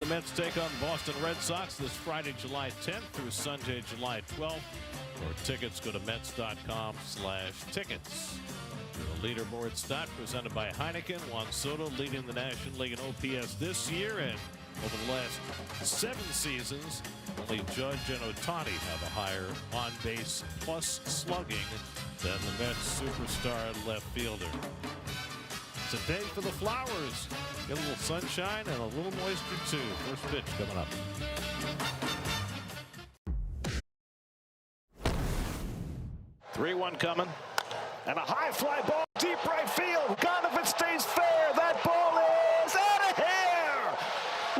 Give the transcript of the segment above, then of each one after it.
Mets take on Boston Red Sox this Friday, July 10th through Sunday, July 12th. For tickets, go to Mets.com/tickets. The leaderboard stat presented by Heineken. Juan Soto leading the National League in OPS this year, and over the last 7 seasons, only Judge and Ohtani have a higher on-base plus slugging than the Mets superstar left fielder. It's a day for the flowers. Get a little sunshine and a little moisture too. First pitch coming up. 3-1 coming. And a high fly ball, deep right field. Gone if it stays fair. That ball is out of here.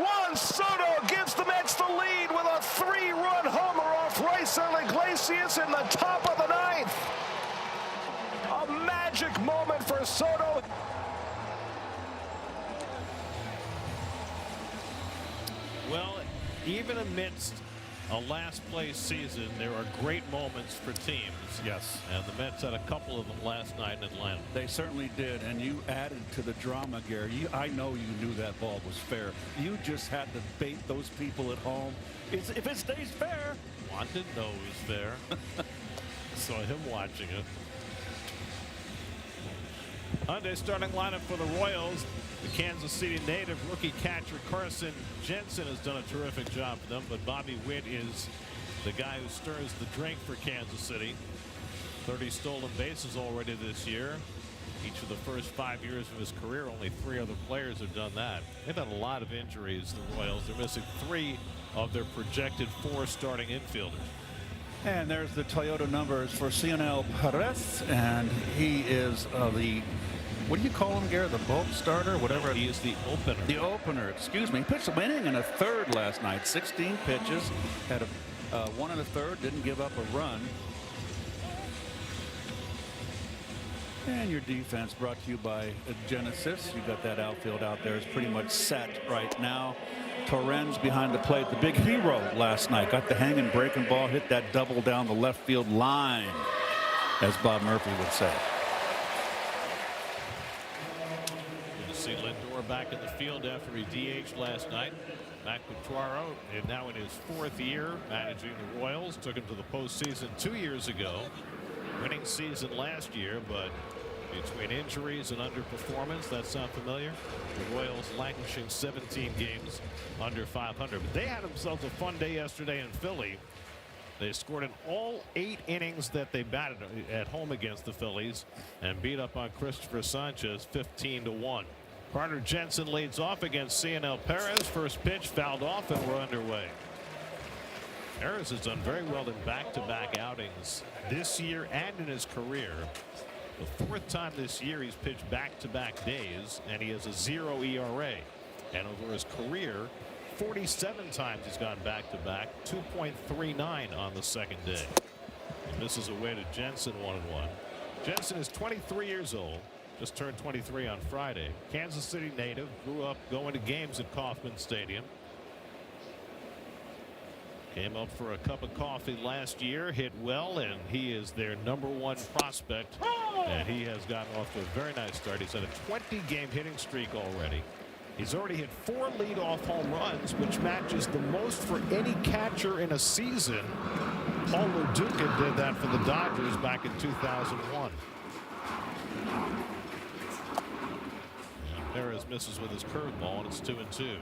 Juan Soto gives the Mets the lead with a 3-run homer off Raisel Iglesias in the top of the 9th. A magic moment for Soto. Well, even amidst a last-place season, there are great moments for teams. Yes. And the Mets had a couple of them last night in Atlanta. They certainly did, and you added to the drama, Gary. I know you knew that ball was fair. You just had to bait those people at home. If it stays fair. Juan didn't know it was fair. Saw him watching it. Hyundai starting lineup for the Royals. The Kansas City native rookie catcher Carson Jensen has done a terrific job for them, but Bobby Witt is the guy who stirs the drink for Kansas City. 30 stolen bases already this year. Each of the first 5 years of his career, only 3 other players have done that. They've had a lot of injuries, the Royals. They're missing 3 of their projected 4 starting infielders. And there's the Toyota numbers for Cionel Perez, and he is the, what do you call him, Gary? The bulk starter, whatever. He is the opener. The opener, excuse me. He pitched a inning and a third last night. 16 pitches, had a 1 1/3, didn't give up a run. And your defense brought to you by Genesis. You got that outfield out there. It's pretty much set right now. Torrens behind the plate, the big hero last night. Got the hanging breaking ball, hit that double down the left field line, as Bob Murphy would say. Good to see Lindor back in the field after he DH'd last night. Mac Petraro, and now in his 4th year managing the Royals. Took him to the postseason 2 years ago. Winning season last year, but between injuries and underperformance, that sound familiar? The Royals languishing 17 games under 500. But they had themselves a fun day yesterday in Philly. They scored in all 8 innings that they batted at home against the Phillies and beat up on Christopher Sanchez 15-1. Carter Jensen leads off against Cionel Perez. First pitch fouled off, and we're underway. Perez has done very well in back-to-back outings this year and in his career. The 4th time this year he's pitched back-to-back days, and he has a 0 ERA. And over his career, 47 times he's gone back-to-back, 2.39 on the second day. And this is away to Jensen, 1-1. Jensen is 23 years old, just turned 23 on Friday. Kansas City native, grew up going to games at Kauffman Stadium. Came up for a cup of coffee last year, hit well, and he is their #1 prospect. And he has gotten off to a very nice start. He's had a 20-game hitting streak already. He's already hit 4 leadoff home runs, which matches the most for any catcher in a season. Paul Lo Duca did that for the Dodgers back in 2001. And Perez misses with his curveball, and it's 2-2.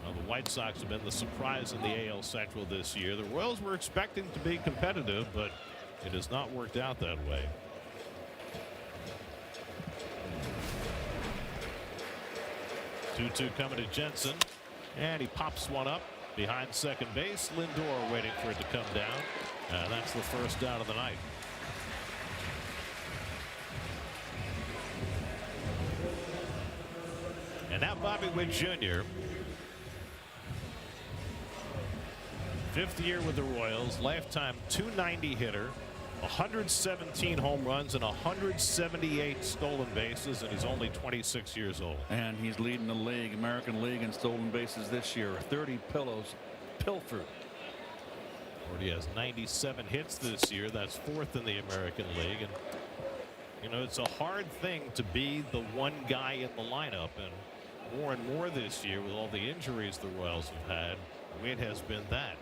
The White Sox have been the surprise in the AL Central this year. The Royals were expecting to be competitive, but it has not worked out that way. Two coming to Jensen, and he pops one up behind second base. Lindor waiting for it to come down, and that's the first out of the night. And now Bobby Witt Jr. 5th year with the Royals, lifetime .290 hitter, 117 home runs and 178 stolen bases, and he's only 26 years old. And he's leading the league, American League, in stolen bases this year. 30 pillows pilfered. Already has 97 hits this year. That's 4th in the American League. And you know, it's a hard thing to be the one guy in the lineup, and more and more this year with all the injuries the Royals have had. Witt has been that.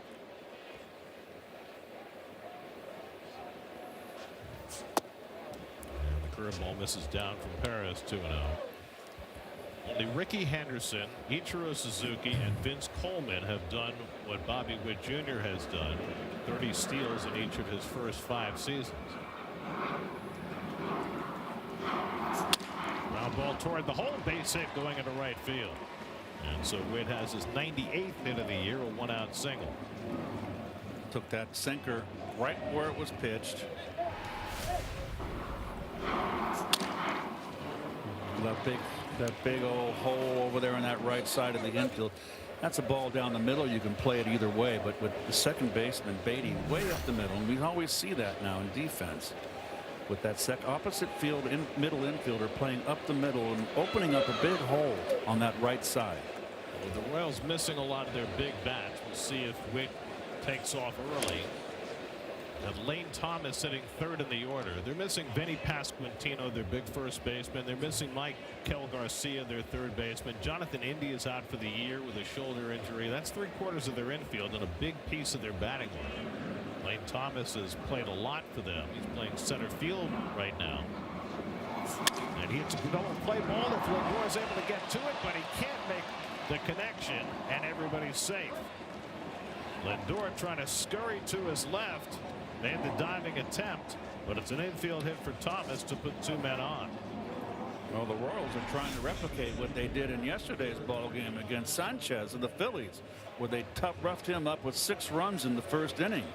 And the curveball misses down from Perez, 2-0. Only Ricky Henderson, Ichiro Suzuki, and Vince Coleman have done what Bobby Witt Jr. has done, 30 steals in each of his first 5 seasons. Ground ball toward the hole, base hit going into right field. And so Witt has his 98th hit of the year, a 1-out single. Took that sinker right where it was pitched. That big old hole over there on that right side of the infield. That's a ball down the middle. You can play it either way, but with the second baseman Beatty way up the middle, and we always see that now in defense. With that opposite field middle infielder playing up the middle and opening up a big hole on that right side. Well, the Royals missing a lot of their big bats. We'll see if Witt takes off early. And Lane Thomas sitting third in the order. They're missing Vinny Pasquantino, their big first baseman. They're missing Michael Garcia, their third baseman. Jonathan India is out for the year with a shoulder injury. That's 3/4 of their infield and a big piece of their batting line. Lane Thomas has played a lot for them. He's playing center field right now. And he hits a double play ball if Lindor is able to get to it, but he can't make the connection, and everybody's safe. Lindor trying to scurry to his left. Made the diving attempt, but it's an infield hit for Thomas to put 2 men on. Well, the Royals are trying to replicate what they did in yesterday's ball game against Sanchez of the Phillies, where they roughed him up with 6 runs in the first inning.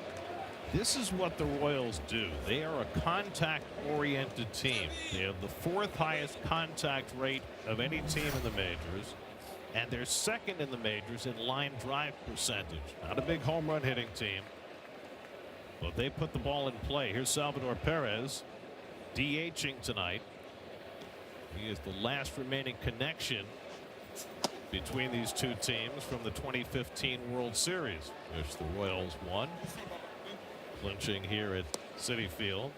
This is what the Royals do. They are a contact-oriented team. They have the 4th highest contact rate of any team in the majors, and they're second in the majors in line drive percentage. Not a big home run hitting team, but they put the ball in play. Here's Salvador Perez DHing tonight. He is the last remaining connection between these two teams from the 2015 World Series, which the Royals won. Clinching here at Citi Field.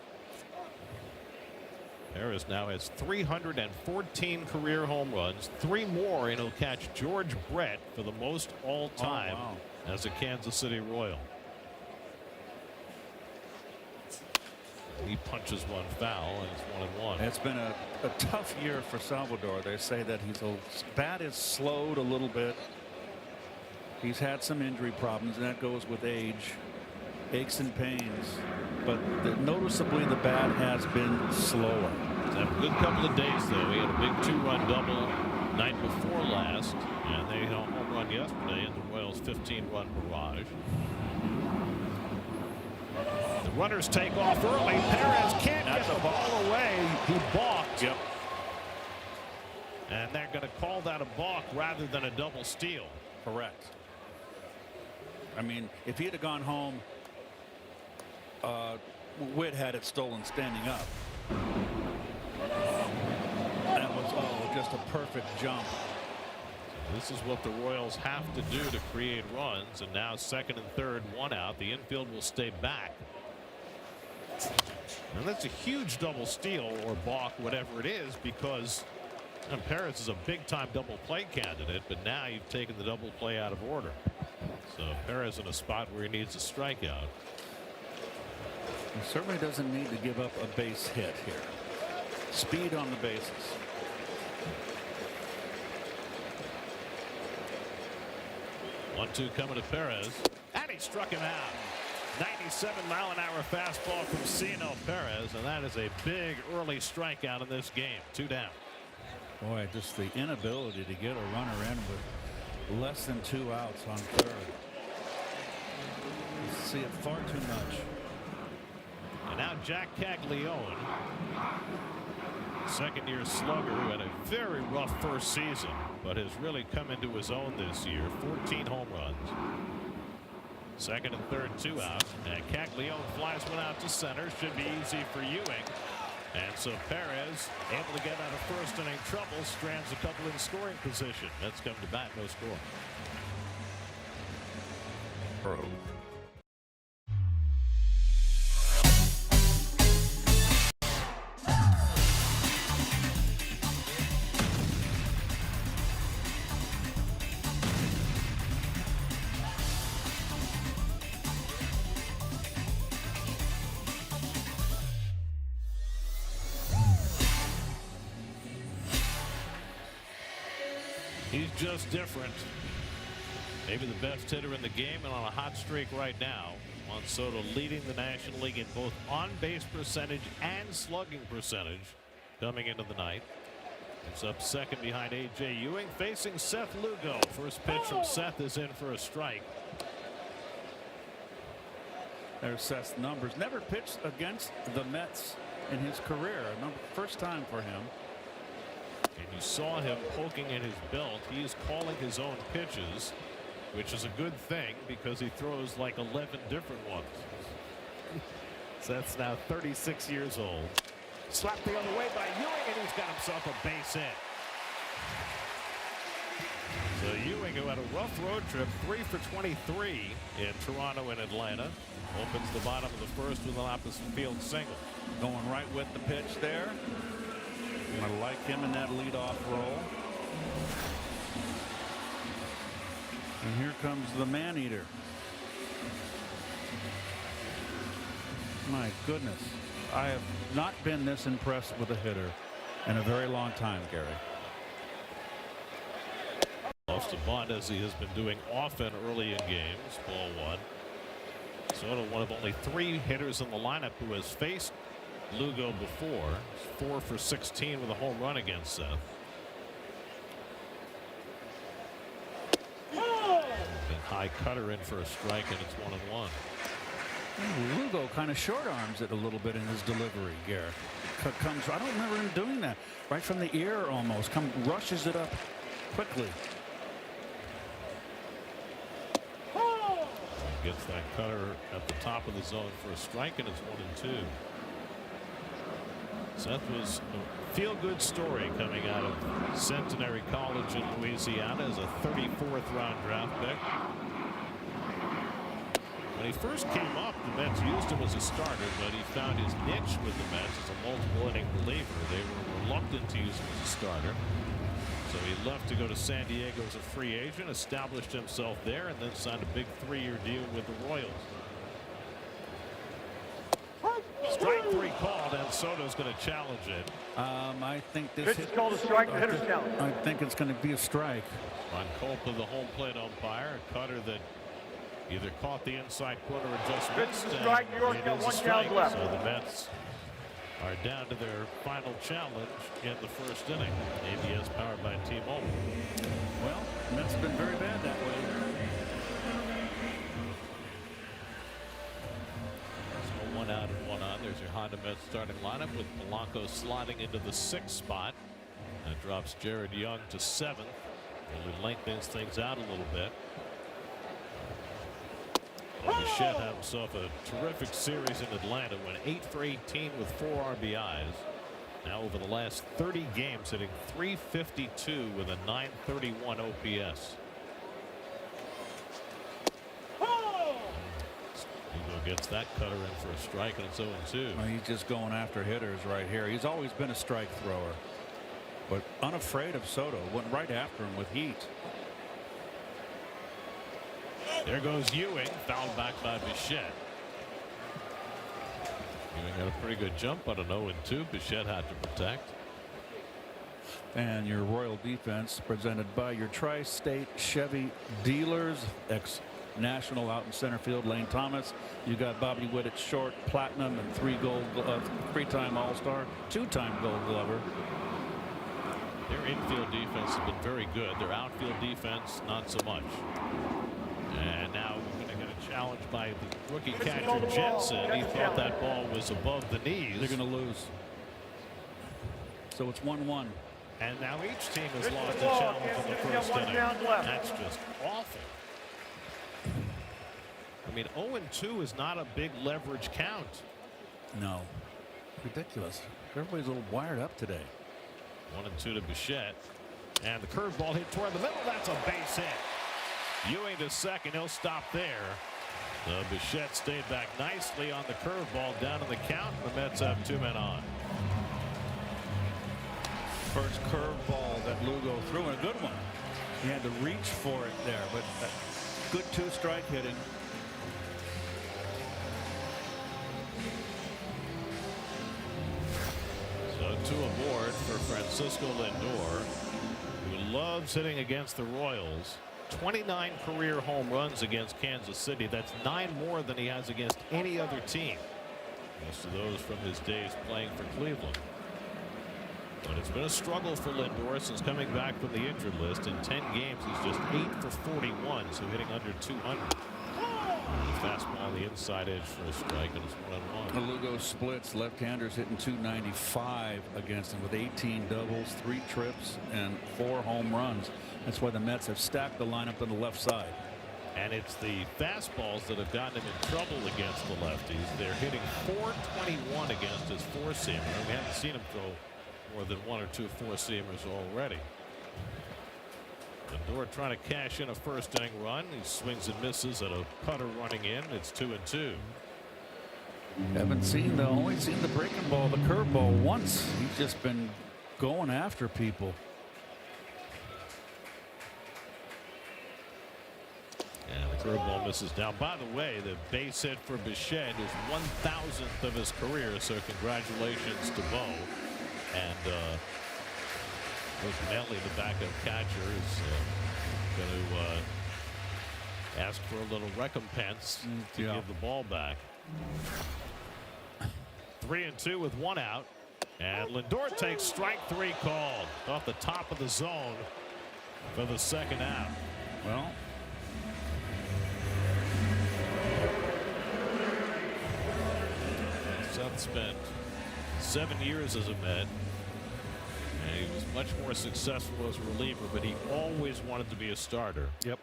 Perez now has 314 career home runs, 3 more, and he'll catch George Brett for the most all-time as a Kansas City Royal. He punches one foul, and it's 1-1. It's been a tough year for Salvador. They say that his bat is slowed a little bit. He's had some injury problems, and that goes with age, aches and pains. But noticeably, the bat has been slower. He's had a good couple of days, though. He had a big 2-run double night before last, and they had a home run yesterday in the Royals' 15-run barrage. The runners take off early. Perez can't get the ball away. He balked. Yep. And they're going to call that a balk rather than a double steal. Correct. I mean, if he had gone home, Witt had it stolen standing up. That was just a perfect jump. This is what the Royals have to do to create runs, and now second and third, 1 out. The infield will stay back. And that's a huge double steal or balk, whatever it is, because Perez is a big-time double play candidate, but now you've taken the double play out of order. So Perez in a spot where he needs a strikeout. He certainly doesn't need to give up a base hit here. Speed on the bases. One-two coming to Perez, and he struck him out. 97-mile-an-hour fastball from Cianel Perez, and that is a big early strikeout in this game. 2 down. Boy, just the inability to get a runner in with less than 2 outs on third. You see it far too much. And now Jack Caglione, second-year slugger, who had a very rough first season, but has really come into his own this year. 14 home runs. Second and third, 2 out, and Caglione flies one out to center. Should be easy for Ewing. And so Perez, able to get out of first inning trouble, strands a couple in scoring position. Let's come to bat, no score. He's just different. Maybe the best hitter in the game and on a hot streak right now. Juan Soto leading the National League in both on-base percentage and slugging percentage coming into the night. It's up second behind A.J. Ewing, facing Seth Lugo. First pitch from Seth is in for a strike. There's Seth's numbers. Never pitched against the Mets in his career. First time for him. And you saw him poking in his belt. He is calling his own pitches, which is a good thing because he throws like 11 different ones. Seth's now 36 years old. Slapped the other way by Ewing, and he's got himself a base hit. So Ewing, who had a rough road trip, 3 for 23 in Toronto and Atlanta, opens the bottom of the first with an opposite field single. Going right with the pitch there. I like him in that leadoff role. And here comes the man-eater. My goodness. I have not been this impressed with a hitter in a very long time, Gary. Off to bunt as he has been doing often early in games. Ball one. Soto, one of only 3 hitters in the lineup who has faced Lugo before. He's 4 for 16 with a home run against Seth. And high cutter in for a strike, and it's 1-1. Lugo kind of short arms it a little bit in his delivery, Garrett. Comes, I don't remember him doing that. Right from the ear almost. Rushes it up quickly. Gets that cutter at the top of the zone for a strike, and it's 1-2. Seth was a feel-good story coming out of Centenary College in Louisiana as a 34th round draft pick. When he first came up, the Mets used him as a starter, but he found his niche with the Mets as a multiple inning reliever. They were reluctant to use him as a starter. So he left to go to San Diego as a free agent, established himself there, and then signed a big 3-year deal with the Royals. Strike 3 called, and Soto's going to challenge it. I think this is called a strike. The hitter's challenge. I think it's going to be a strike. On Culpa, the home plate umpire, a cutter that either caught the inside corner or just missed. Strike. New York's got 1 challenge left. So the Mets are down to their final challenge in the first inning. ABS powered by T-Mobile. Well, Mets have been very bad that way. So 1 out and 1 on. There's your Honda Mets starting lineup with Polanco sliding into the 6th spot. That drops Jared Young to 7th. Really lengthens things out a little bit. Bichette had himself a terrific series in Atlanta, went 8 for 18 with 4 RBIs. Now over the last 30 games, hitting .352 with a .931 OPS. Lugo gets that cutter in for a strike, and it's 0-2. Well, he's just going after hitters right here. He's always been a strike thrower, but unafraid of Soto. Went right after him with heat. There goes Ewing, fouled back by Bichette. Ewing had a pretty good jump on an 0-2. Bichette had to protect. And your Royal defense presented by your Tri-State Chevy dealers. Ex-National out in center field, Lane Thomas. You got Bobby Witt at short, platinum, and 3-time All-Star, 2-time Gold Glover. Their infield defense has been very good. Their outfield defense, not so much. And now we're going to get a challenge by the rookie catcher Jensen. He thought that ball was above the knees. They're going to lose. So it's 1-1. And now each team has lost a challenge in the first inning. That's just awful. I mean, 0-2 is not a big leverage count. No. Ridiculous. Everybody's a little wired up today. 1-2 to Bichette. And the curveball hit toward the middle. That's a base hit. Ewing to second. He'll stop there. Bichette stayed back nicely on the curveball down in the count. The Mets have 2 men on. First curveball that Lugo threw, and a good one. He had to reach for it there, but good 2-strike hitting. So 2 aboard for Francisco Lindor, who loves hitting against the Royals. 29 career home runs against Kansas City. That's 9 more than he has against any other team. Most of those from his days playing for Cleveland. But it's been a struggle for Lindor since coming back from the injured list. In 10 games, he's just 8 for 41, so hitting under 200. The fastball on the inside edge for a strike, and it's 1-1. Lugo splits. Left-handers hitting 295 against him with 18 doubles, 3 trips, and 4 home runs. That's why the Mets have stacked the lineup on the left side. And it's the fastballs that have gotten him in trouble against the lefties. They're hitting .421 against his four-seamer. We haven't seen him throw more than 1 or 2 four-seamers already. Lindor trying to cash in a first-inning run. He swings and misses at a cutter running in. It's 2-2. Haven't seen only seen the breaking ball, the curveball once. He's just been going after people. And the curveball misses down. By the way, the base hit for Bichette is 1,000th of his career, so congratulations to Bo. And Luke Manley, the backup catcher, is going to ask for a little recompense to give the ball back. 3-2 with 1 out. And Lindor takes strike 3 called off the top of the zone for the second out. Well, Seth spent 7 years as a Met. And he was much more successful as a reliever, but he always wanted to be a starter. Yep.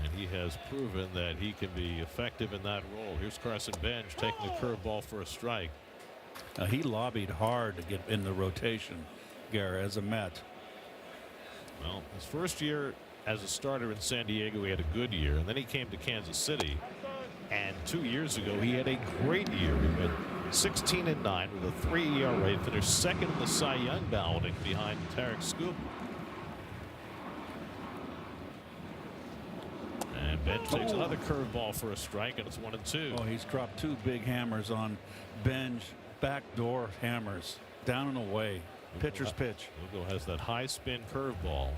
And he has proven that he can be effective in that role. Here's Carson Bench taking a curveball for a strike. He lobbied hard to get in the rotation, Gary, as a Met. Well, his first year as a starter in San Diego, he had a good year, and then he came to Kansas City. And 2 years ago, he had a great year. He went 16-9 with a 3 ERA, finished second in the Cy Young balloting behind Tarek Skubal. And Bench takes another curveball for a strike, and it's 1-2. Oh, he's dropped 2 big hammers on Bench, backdoor hammers, down and away. Pitcher's pitch. Lugo has that high spin curveball.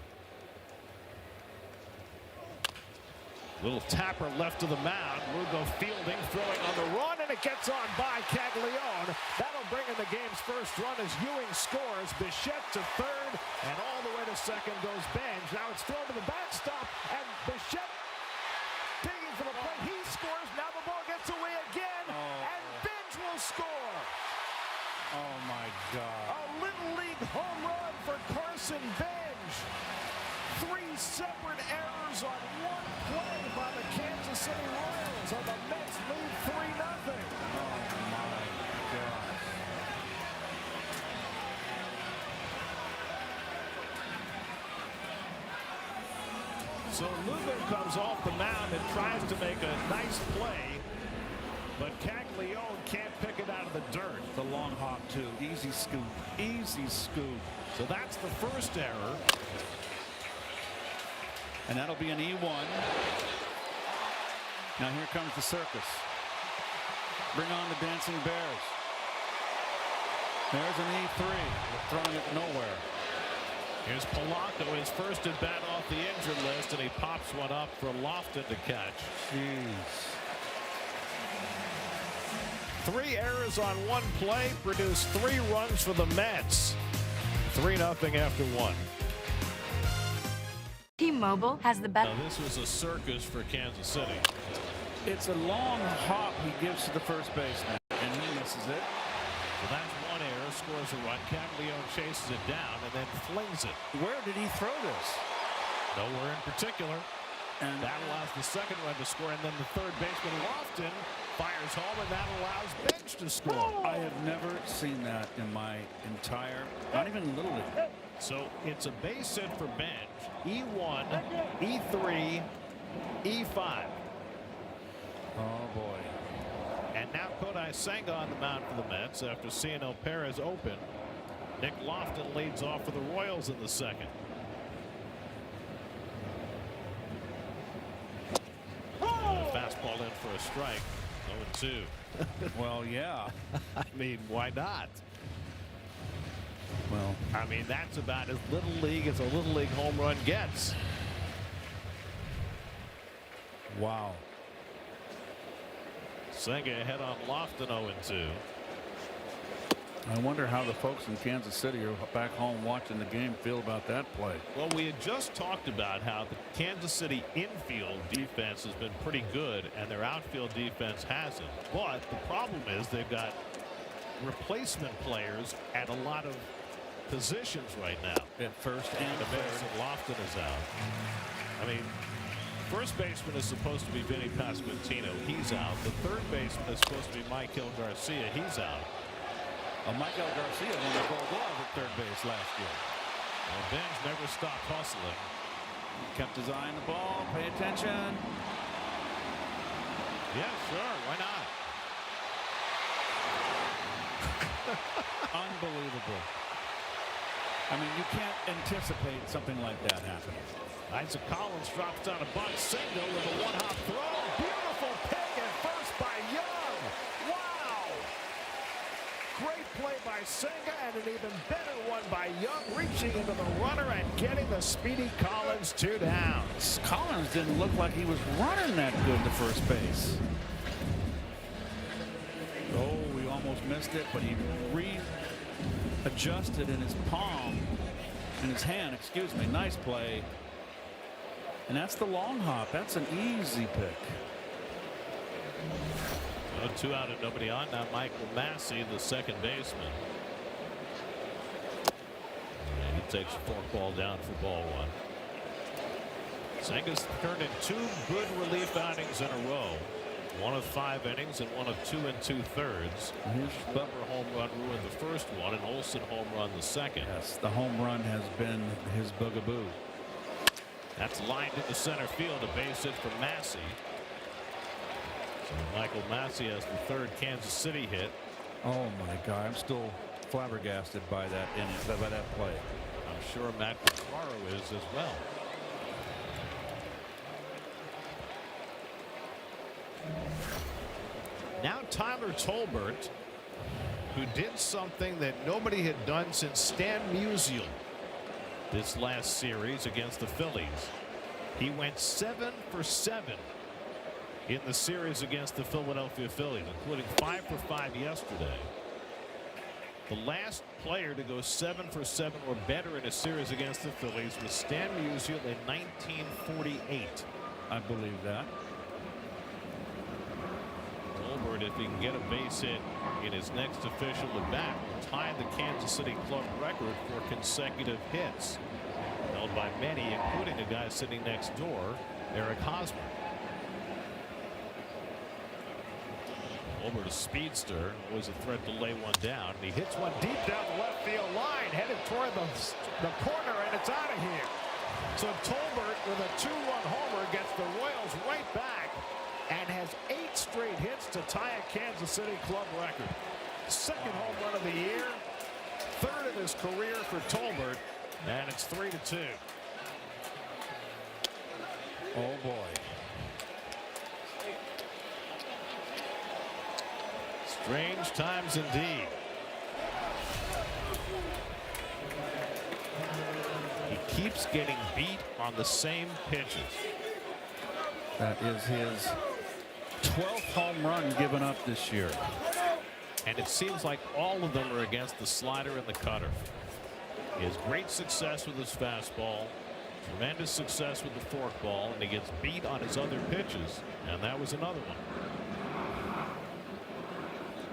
Little tapper left to the mound. Lugo fielding, throwing on the run, and it gets on by Caglione. That'll bring in the game's first run as Ewing scores. Bichette to third, and all the way to second goes Bench. Now it's thrown to the backstop, and Bichette digging for the plate. He scores. Now the ball gets away again, and Bench will score. Oh, my God. A Little League home run for Carson Bench. 3 separate errors on 1 play by the Kansas City Royals, and the Mets lead 3-0. Oh, my God. So Lugo comes off the mound and tries to make a nice play, but Caglione can't pick it out of the dirt. The long hop, too. Easy scoop. Easy scoop. So that's the first error. And that'll be an E1. Now here comes the circus. Bring on the dancing bears. There's an E3. They're throwing it nowhere. Here's Polanco, his first at bat off the injured list, and he pops one up for Lofton to catch. Jeez. 3 errors on 1 play produced 3 runs for the Mets. 3-0 after 1. T-Mobile has the best. Now this was a circus for Kansas City. It's a long hop he gives to the first baseman, and he misses it. So that's 1 error, scores a run. Caglione chases it down and then flings it. Where did he throw this? Nowhere in particular. And that allows the second run to score, and then the third baseman Lofton fires home, and that allows Bench to score. I have never seen that in my entire, not even Little League. So it's a base hit for Bench. E1, E3, E5. Oh, boy. And now Kodai Senga on the mound for the Mets after Cianel Perez open. Nick Lofton leads off for the Royals in the second. Fastball in for a strike. 0-2. Well, yeah. I mean, why not? Well, I mean, that's about as little league as a little league home run gets. wow. Senga ahead on Lofton 0-2. I wonder how the folks in Kansas City or back home watching the game feel about that play. Well, we had just talked about how the Kansas City infield defense has been pretty good and their outfield defense hasn't. But the problem is they've got replacement players at a lot of positions right now. At first and The minutes third. that Lofton is out. I mean, first baseman is supposed to be Vinny Pasquantino. He's out. The third baseman is supposed to be Michael Garcia. He's out. Michael Garcia won the Gold Glove at third base last year. Well, Ben's never stopped hustling. Kept his eye on the ball. Pay attention. Yeah, sure. Why not? Unbelievable. I mean, you can't anticipate something like that happening. Isaac Collins drops down a bunt single with a one-hop throw. Beautiful pick at first by Young. Wow. Great play by Senga and an even better one by Young, reaching into the runner and getting the speedy Collins 2 down. Collins didn't look like he was running that good to first base. Oh, we almost missed it, but he readjusted in his palm, in his hand, excuse me. Nice play. And that's the long hop. That's an easy pick. Well, 2 out and nobody on. Now Michael Massey, the second baseman. And he takes a forkball down for ball 1. Senga's turned in 2 good relief outings in a row. 1 of 5 innings and 1 of 2 2/3. Weber home run ruined the first one, and Olsen home run the second. Yes, the home run has been his bugaboo. That's lined into center field, a base hit for Massey. So Michael Massey has the third Kansas City hit. Oh my God, I'm still flabbergasted by that inning, by that play. I'm sure Matt Picaro is as well. Now Tyler Tolbert, who did something that nobody had done since Stan Musial this last series against the Phillies. He went 7 for 7 in the series against the Philadelphia Phillies, including 5 for 5 yesterday. The last player to go 7 for 7 or better in a series against the Phillies was Stan Musial in 1948. I believe that. Tolbert, if he can get a base hit in his next official at bat, will tie the Kansas City club record for consecutive hits, held by many, including a guy sitting next door, Eric Hosmer. Tolbert, a speedster, was a threat to lay one down. He hits one deep down the left field line, headed toward the corner, and it's out of here. So Tolbert, with a 2-run homer, gets the Royals right back and has 8 straight hits to tie a Kansas City club record. Second home run of the year, third of his career for Tolbert, and it's 3-2. Oh boy. Strange times indeed. He keeps getting beat on the same pitches. That is his 12th home run given up this year. And it seems like all of them are against the slider and the cutter. He has great success with his fastball, tremendous success with the forkball, and he gets beat on his other pitches, and that was another one.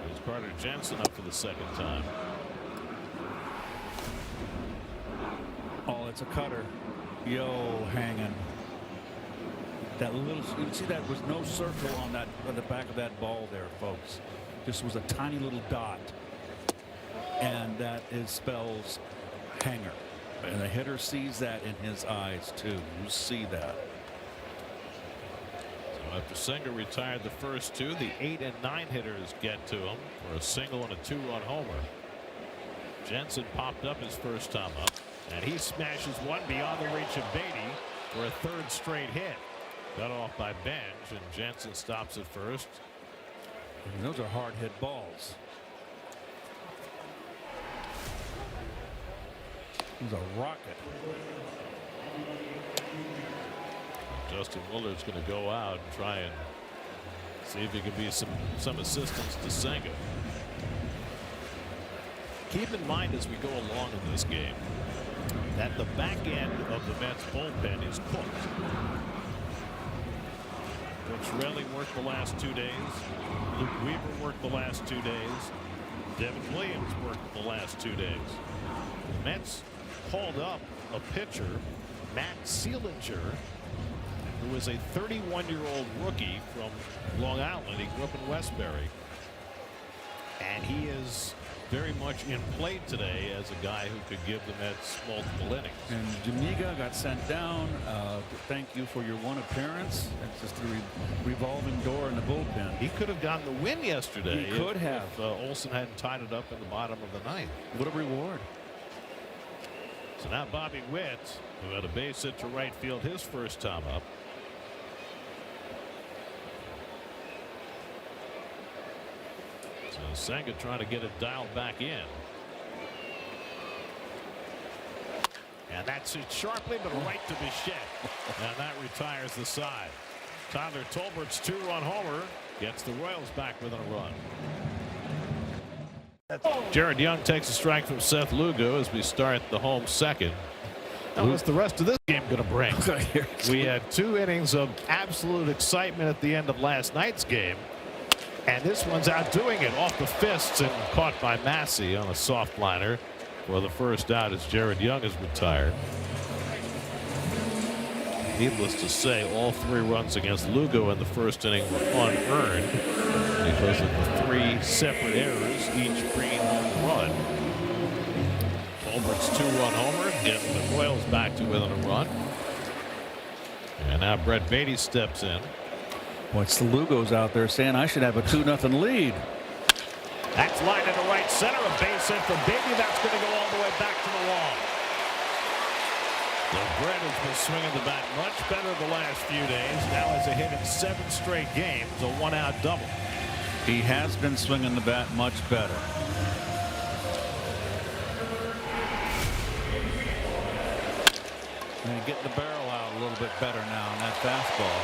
There's Carter Jensen up for the second time. Oh, it's a cutter. Yo, hanging. That little, you see that was no circle on that, on the back of that ball there, folks. Just was a tiny little dot, and that is spells hanger. And the hitter sees that in his eyes too. You see that. So after Senga retired the first 2, the 8 and 9 hitters get to him for a single and a 2-run homer. Jensen popped up his first time up, and he smashes one beyond the reach of Beatty for a third straight hit. Got off by Bench, and Jensen stops at first. And those are hard hit balls. He's a rocket. Justin Willard's going to go out and try and see if he can be some assistance to Senga. Keep in mind as we go along in this game that the back end of the Mets bullpen is cooked. Raley worked the last 2 days. Luke Weaver worked the last 2 days. Devin Williams worked the last 2 days. The Mets called up a pitcher, Matt Seelinger, who is a 31-year-old rookie from Long Island. He grew up in Westbury. And he is very much in play today as a guy who could give the Mets multiple innings. And Janiga got sent down. Thank you for your one appearance. It's just a revolving door in the bullpen. He could have gotten the win yesterday. He could have. If Olsen hadn't tied it up in the bottom of the ninth. What a reward. So now Bobby Witt, who had a base hit to right field his first time up. So Senga trying to get it dialed back in. And that's it sharply, but right to Bichette. And that retires the side. Tyler Tolbert's 2-run homer gets the Royals back within a run. Jared Young takes a strike from Seth Lugo as we start the home second. Now, what's the rest of this game going to bring? We had 2 innings of absolute excitement at the end of last night's game. And this one's outdoing it off the fists and caught by Massey on a soft liner for the first out as Jared Young is retired. Needless to say, all 3 runs against Lugo in the first inning were unearned because of the 3 separate errors, each bringing home run. Tolbert's 2-run homer getting the Royals back to within a run. And now Brett Beatty steps in. What's the Lugos out there saying I should have a 2-0 lead? That's lined into right center. A base hit for Beatty. That's going to go all the way back to the wall. So Brett has been swinging the bat much better the last few days. Now has a hit in 7 straight games, a 1-out double. He has been swinging the bat much better. And getting the barrel out a little bit better now on that fastball.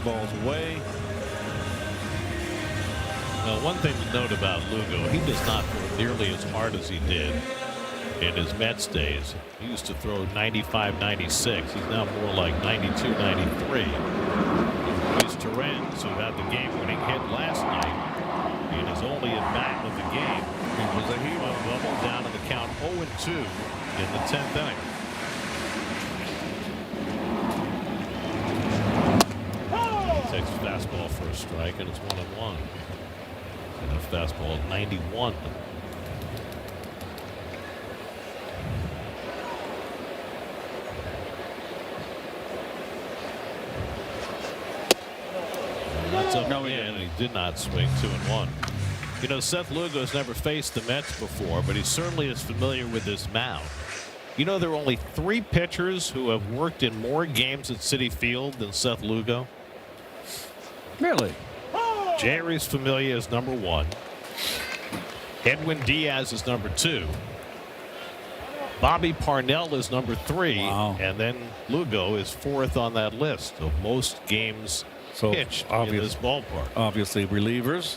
Ball's away. Well, one thing to note about Lugo, he does not throw nearly as hard as he did in his Mets days. He used to throw 95, 96. He's now more like 92, 93. Luis Torrens, who had the game-winning hit last night, in his only at-bat of the game, he was a hero. Double down in the count 0-2 in the 10th inning. Takes a fastball for a strike, and it's 1-1. And a fastball at 91. And that's up again, and he did not swing. 2-1. You know, Seth Lugo's never faced the Mets before, but he certainly is familiar with this mound. You know, there are only 3 pitchers who have worked in more games at Citi Field than Seth Lugo. Really? Jerry's Familia is number 1. Edwin Diaz is number 2. Bobby Parnell is number 3. Wow. And then Lugo is 4th on that list of most games pitched in this ballpark. Obviously relievers.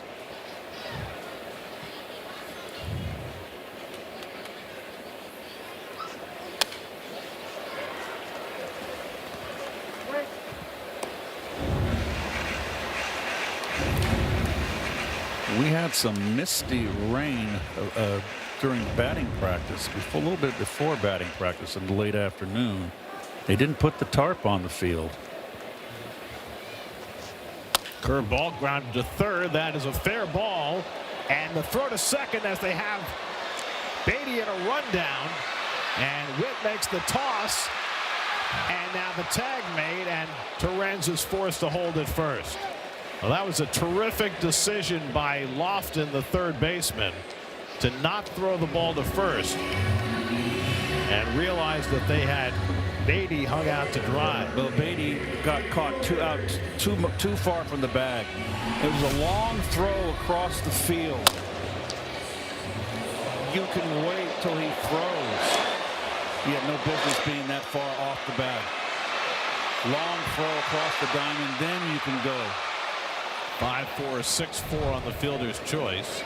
We had some misty rain during batting practice, a little bit before batting practice in the late afternoon. They didn't put the tarp on the field. Curveball grounded to third. That is a fair ball. And the throw to second as they have Beatty in a rundown. And Witt makes the toss. And now the tag made, and Torrens is forced to hold it first. Well, that was a terrific decision by Lofton, the third baseman, to not throw the ball to first and realize that they had Beatty hung out to dry. Well, Beatty got caught too far from the bag. It was a long throw across the field. You can wait till he throws. He had no business being that far off the bag. Long throw across the diamond, then you can go. 5-4, 6-4 on the fielder's choice.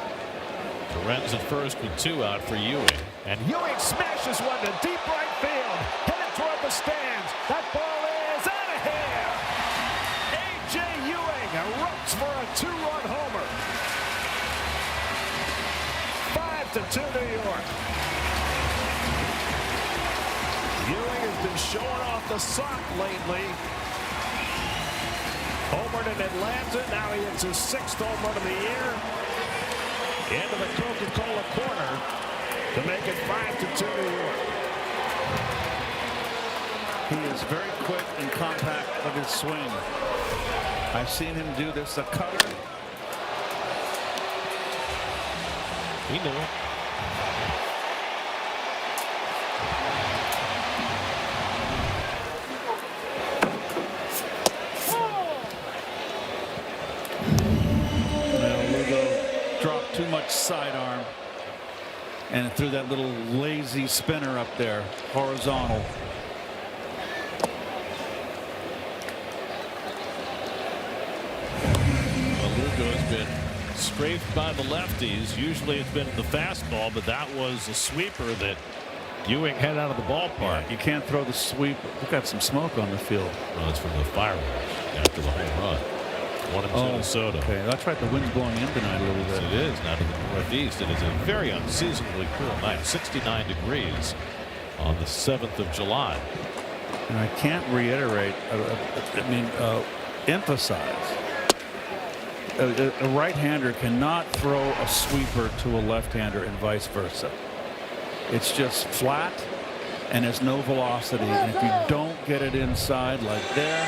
Torrens at first with 2 out for Ewing. And Ewing smashes one to deep right field. Headed toward the stands. That ball is out of here. A.J. Ewing erupts for a 2-run homer. 5-2 New York. Ewing has been showing off the sock lately. Homered in Atlanta. Now he hits his 6th home run of the year. Into the Coca-Cola corner to make it 5-2 New York. He is very quick and compact with his swing. I've seen him do this. A cutter. He knew it. Dropped too much sidearm and threw that little lazy spinner up there, horizontal. Lugo has been strafed by the lefties. Usually it's been the fastball, but that was a sweeper that Ewing had out of the ballpark. You can't throw the sweep. We've got some smoke on the field. Well, it's from the fireworks after the home run. 1 in Minnesota. Okay, that's right. The wind's blowing in tonight a little bit. Yes, it is now to the northeast. It is a very unseasonably cool night. 69 degrees on the 7th of July. And I can't reiterate. Emphasize. A right-hander cannot throw a sweeper to a left-hander and vice versa. It's just flat and there's no velocity. And if you don't get it inside like there,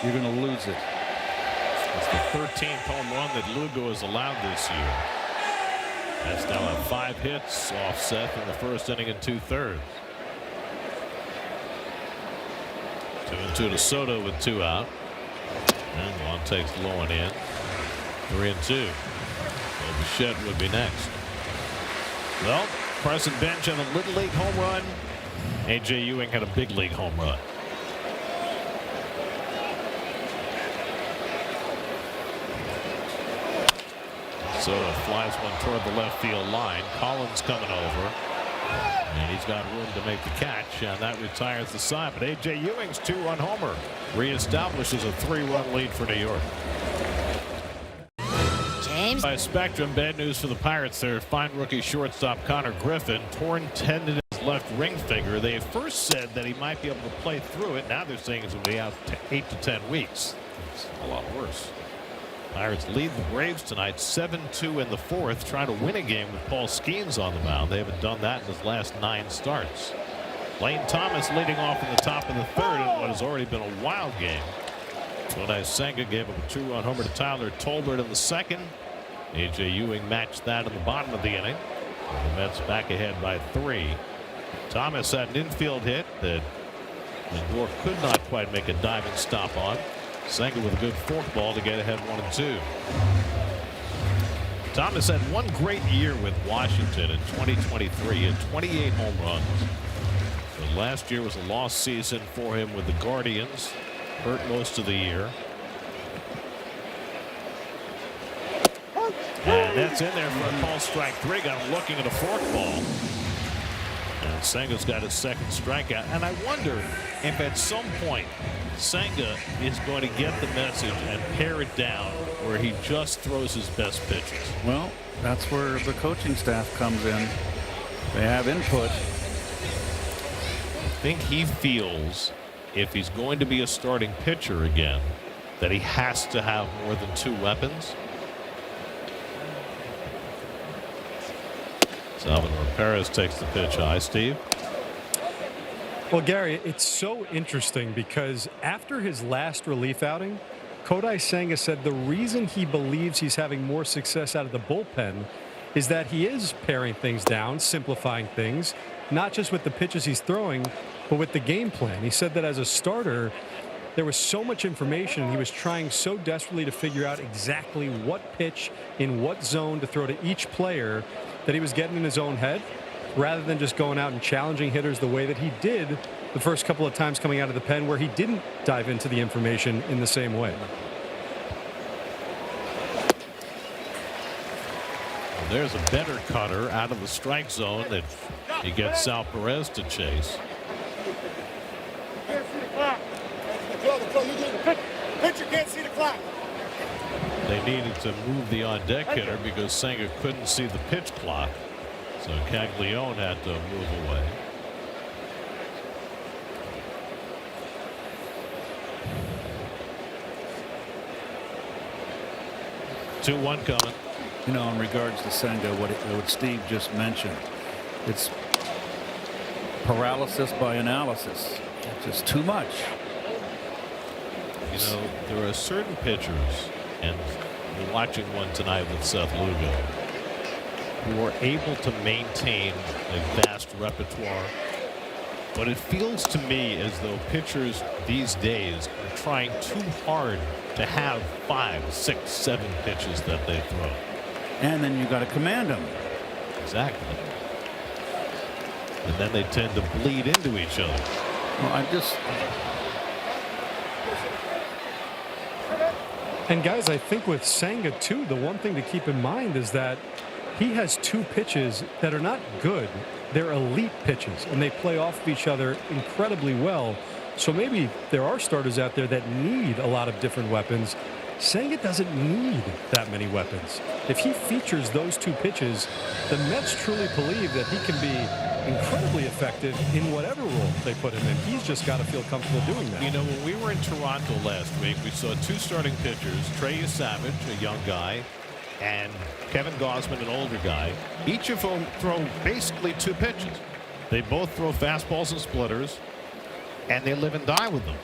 you're going to lose it. It's the 13th home run that Lugo has allowed this year. That's now at 5 hits offset in the first inning and 2/3. 2-2 to Soto with 2 out. And one takes the low one in. 3-2. Well, Bichette would be next. Well, Carson Bench had a little league home run. A.J. Ewing had a big league home run. Soto flies one toward the left field line. Collins coming over. And he's got room to make the catch, and that retires the side. But A.J. Ewing's 2-run homer reestablishes a 3-run lead for New York. James. By Spectrum, bad news for the Pirates. Their fine rookie shortstop Connor Griffin torn tendon in his left ring finger. They first said that he might be able to play through it. Now they're saying he's going to be out 8 to 10 weeks. It's a lot worse. Pirates lead the Braves tonight 7-2 in the 4th, trying to win a game with Paul Skeens on the mound. They haven't done that in his last 9 starts. Lane Thomas leading off in the top of the 3rd in what has already been a wild game. Kodai Senga gave up a 2-run homer to Tyler Tolbert in the 2nd. A.J. Ewing matched that in the bottom of the inning. The Mets back ahead by 3. Thomas had an infield hit that Lindor could not quite make a diving stop on. Senga with a good forkball to get ahead 1-2. Thomas had one great year with Washington in 2023. He had 28 home runs. But last year was a lost season for him with the Guardians. Hurt most of the year. And that's in there for a call strike 3. Got him looking at a forkball. And Senga's got his 2nd strikeout. And I wonder if at some point Senga is going to get the message and pare it down where he just throws his best pitches. Well, that's where the coaching staff comes in. They have input. I think he feels if he's going to be a starting pitcher again that he has to have more than 2 weapons. Salvador Perez takes the pitch high. Steve? Well, Gary, it's so interesting because after his last relief outing, Kodai Senga said the reason he believes he's having more success out of the bullpen is that he is paring things down, simplifying things, not just with the pitches he's throwing, But with the game plan, he said that as a starter, there was so much information. He was trying so desperately to figure out exactly what pitch in what zone to throw to each player that he was getting in his own head rather than just going out and challenging hitters the way that he did the first couple of times coming out of the pen, where he didn't dive into the information in the same way. Well, there's a better cutter out of the strike zone that he gets Sal Perez to chase. Pitcher can't see the clock. They needed to move the on-deck hitter because Senga couldn't see the pitch clock. So Caglione had to move away. Two one coming. You know, in regards to Senga, what Steve just mentioned, it's paralysis by analysis. It's just too much. You know, there are certain pitchers, and we're watching one tonight with Seth Lugo, who are able to maintain a vast repertoire. But it feels to me as though pitchers these days are trying too hard to have 5, 6, 7 pitches that they throw. And then you got to command them. Exactly. And then they tend to bleed into each other. Well, And guys, I think with Senga too, the one thing to keep in mind is that he has 2 pitches that are not good. They're elite pitches, and they play off of each other incredibly well. So maybe there are starters out there that need a lot of different weapons. Senga doesn't need that many weapons. If he features those 2 pitches, the Mets truly believe that he can be incredibly effective in whatever role they put him in. He's just got to feel comfortable doing that. You know, when we were in Toronto last week, we saw 2 starting pitchers, Trey Savage, a young guy, and Kevin Gausman, an older guy. Each of them throw basically 2 pitches. They both throw fastballs and splitters, and they live and die with them.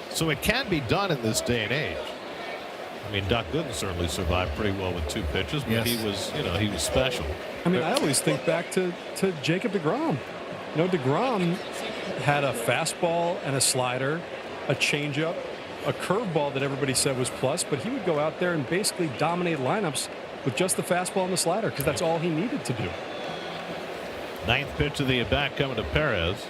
So it can be done in this day and age. I mean, Doc Gooden certainly survived pretty well with 2 pitches, but yes, he was, you know, he was special. I mean, I always think back to Jacob deGrom. You know, deGrom had a fastball and a slider, a changeup, a curveball that everybody said was plus, but he would go out there and basically dominate lineups with just the fastball and the slider because that's all he needed to do. 9th pitch of the at-bat coming to Perez.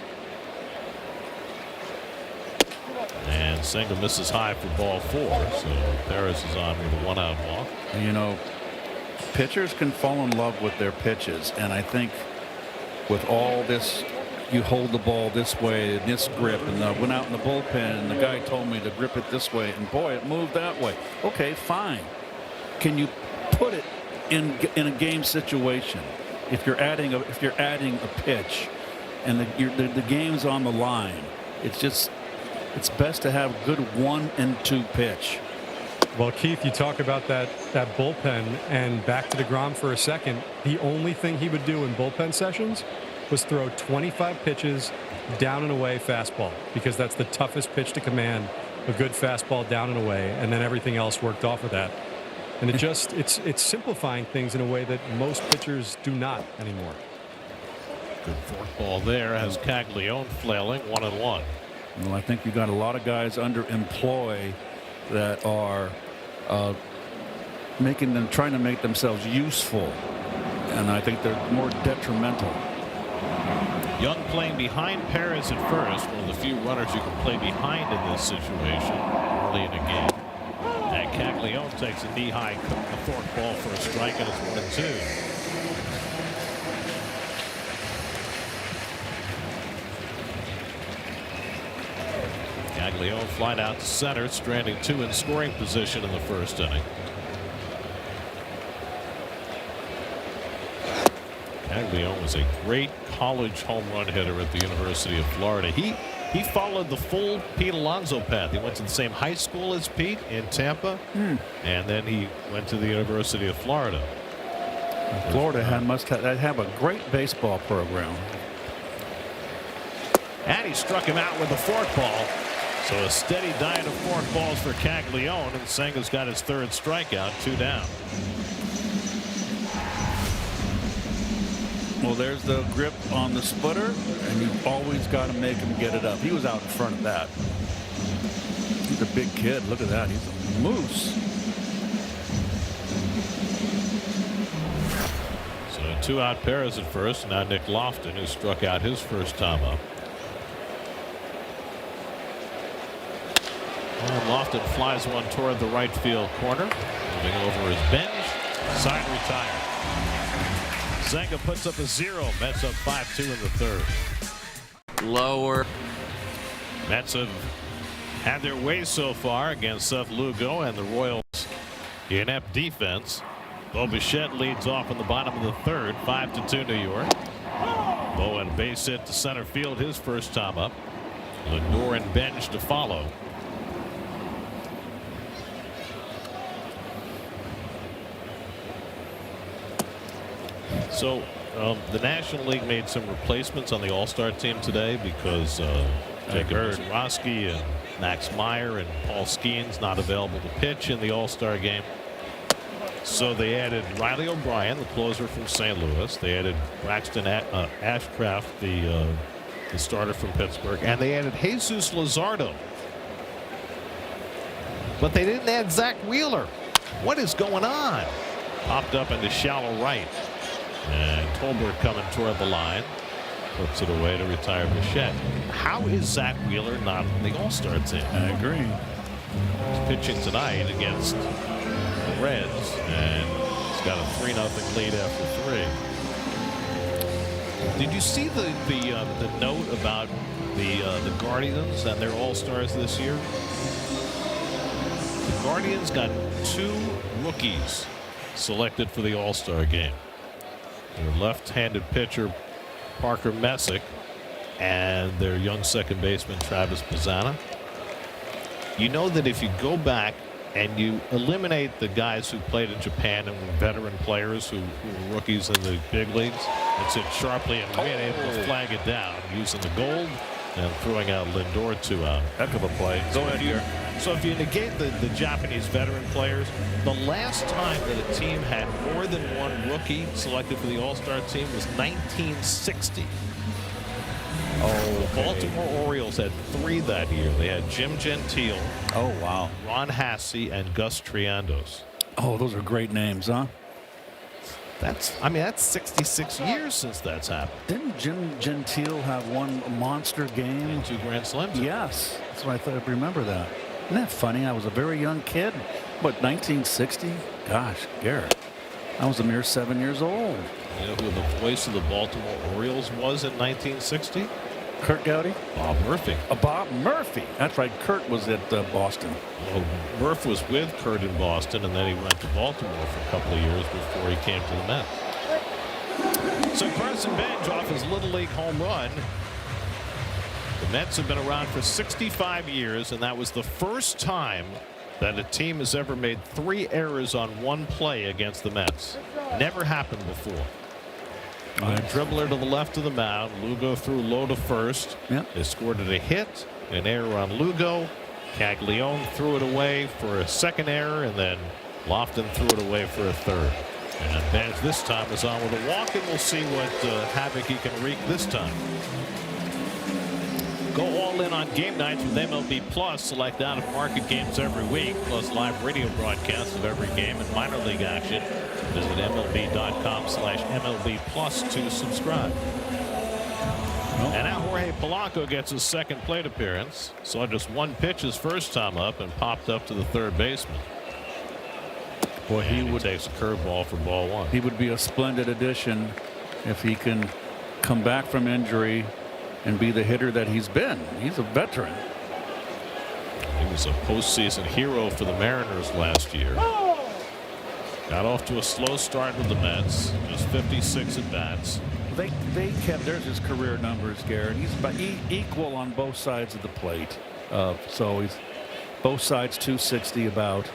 And Senga misses high for ball 4, so Perez is on with a 1-out walk. you know, pitchers can fall in love with their pitches, and I think with all this, you hold the ball this way and this grip, and I went out in the bullpen and the guy told me to grip it this way, and boy, it moved that way. Okay, fine. Can you put it in a game situation? If you're adding a pitch, and the game's on the line, it's best to have good 1 and 2 pitch. Well, Keith, you talk about that bullpen, and back to deGrom for a second. The only thing he would do in bullpen sessions was throw 25 pitches down and away fastball, because that's the toughest pitch to command, a good fastball down and away, and then everything else worked off of that. And it's simplifying things in a way that most pitchers do not anymore. Good fork ball there, has Caglione flailing 1-1. Well, I think you got a lot of guys under employ that are trying to make themselves useful, and I think they're more detrimental. Young playing behind Perez at first, one of the few runners you can play behind in this situation early in a game. And Caglione takes a knee-high fork ball for a strike, and it's 1-2. Caglione flied out to center, stranding 2 in scoring position in the first inning. Caglione was a great college home run hitter at the University of Florida. He followed the full Pete Alonso path. He went to the same high school as Pete in Tampa, and then he went to the University of Florida. Florida must have a great baseball program. And he struck him out with a forkball. So a steady diet of forkballs for Caglione, and Senga's got his 3rd strikeout, 2 down. Well, there's the grip on the splitter, and you've always got to make him get it up. He was out in front of that. He's a big kid. Look at that. He's a moose. So 2-out Perez at first. Now Nick Lofton, who struck out his first time up. And Lofton flies one toward the right field corner. Moving over his bench. Side retired. Senga puts up a 0. Mets up 5-2 in the third. Lower. Mets have had their way so far against Seth Lugo and the Royals' inept defense. Bo Bichette leads off in the bottom of the third. 5-2 New York. Bo and base hit to center field his first time up. Lindor and Bench to follow. So the National League made some replacements on the All-Star team today because Jacob Roski and Max Meyer and Paul Skeens not available to pitch in the All-Star game. So they added Riley O'Brien, the closer from St. Louis. They added Braxton Ashcraft, the starter from Pittsburgh, and they added Jesus Luzardo. But they didn't add Zach Wheeler. What is going on? Popped up into shallow right. And Tolbert coming toward the line. Puts it away to retire Bichette. How is Zach Wheeler not on the All-Star team? I agree. He's pitching tonight against the Reds, and he's got a 3-0 lead after 3. Did you see the note about the Guardians and their All-Stars this year? The Guardians got 2 rookies selected for the All-Star game. Their left-handed pitcher Parker Messick and their young second baseman Travis Pizzana. You know that if you go back and you eliminate the guys who played in Japan and were veteran players who were rookies in the big leagues, it's hit sharply and being able to flag it down using the gold and throwing out Lindor 2 out. Heck of a play. Go ahead here. So if you negate the Japanese veteran players, the last time that a team had more than one rookie selected for the All-Star team was 1960. The Baltimore Orioles had 3 that year. They had Jim Gentile, Oh, wow. Ron Hasse, and Gus Triandos. Oh, those are great names, huh? That's 66 years since that's happened. Didn't Jim Gentile have one monster game? And 2 Grand Slams. Yes. That's what I thought. I remember that. Isn't that funny? I was a very young kid. What, 1960? Gosh, Garrett. I was a mere 7 years old. You know who the voice of the Baltimore Orioles was in 1960? Kurt Gowdy? Bob Murphy. Bob Murphy. That's right. Kurt was at Boston. Well, Murph was with Kurt in Boston, and then he went to Baltimore for a couple of years before he came to the Mets. So Carson Bench off his Little League home run. The Mets have been around for 65 years, and that was the first time that a team has ever made 3 errors on one play against the Mets. Never happened before. A dribbler to the left of the mound. Lugo threw low to first. Yep. They scored a hit, an error on Lugo. Caglione threw it away for a second error, and then Lofton threw it away for a third. And Bench this time is on with a walk, and we'll see what havoc he can wreak this time. Go all in on game nights with MLB Plus. Select out of market games every week, plus live radio broadcasts of every game and minor league action. Visit MLB.com/MLB Plus to subscribe. And now Jorge Polanco gets his second plate appearance. Saw just 1 pitch his first time up and popped up to the third baseman. Boy, He takes a curveball for ball 1. he would be a splendid addition if he can come back from injury and be the hitter that he's been. He's a veteran. He was a postseason hero for the Mariners last year. Got off to a slow start with the Mets, just 56 at bats. They kept, there's his career numbers, Garrett. He's about equal on both sides of the plate. So he's both sides 260 about.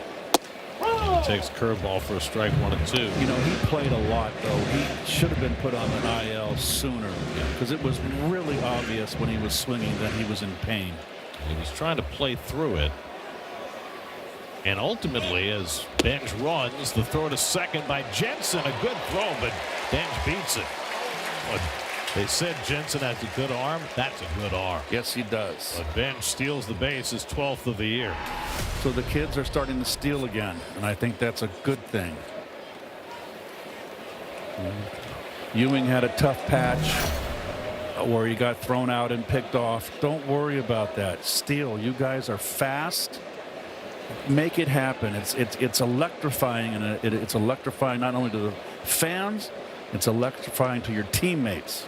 He takes curveball for a strike 1 and 2. You know, he played a lot, though. He should have been put on an IL sooner because it was really obvious when he was swinging that he was in pain. He was trying to play through it. And ultimately, as Bench runs, the throw to second by Jensen. A good throw, but Bench beats it. But they said Jensen has a good arm. That's a good arm. Yes, he does. But Bench steals the base, his 12th of the year. So the kids are starting to steal again, and I think that's a good thing. Ewing had a tough patch where he got thrown out and picked off. Don't worry about that. Steal. You guys are fast. Make it happen. It's electrifying, and it's electrifying not only to the fans, it's electrifying to your teammates.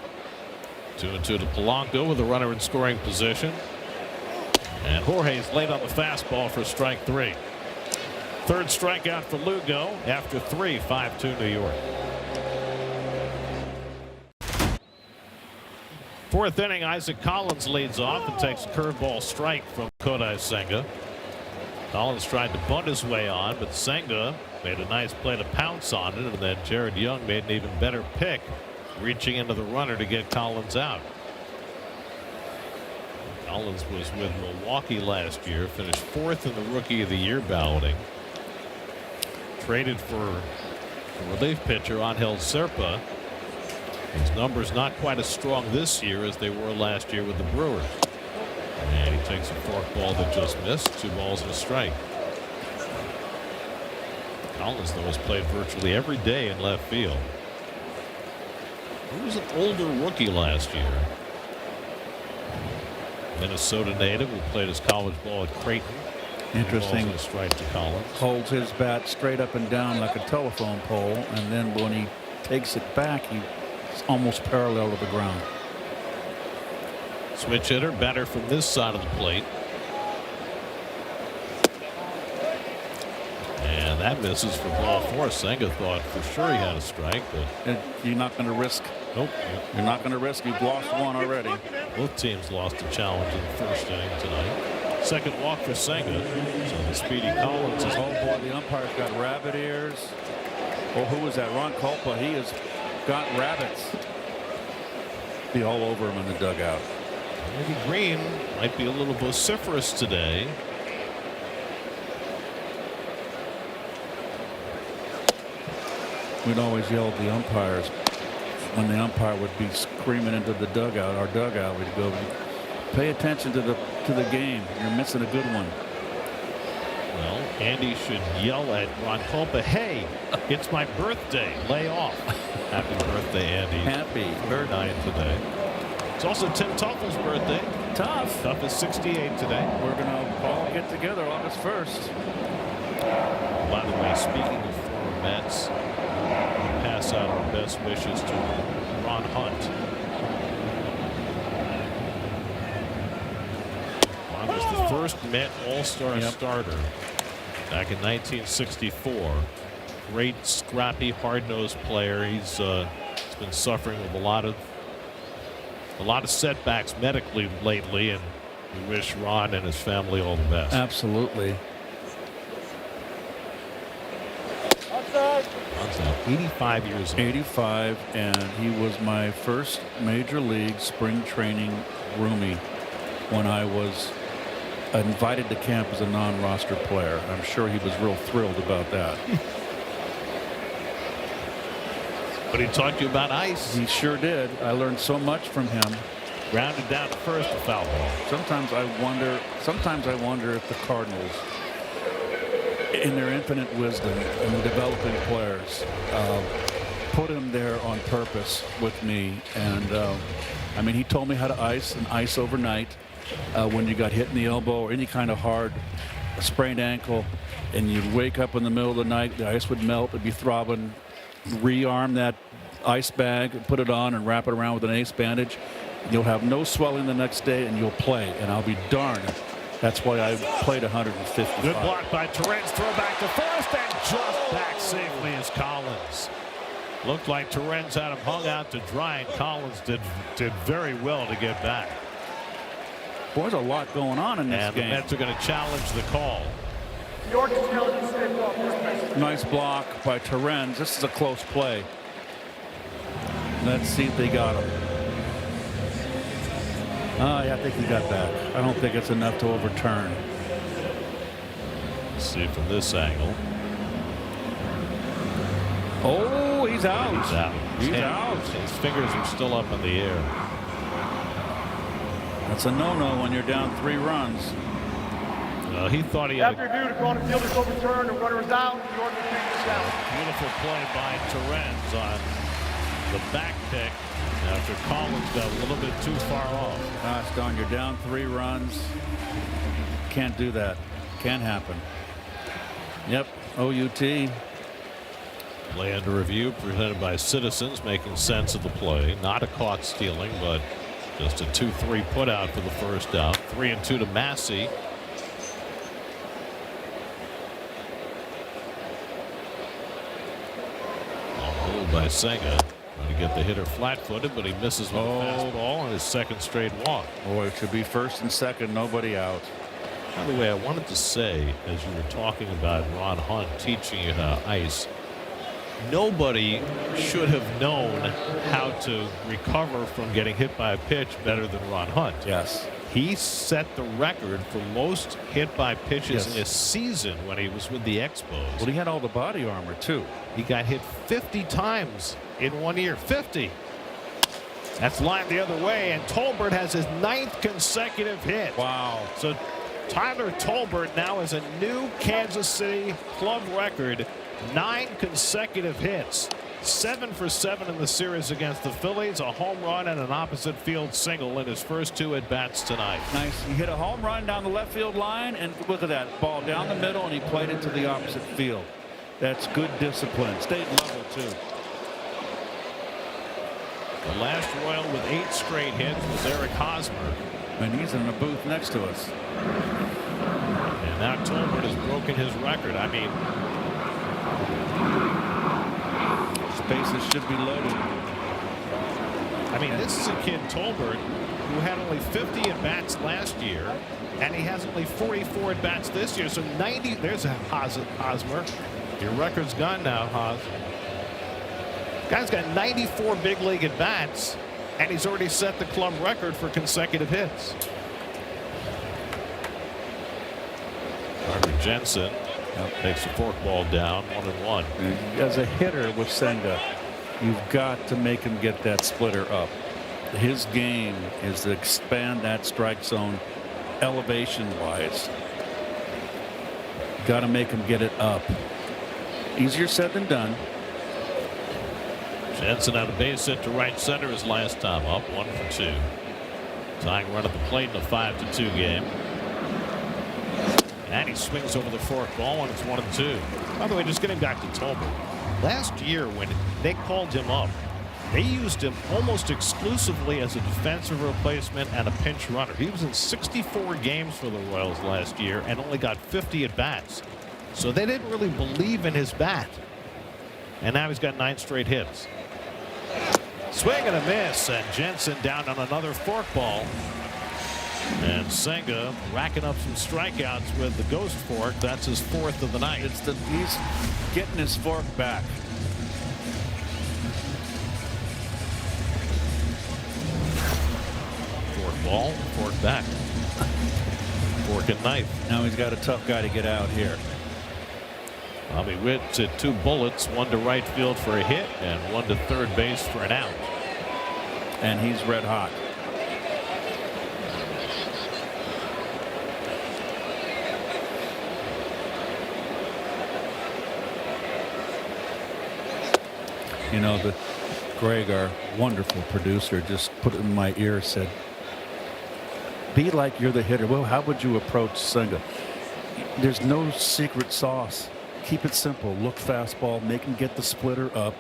2-2 to Polanco with a runner in scoring position. And Jorge's late on the fastball for strike 3. Third strikeout for Lugo after 3, 5-2 New York. Fourth inning, Isaac Collins leads off and takes a curveball strike from Kodai Senga. Collins tried to bunt his way on, but Senga made a nice play to pounce on it, and then Jared Young made an even better pick, reaching into the runner to get Collins out. Collins was with Milwaukee last year, finished 4th in the Rookie of the Year balloting. Traded for a relief pitcher, Angel Serpa. His numbers not quite as strong this year as they were last year with the Brewers. And he takes a forkball that just missed. 2 balls and a strike. Collins, though, has played virtually every day in left field. He was an older rookie last year. Minnesota native who played his college ball at Creighton. Interesting. A strike to Collins. Holds his bat straight up and down like a telephone pole, and then when he takes it back, he's almost parallel to the ground. Switch hitter, batter from this side of the plate. And that misses for ball 4. Senga thought for sure he had a strike, but You're not going to risk. nope. You're not going to risk. You've lost one already. Both teams lost a challenge in the first inning tonight. Second walk for Senga. So the speedy Collins is Oh boy, the umpire's got rabbit ears. Oh, who was that? Ron Culpa. He has got rabbits. Be all over him in the dugout. Maybe Green might be a little vociferous today. We'd always yell at the umpires. When the umpire would be screaming into the dugout, our dugout, we'd go, pay attention to the game. You're missing a good one. Well, Andy should yell at Ron Culpa, hey, it's my birthday, lay off. Happy birthday, Andy. Happy birthday today. It's also Tim Tuffel's birthday. Tough. Tuff is 68 today. We're going to all get together August 1st. By the way, speaking of former Mets, we pass out our best wishes to Ron Hunt. Ron was the first Met All-Star starter back in 1964. Great, scrappy, hard-nosed player. He's been suffering with a lot of setbacks medically lately, and we wish Ron and his family all the best. Absolutely. Ron's now 85 years old. 85, and he was my first major league spring training roomie when I was invited to camp as a non-roster player. I'm sure he was real thrilled about that. But he taught you about ice. He sure did. I learned so much from him. Grounded down to first, a foul ball. Sometimes I wonder if the Cardinals, in their infinite wisdom in developing players, put him there on purpose with me. And I mean, he told me how to ice and ice overnight when you got hit in the elbow or any kind of hard sprained ankle, and you'd wake up in the middle of the night, the ice would melt, it'd be throbbing. Rearm that ice bag, put it on, and wrap it around with an ace bandage. You'll have no swelling the next day, and you'll play. And I'll be darned. That's why I played 155. Good block by Torrens. Throw back to first, and just back safely is Collins. Looked like Torrens had him hung out to dry, and Collins did very well to get back. Boy, there's a lot going on in this and game. And the Mets are going to challenge the call. York is challenging state ball first base. Nice block by Torrens. This is a close play. Let's see if they got him. Yeah, I think he got back. I don't think it's enough to overturn. Let's see from this angle. Oh, he's out. He's out. He's out. His fingers are still up in the air. That's a no-no when you're down 3 runs. He thought he had After review, the call on the field is overturned. The runner is out. New York is taking the out. beautiful play by Torrens on the back pick after Collins got a little bit too far off. Gosh darn, you're down 3 runs. Can't do that. Can't happen. Yep, OUT. Play under review presented by Citizens, making sense of the play. Not a caught stealing, but just a 2-3 put out for the first out. 3-2 to Massey. Hold by Senga. Trying to get the hitter flat-footed, but he misses with a fastball on his second straight walk. Boy, it should be first and second, nobody out. By the way, I wanted to say, as you were talking about Ron Hunt teaching you how to ice, nobody should have known how to recover from getting hit by a pitch better than Ron Hunt. Yes. He set the record for most hit by pitches Yes. in a season when he was with the Expos. Well, he had all the body armor, too. He got hit 50 times in 1 year. 50. That's lined the other way, and Tolbert has his 9th consecutive hit. Wow. So Tyler Tolbert now has a new Kansas City club record, 9 consecutive hits. 7 for 7 in the series against the Phillies, a home run and an opposite field single in his first 2 at-bats tonight. Nice. He hit a home run down the left field line, and look at that ball down the middle, and he played it to the opposite field. That's good discipline. Stayed level, too. The last Royal with 8 straight hits was Eric Hosmer. And he's in the booth next to us. And now Tolbert has broken his record. I mean, bases should be loaded. this is a kid, Tolbert, who had only 50 at-bats last year, and he has only 44 at-bats this year. So 90, there's a Hosmer. Your record's gone now, Hos. Guy's got 94 big league at-bats, and he's already set the club record for consecutive hits. Carter Jensen takes the forkball down, 1-1. As a hitter with Senga, you've got to make him get that splitter up. His game is to expand that strike zone elevation-wise. Got to make him get it up. Easier said than done. Jensen out of base hit to right center his last time up, 1 for 2. Tying run at the plate in a 5-2 game. And he swings over the fork ball, and it's 1-2. By the way, just getting back to Tolbert. Last year, when they called him up, they used him almost exclusively as a defensive replacement and a pinch runner. He was in 64 games for the Royals last year and only got 50 at-bats. So they didn't really believe in his bat. And now he's got 9 straight hits. Swing and a miss, and Jensen down on another forkball. And Senga racking up some strikeouts with the ghost fork. That's his 4th of the night. He's getting his fork back. Fork ball, fork back. Fork and knife. Now he's got a tough guy to get out here. Bobby Witt's hit 2 bullets, 1 to right field for a hit and 1 to third base for an out. And he's red hot. You know, Greg, our wonderful producer, just put it in my ear, said, be like you're the hitter. Well, how would you approach Senga? There's no secret sauce. Keep it simple. Look fastball, make him get the splitter up.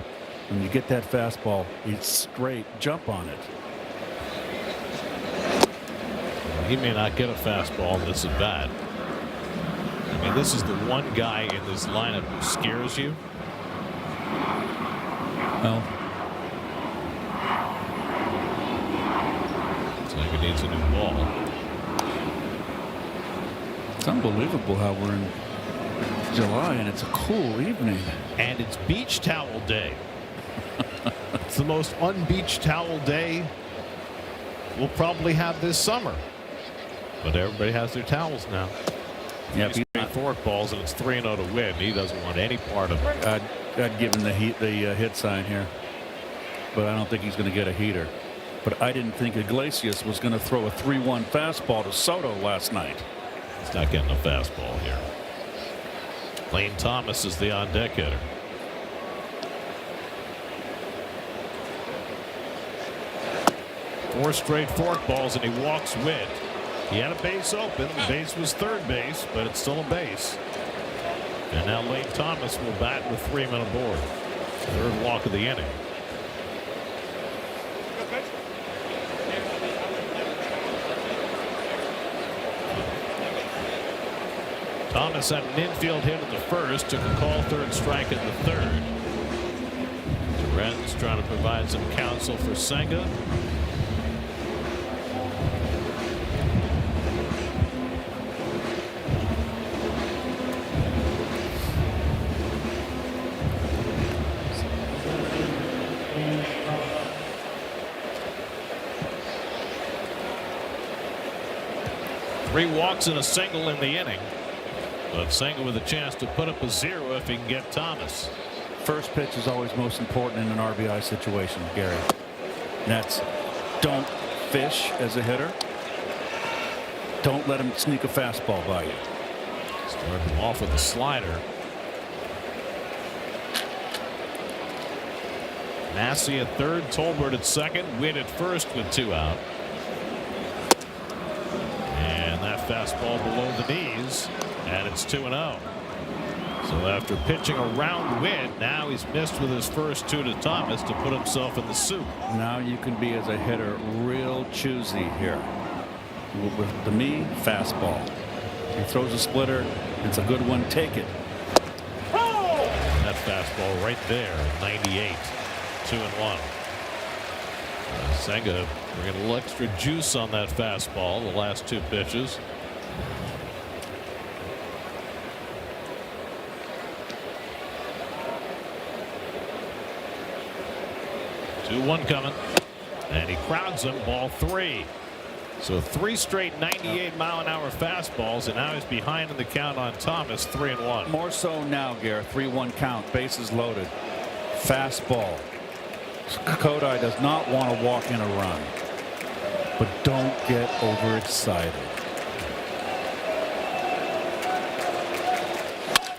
When you get that fastball, it's straight. Jump on it. He may not get a fastball. This is bad. I mean, this is the one guy in this lineup who scares you. Well, Senga needs a new ball. it's unbelievable how we're in July and it's a cool evening. And it's beach towel day. It's the most unbeach towel day we'll probably have this summer. But everybody has their towels now. Yeah, He's three fork balls, and it's 3-0 to win. He doesn't want any part of it. I'd give him the hit sign here, but I don't think he's going to get a heater. But I didn't think Iglesias was going to throw a 3-1 fastball to Soto last night. He's not getting a fastball here. Lane Thomas is the on-deck hitter. Four straight forkballs, and he walks Witt. He had a base open. The base was third base, but it's still a base. And now Lane Thomas will bat with 3 men aboard. Third walk of the inning. Thomas had an infield hit in the first, took a call third strike in the third. Torrens trying to provide some counsel for Senga. Three walks and a single in the inning. But Senga with a chance to put up a 0 if he can get Thomas. First pitch is always most important in an RBI situation, Gary. And that's don't fish as a hitter. Don't let him sneak a fastball by you. Start him off with a slider. Massey at third, Tolbert at second, Witt at first with 2 out. And that fastball below the knees, and it's 2-0. So after pitching around Witt, now he's missed with his first 2 to Thomas to put himself in the soup. Now you can be, as a hitter, real choosy here. To me, fastball. He throws a splitter. It's a good one. Take it. That fastball right there at 98. 2-1. Senga bringing a little extra juice on that fastball the last 2 pitches. Two one coming, and he crowds him. Ball 3. So 3 straight 98-mile-an-hour fastballs, and now he's behind in the count on Thomas. 3-1. More so now, Garrett. 3-1 count. Bases loaded. Fastball. Kodai does not want to walk in a run, but don't get overexcited.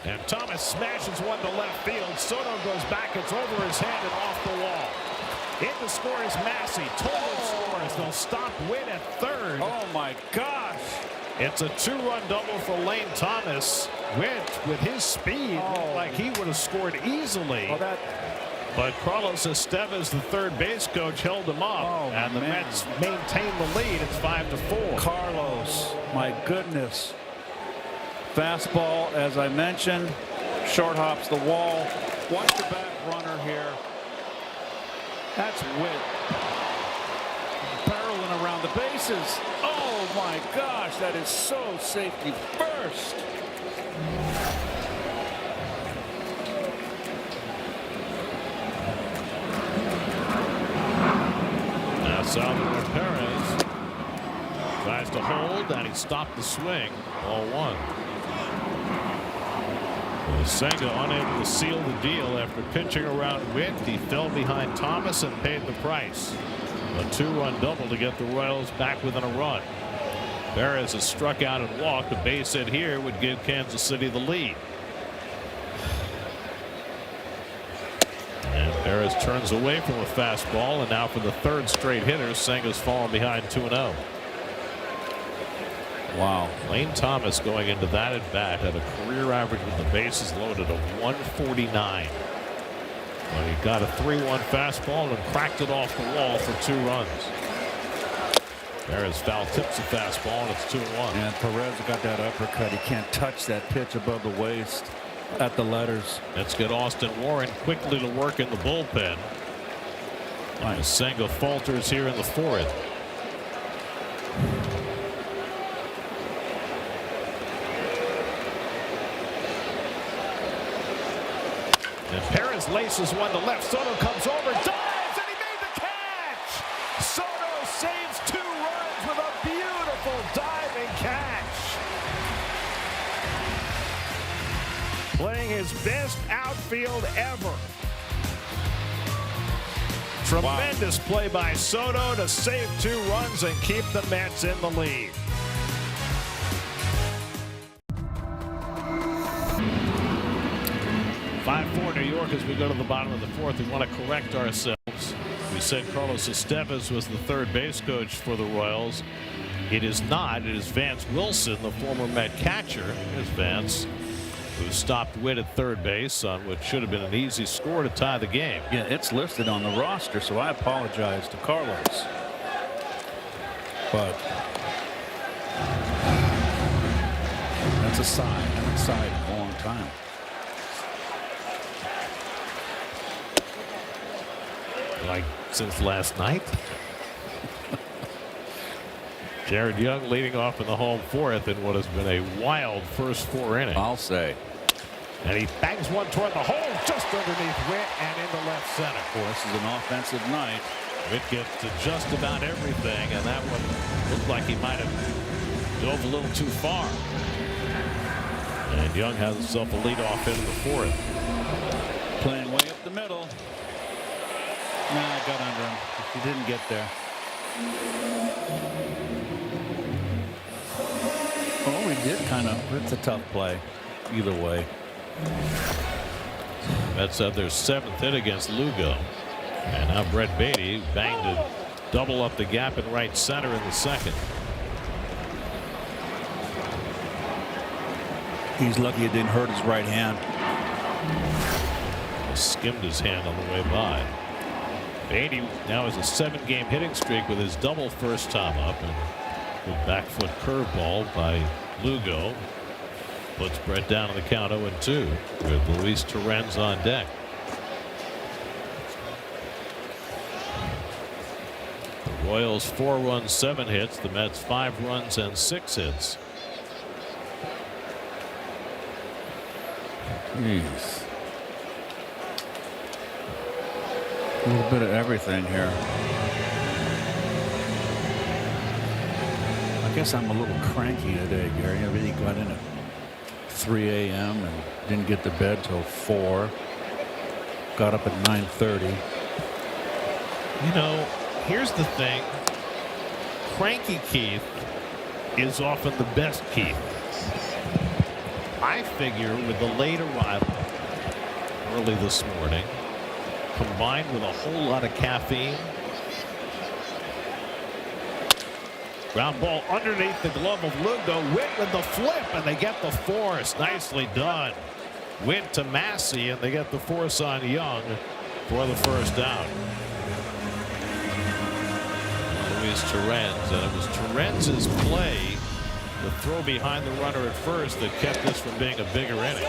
And Thomas smashes one to left field. Soto goes back. It's over his head and off the wall. In to score is Massey. Tolbert scores. They'll stop Witt at third. Oh my gosh! It's a 2-run double for Lane Thomas. Witt, with his speed, looked like he would have scored easily. But Carlos Estevez, the third base coach, held him up, and the Mets maintain the lead. It's 5-4. Carlos, my goodness. Fastball, as I mentioned, short hops the wall. Watch the back runner here. That's Witt. Barreling around the bases. Oh my gosh, that is so safety first. Salvador Perez tries to hold, and he stopped the swing. Ball 1. Senga unable to seal the deal after pitching around Witt. He fell behind Thomas and paid the price. A 2-run double to get the Royals back within a run. Perez has struck out and walked. A base hit here would give Kansas City the lead. And Perez turns away from a fastball, and now for the third straight hitter, Senga's fallen behind 2-0. Wow. Lane Thomas going into that at bat had a career average with the bases loaded of 149. But he got a 3-1 fastball and cracked it off the wall for 2 runs. Perez foul tips the fastball, and it's 2-1. And Perez got that uppercut. He can't touch that pitch above the waist at the letters. Let's get Austin Warren quickly to work in the bullpen. Nice. Senga falters here in the 4th. And Perez laces one to left. Soto comes over, dives, and he made the catch. Soto saves 2 runs with a beautiful diving catch. playing his best outfield ever. Tremendous play by Soto to save 2 runs and keep the Mets in the lead. For New York as we go to the bottom of the 4th. We want to correct ourselves. We said Carlos Estevez was the third base coach for the Royals. It is not. It is Vance Wilson, the former Met catcher. Here's Vance, who stopped Witt at third base on what should have been an easy score to tie the game. Yeah, it's listed on the roster, so I apologize to Carlos. But that's a sign. I haven't signed in a long time. Like since last night. Jared Young leading off in the home 4th in what has been a wild first 4 innings. I'll say. And he bangs one toward the hole just underneath Witt and into left center. Boy, this is an offensive night. Witt gets to just about everything, and that one looked like he might have dove a little too far. And Young has himself a leadoff into the 4th. Playing way up the middle. Nah, I got under him. He didn't get there. Oh, we did kind of. It's a tough play. Either way. Mets have their 7th hit against Lugo. And now Brett Beatty banged to double up the gap in right center in the 2nd. He's lucky it didn't hurt his right hand. Skimmed his hand on the way by. Beatty now has a 7-game hitting streak with his double first time up, and the back foot curveball by Lugo puts Brett down on the count 0-2 with Luis Torrens on deck. The Royals 4 runs, 7 hits. The Mets 5 runs and 6 hits. Jeez. A little bit of everything here. I guess I'm a little cranky today, Gary. I really got in at 3 a.m. and didn't get to bed till 4. Got up at 9:30. You know, here's the thing. Cranky Keith is often the best Keith. I figure with the late arrival early this morning, combined with a whole lot of caffeine. Ground ball underneath the glove of Lugo. Witt with the flip, and they get the force. Nicely done. Witt to Massey, and they get the force on Young for the first down. Luis Torrens, and it was Torrens' play, the throw behind the runner at first, that kept this from being a bigger inning.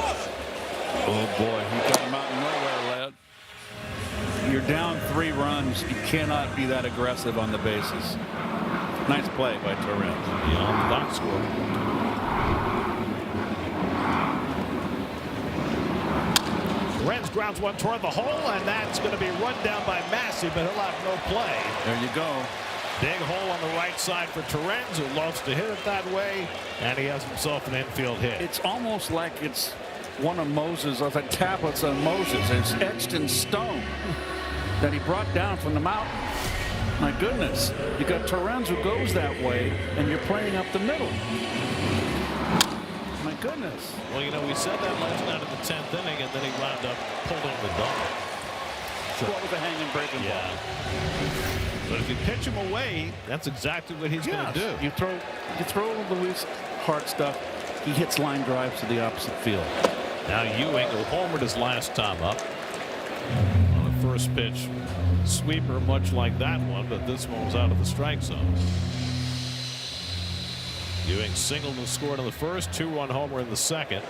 Oh boy, he got him out of nowhere, lad. You're down 3 runs. You cannot be that aggressive on the bases. Nice play by Torrens. Beyond the box score. Torrens grounds one toward the hole, and that's going to be run down by Massey, but he'll have no play. There you go. Big hole on the right side for Torrens, who loves to hit it that way, and he has himself an infield hit. It's almost like it's one of Moses, of the tablets of Moses. It's etched in stone that he brought down from the mountain. My goodness, you got Torrens who goes that way, and you're playing up the middle. My goodness. Well, you know, we said that last night in the 10th inning, and then he wound up pulling the double. What was a hanging breaking ball? But if you pitch him away, that's exactly what he's going to do. You throw Luis Hart stuff. He hits line drives to the opposite field. Now Ewing, who homered his last time up on a first pitch sweeper, much like that one, but this one was out of the strike zone. Ewing singled and scored in the first, 2-run homer in the second.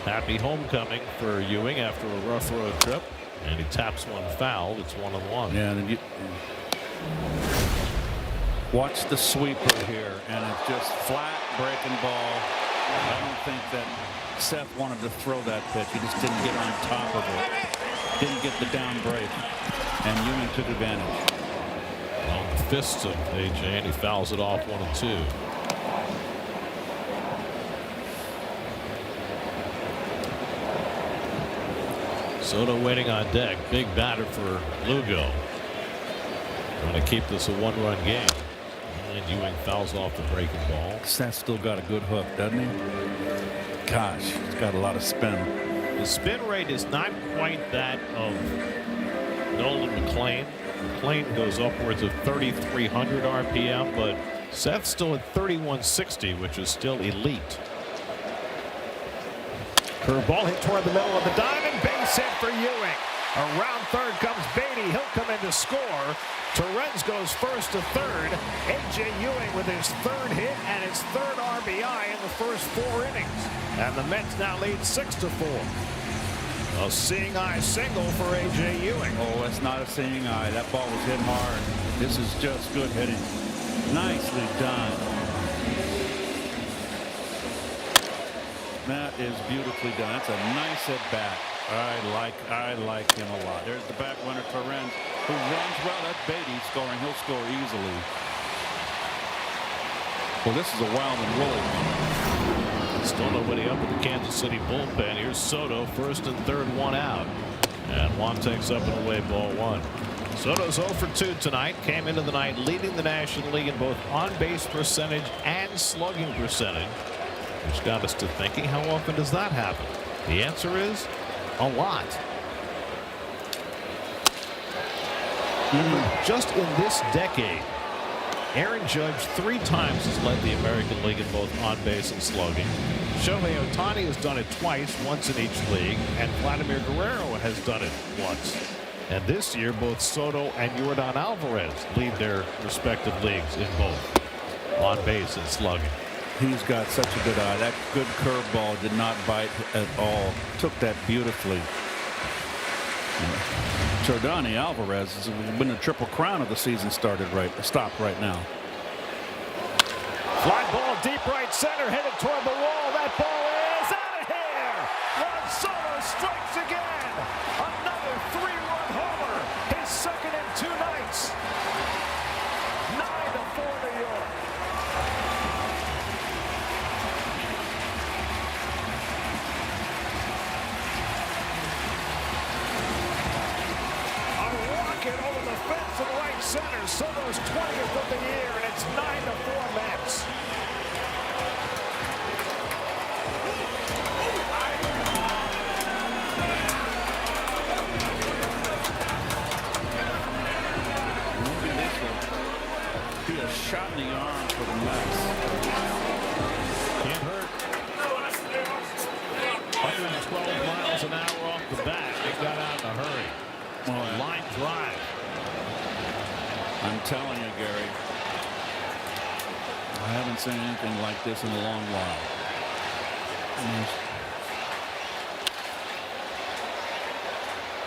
Happy homecoming for Ewing after a rough road trip, and he taps one foul. It's 1-1. Yeah, and you watch the sweeper here, and it's just flat breaking ball. I don't think that Seth wanted to throw that pitch. He just didn't get on top of it. Didn't get the down break, and Ewing took advantage. On the fists of AJ, and he fouls it off 1-2. Soto waiting on deck. Big batter for Lugo. Trying to keep this a one-run game. And Ewing fouls off the breaking ball. Seth's still got a good hook, doesn't he? Gosh, he's got a lot of spin. The spin rate is not quite that of Nolan McLean. McLean goes upwards of 3,300 RPM, but Seth's still at 3,160, which is still elite. Curveball hit toward the middle of the diamond. Base hit for Ewing. Around third comes Beatty. He'll come in to score. Torrens goes first to third. A.J. Ewing with his third hit and his third RBI in the first 4 innings. And the Mets now lead 6-4. A seeing eye single for A.J. Ewing. Oh, it's not a seeing eye. That ball was hit hard. This is just good hitting. Nicely done. That is beautifully done. That's a nice at bat. I like him a lot. There's the back runner, Torrens, who runs well. That's Beatty scoring. He'll score easily. Well, this is a wild and woolly one. Still nobody up in the Kansas City bullpen. Here's Soto, first and third, 1 out. And Juan takes up and away, ball 1. Soto's 0 for 2 tonight. Came into the night leading the National League in both on-base percentage and slugging percentage, which got us to thinking, how often does that happen? The answer is a lot. Just in this decade, Aaron Judge 3 times has led the American League in both on-base and slugging. Shohei Ohtani has done it twice, once in each league, and Vladimir Guerrero has done it once. And this year, both Soto and Yordan Alvarez lead their respective leagues in both on-base and slugging. He's got such a good eye. That good curveball did not bite at all. Took that beautifully. Yordan Alvarez has been a triple crown of the season stopped right now. Fly ball deep right center, headed toward the wall. That ball is out of here. Juan Soto strikes again. Another 3-run homer. His second in 2 nights. 9-4 New York. Over the fence in right center. Soto's 20th of the year, and it's 9-4 Mets. Maybe this will be a shot in the arm for the Mets. Can't hurt. 112 miles an hour off the bat. They got out in a hurry. Line drive. I'm telling you, Gary, I haven't seen anything like this in a long while.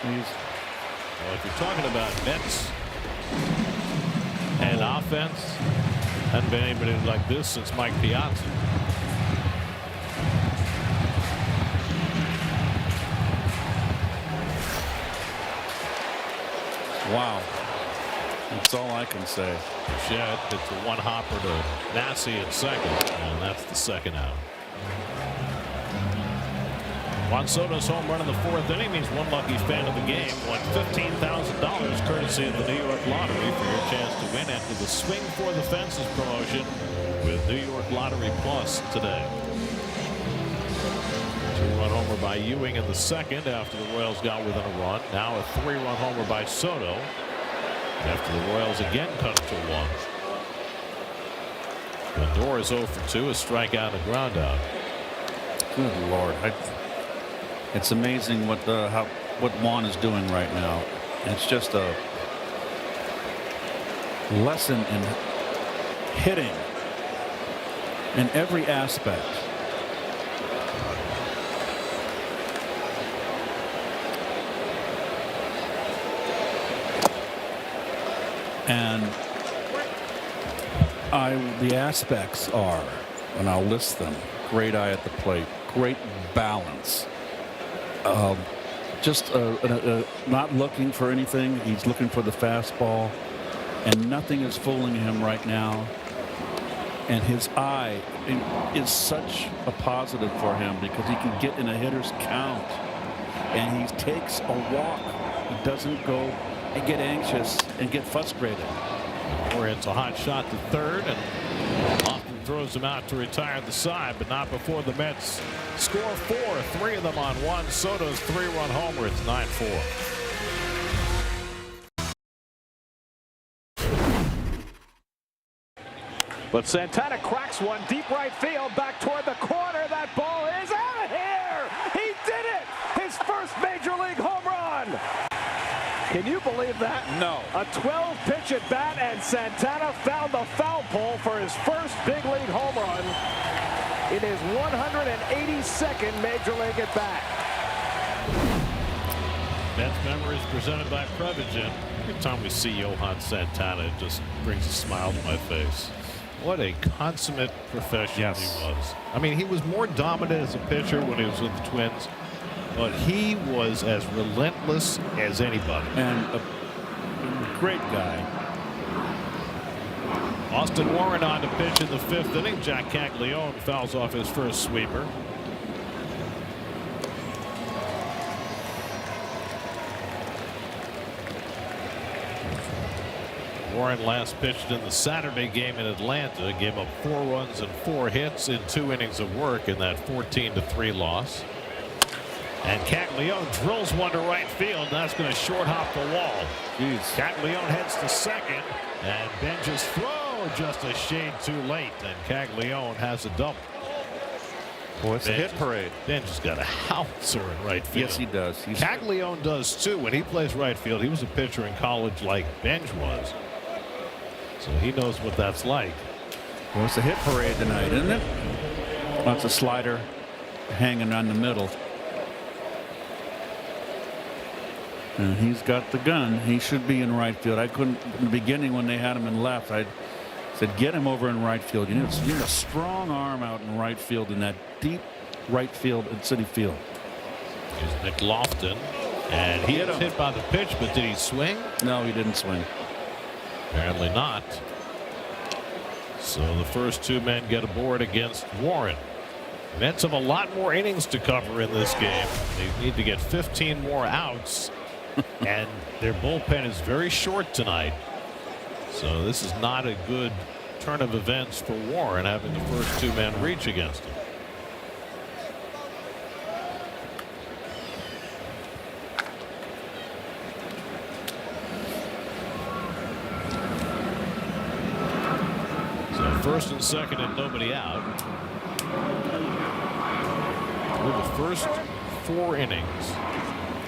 Well, if you're talking about Mets and offense, hadn't been anybody like this since Mike Piazza. Wow. That's all I can say. Shed hits a 1-hopper to Massey at second, and that's the second out. Juan Soto's home run in the 4th inning means one lucky fan of the game won $15,000 courtesy of the New York Lottery for your chance to win after the Swing for the Fences promotion with New York Lottery Plus today. 2-run homer by Ewing in the 2nd after the Royals got within a run. Now a 3-run homer by Soto after the Royals again cut to 1. Lindor is 0 for 2, a strikeout and a ground out. Good Lord. It's amazing what Juan is doing right now. It's just a lesson in hitting in every aspect. And the aspects are, and I'll list them: great eye at the plate, great balance, just not looking for anything. He's looking for the fastball, and nothing is fooling him right now. And his eye is such a positive for him because he can get in a hitter's count and he takes a walk. He doesn't go and get anxious and get frustrated. It's a hot shot to third, and often throws him out to retire the side, but not before the Mets score 4. 3 of them on one. Soto's 3-run homer. It's 9-4. But Santana cracks one deep right field back toward the corner. That ball is out of here. He did it. His first major league home run. Can you believe that? No. A 12-pitch at bat, and Santana found the foul pole for his first big league home run in his 182nd major league at bat. Mets memories presented by Prevagen. Every time we see Johan Santana, it just brings a smile to my face. What a consummate professional he was. I mean, he was more dominant as a pitcher when he was with the Twins, but he was as relentless as anybody. And a great guy. Austin Warren on to pitch in the 5th inning. Jack Caglione fouls off his first sweeper. Warren last pitched in the Saturday game in Atlanta, gave up 4 runs and 4 hits in 2 innings of work in that 14-3 loss. And Caglione drills one to right field, and that's going to short hop the wall. Jeez. Caglione heads to second, and Benja's throw just a shade too late, and Caglione has a double. Boy, it's a hit parade. Benja's got a howitzer in right field. Yes, he does. Caglione does too. When he plays right field, he was a pitcher in college like Benj was. So he knows what that's like. Well, it's a hit parade tonight, isn't it? Lots of slider hanging on the middle. And he's got the gun. He should be in right field. I couldn't, in the beginning when they had him in left, I said, get him over in right field. You need a strong arm out in right field in that deep right field at Citi Field. Here's Nick Lofton. And he was hit by the pitch, but did he swing? No, he didn't swing. Apparently not. So the first 2 men get aboard against Warren. Mets have a lot more innings to cover in this game. They need to get 15 more outs. And their bullpen is very short tonight. So this is not a good turn of events for Warren, having the first 2 men reach against him. First and second and nobody out. With the first 4 innings,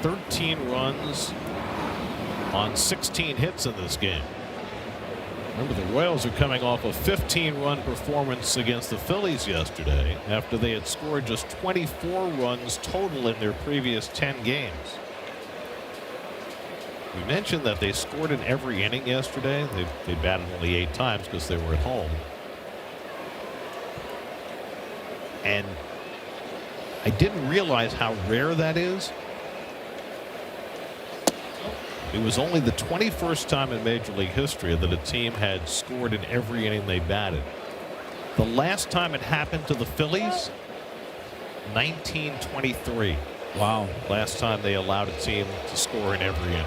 13 runs on 16 hits in this game. Remember, the Royals are coming off a 15-run performance against the Phillies yesterday after they had scored just 24 runs total in their previous 10 games. We mentioned that they scored in every inning yesterday. They batted only 8 times because they were at home. And I didn't realize how rare that is. It was only the 21st time in Major League history that a team had scored in every inning they batted. The last time it happened to the Phillies, 1923. Wow. Last time they allowed a team to score in every inning.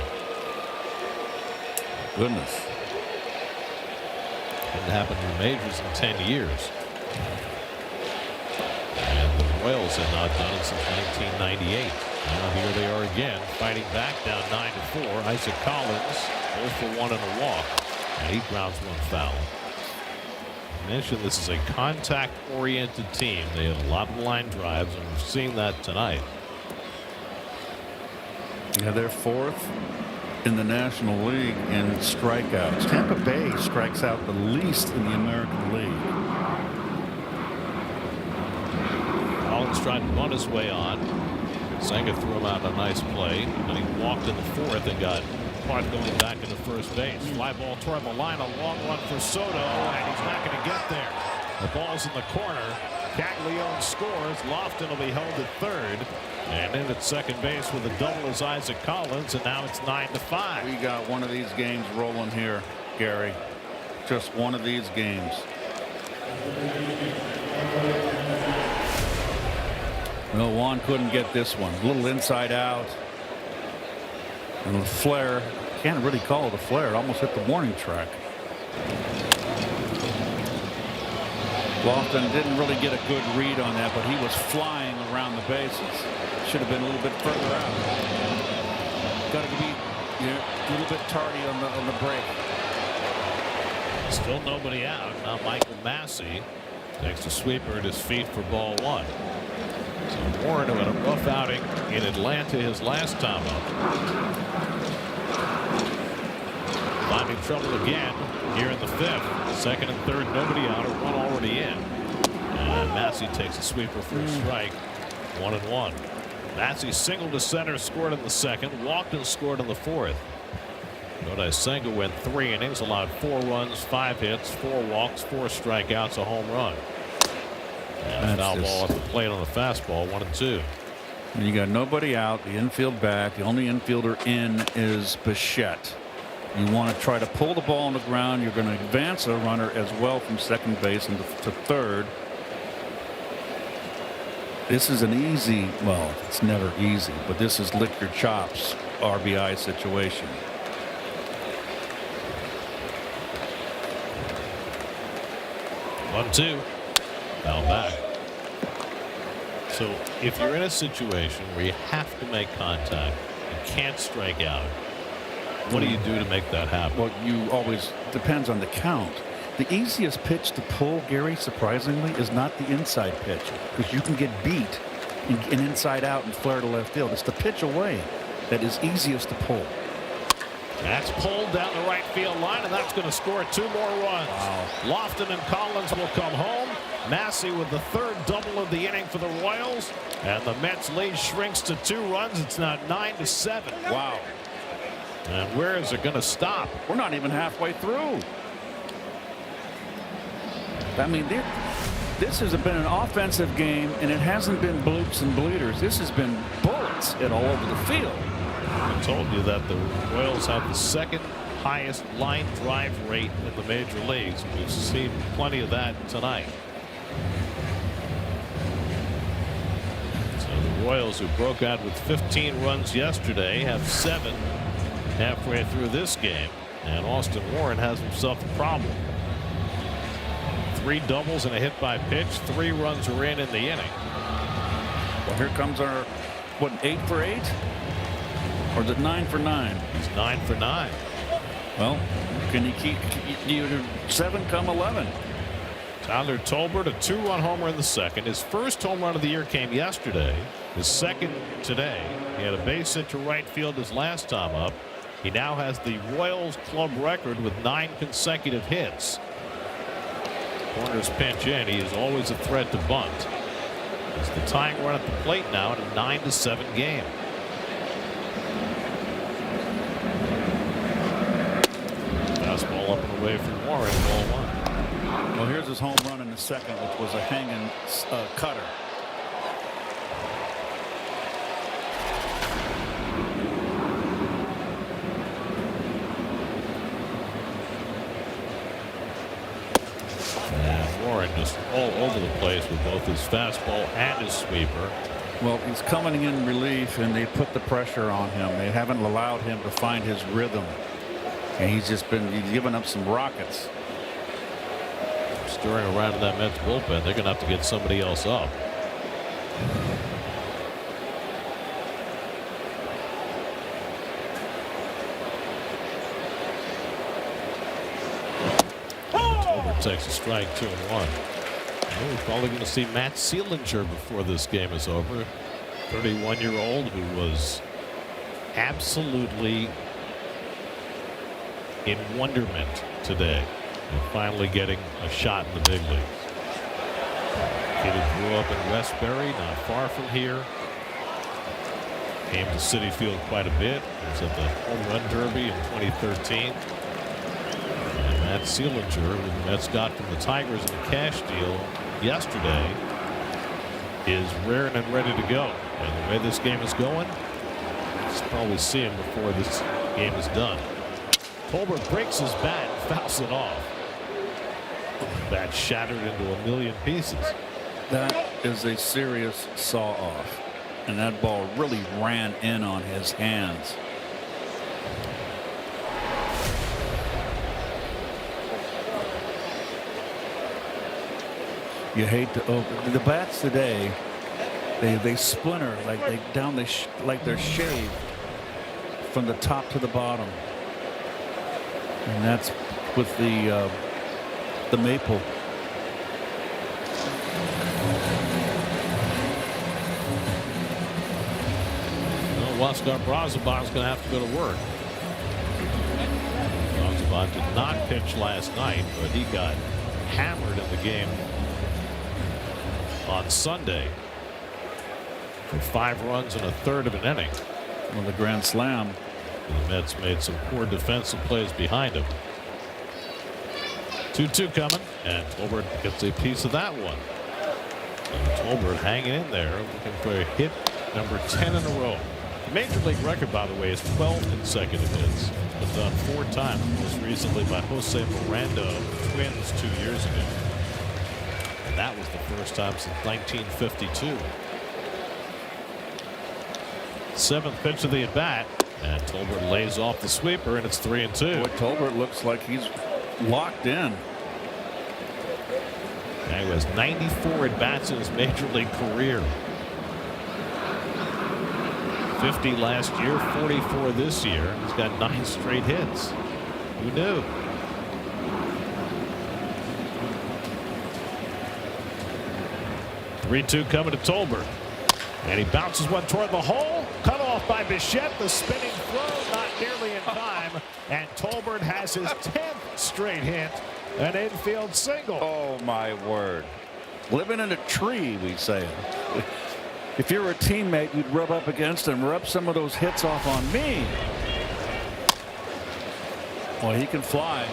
Goodness. Hadn't happened in the majors in 10 years. And the Royals had not done it since 1998. Now here they are again, fighting back, down 9-4. Isaac Collins, 0 for 1 and a walk, and he grounds one foul. I mentioned this is a contact-oriented team. They have a lot of line drives, and we're seeing that tonight. Yeah, they're 4th in the National League in strikeouts. Tampa Bay strikes out the least in the American League. Collins tried to run his way on. Senga threw him out a nice play, and he walked in the 4th and got caught going back into first base. Fly ball toward the line, a long run for Soto, and he's not going to get there. The ball's in the corner. Caglione scores. Lofton will be held at 3rd, and in at second base with a double is Isaac Collins, and now it's 9-5. We got one of these games rolling here, Gary. Just one of these games. Well, Juan couldn't get this one. A little inside out. And a flare. Can't really call it a flare. It almost hit the warning track. Lofton didn't really get a good read on that, but he was flying around the bases. Should have been a little bit further out. Got to be a little bit tardy on the break. Still nobody out. Now Michael Massey takes a sweeper at his feet for ball one. So Warren, who had a rough outing in Atlanta his last time up, finding trouble again here in the fifth. Second and third, nobody out, or one already in. And Massey takes a sweeper for a strike. 1-1. Massey singled to center, scored in the second, walked and scored in the fourth. Kodai Senga went 3 innings, allowed 4 runs, 5 hits, 4 walks, 4 strikeouts, a home run. And foul ball at the plate on the fastball, 1-2. And you got nobody out, the infield back. The only infielder in is Bichette. You want to try to pull the ball on the ground. You're going to advance a runner as well from second base into to third. This is an easy, well, it's never easy, but this is lick your chops RBI situation. One, two. Now back. So if you're in a situation where you have to make contact, you can't strike out, what do you do to make that happen? Well, you always depends on the count. The easiest pitch to pull, Gary, surprisingly, is not the inside pitch, because you can get beat in inside out and flare to left field. It's the pitch away that is easiest to pull. That's pulled down the right field line, and that's going to score 2 more runs. Wow. Lofton and Collins will come home. Massey with the third double of the inning for the Royals, and the Mets lead shrinks to 2 runs. It's now 9-7. Wow. And where is it going to stop? We're not even halfway through. I mean, this has been an offensive game, and it hasn't been bloops and bleeders. This has been bullets hit all over the field. I told you that the Royals have the second highest line drive rate in the major leagues. We've seen plenty of that tonight. So the Royals, who broke out with 15 runs yesterday, have 7 halfway through this game, and Austin Warren has himself a problem. 3 doubles and a hit by pitch. 3 runs are in the inning. Well, here comes our, what, 8 for 8? Or is it 9 for 9? He's 9 for 9. Well, can he keep you to 7 come 11? Tyler Tolbert, a 2-run homer in the second. His first home run of the year came yesterday. His second today. He had a base hit to right field his last time up. He now has the Royals club record with 9 consecutive hits. Corners pinch in. He is always a threat to bunt. It's the tying run at the plate now in a 9-7 game. Fastball up and away from Warren, ball 1. Well, here's his home run in the second, which was a hanging cutter. Warren just all over the place with both his fastball and his sweeper. Well, he's coming in relief, and they put the pressure on him. They haven't allowed him to find his rhythm, and he's given up some rockets. Stirring around in that Mets bullpen. They're going to have to get somebody else up. Takes a strike, 2-1. We're probably going to see Matt Seelinger before this game is over. 31-year-old who was absolutely in wonderment today and finally getting a shot in the big leagues. Kid who grew up in Westbury, not far from here. Came to Citi Field quite a bit. Was at the Home Run Derby in 2013. Matt Seelinger, who the Mets got from the Tigers in a cash deal yesterday, is raring and ready to go. And the way this game is going, let's probably see him before this game is done. Tolbert breaks his bat and fouls it off. Bat shattered into a million pieces. That is a serious saw-off. And that ball really ran in on his hands. You hate to the bats today. They splinter like like they're shaved from the top to the bottom, and that's with the maple. Oscar Brazoban's going to have to go to work. Brazoban did not pitch last night, but he got hammered in the game on Sunday for 5 runs and a third of an inning. Well, the grand slam. The Mets made some poor defensive plays behind him. 2-2 coming, and Tolbert gets a piece of that one. And Tolbert hanging in there, looking for a hit number 10 in a row. Major league record, by the way, is 12 consecutive hits. It's been done 4 times, most recently by Jose Miranda of the Twins 2 years ago. And that was the first time since 1952. 7th pitch of the at bat, and Tolbert lays off the sweeper, and it's 3-2. Boy, Tolbert looks like he's locked in. And he has 94 at bats in his major league career. 50 last year, 44 this year. He's got 9 straight hits. Who knew? Three-two coming to Tolbert, and he bounces one toward the hole. Cut off by Bichette. The spinning throw not nearly in time, and Tolbert has his 10th straight hit, an infield single. Oh my word! Living in a tree, we say. If you're a teammate, you'd rub up against him, rub some of those hits off on me. Well, he can fly.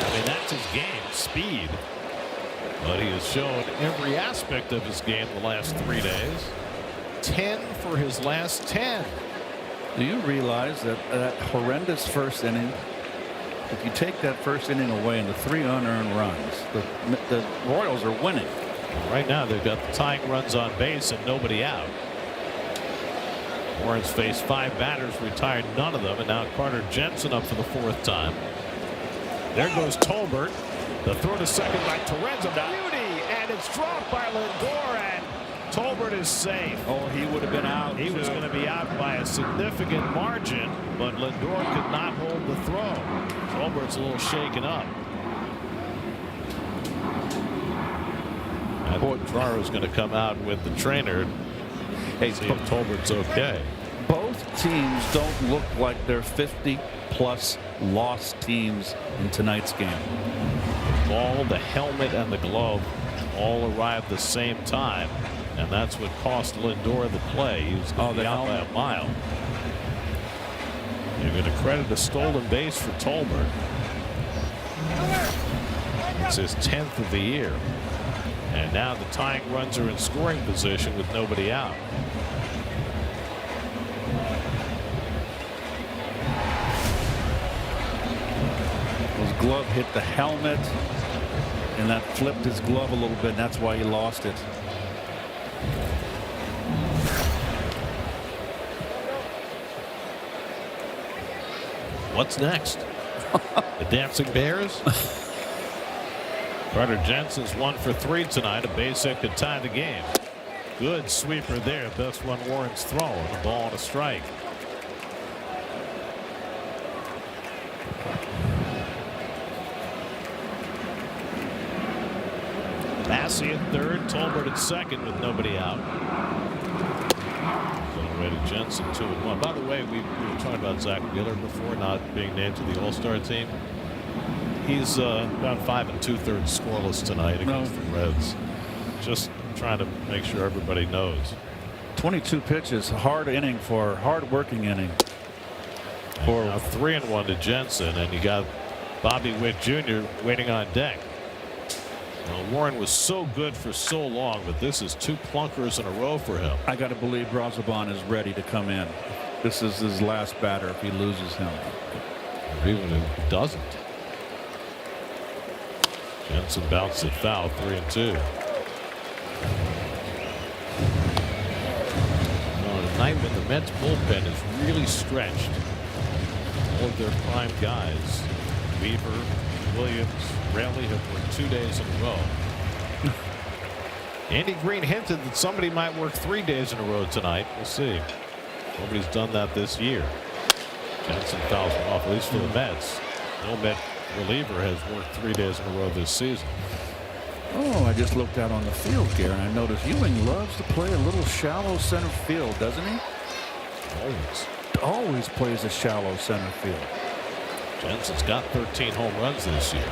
I mean, that's his game, speed. But he has shown every aspect of his game the last 3 days. 10 for his last 10. Do you realize that that horrendous first inning, if you take that first inning away and the 3 unearned runs, the Royals are winning. Right now they've got the tying runs on base and nobody out. Warren's faced 5 batters, retired none of them, and now Carter Jensen up for the 4th time. There goes Tolbert. The throw to second by Torrens, a beauty, and it's dropped by Lindor, and Tolbert is safe. Oh, he would have been out. He was going to be out by a significant margin, but Lindor could not hold the throw. Tolbert's a little shaken up. I thought Traro's going to come out with the trainer. Hey, see if Tolbert's okay. Both teams don't look like they're 50-plus loss teams in tonight's game. The ball, the helmet, and the glove all arrived the same time, and that's what cost Lindor the play. He was going to be out by a mile. You're going to credit a stolen base for Tolbert. It's his 10th of the year. And now the tying runs are in scoring position with nobody out. His glove hit the helmet, and that flipped his glove a little bit, and that's why he lost it. What's next? The Dancing Bears? Carter Jensen's 1 for 3 tonight. A base hit could tie the game. Good sweeper there. Best one Warren's thrown. The ball and a strike. Massey at third. Tolbert at second with nobody out. Already Jensen 2-1. By the way, we were talking about Zach Wheeler before not being named to the All-Star team. He's about 5 2/3 scoreless tonight against the Reds. Just trying to make sure everybody knows. 22 pitches, hard working inning. For 3-1 to Jensen, and you got Bobby Witt Jr. waiting on deck. Well, Warren was so good for so long, but this is 2 clunkers in a row for him. I got to believe Brazoban is ready to come in. This is his last batter if he loses him. Or even if he doesn't. Jensen bounced it foul, 3-2. night when the Mets bullpen is really stretched. All of their prime guys, Weaver, Williams, Raley, have worked 2 days in a row. Andy Green hinted that somebody might work 3 days in a row tonight. We'll see. Nobody's done that this year. Johnson fouls him off, at least for the Mets. No Met reliever has worked 3 days in a row this season. Oh, I just looked out on the field here and I noticed Ewing loves to play a little shallow center field, doesn't he? Always plays a shallow center field. Jensen's got 13 home runs this year.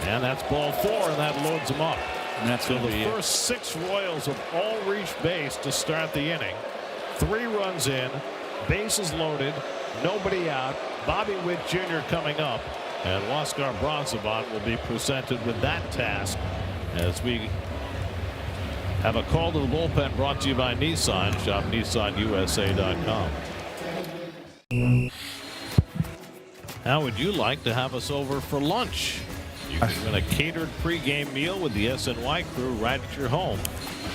And that's ball 4, and that loads him up. And that's so the first 6 Royals have all reached base to start the inning. 3 runs in, bases loaded, nobody out. Bobby Witt Jr. coming up, and Huascar Brazoban will be presented with that task as we have a call to the bullpen brought to you by Nissan. Shop NissanUSA.com. How would you like to have us over for lunch? You can win a catered pregame meal with the SNY crew right at your home.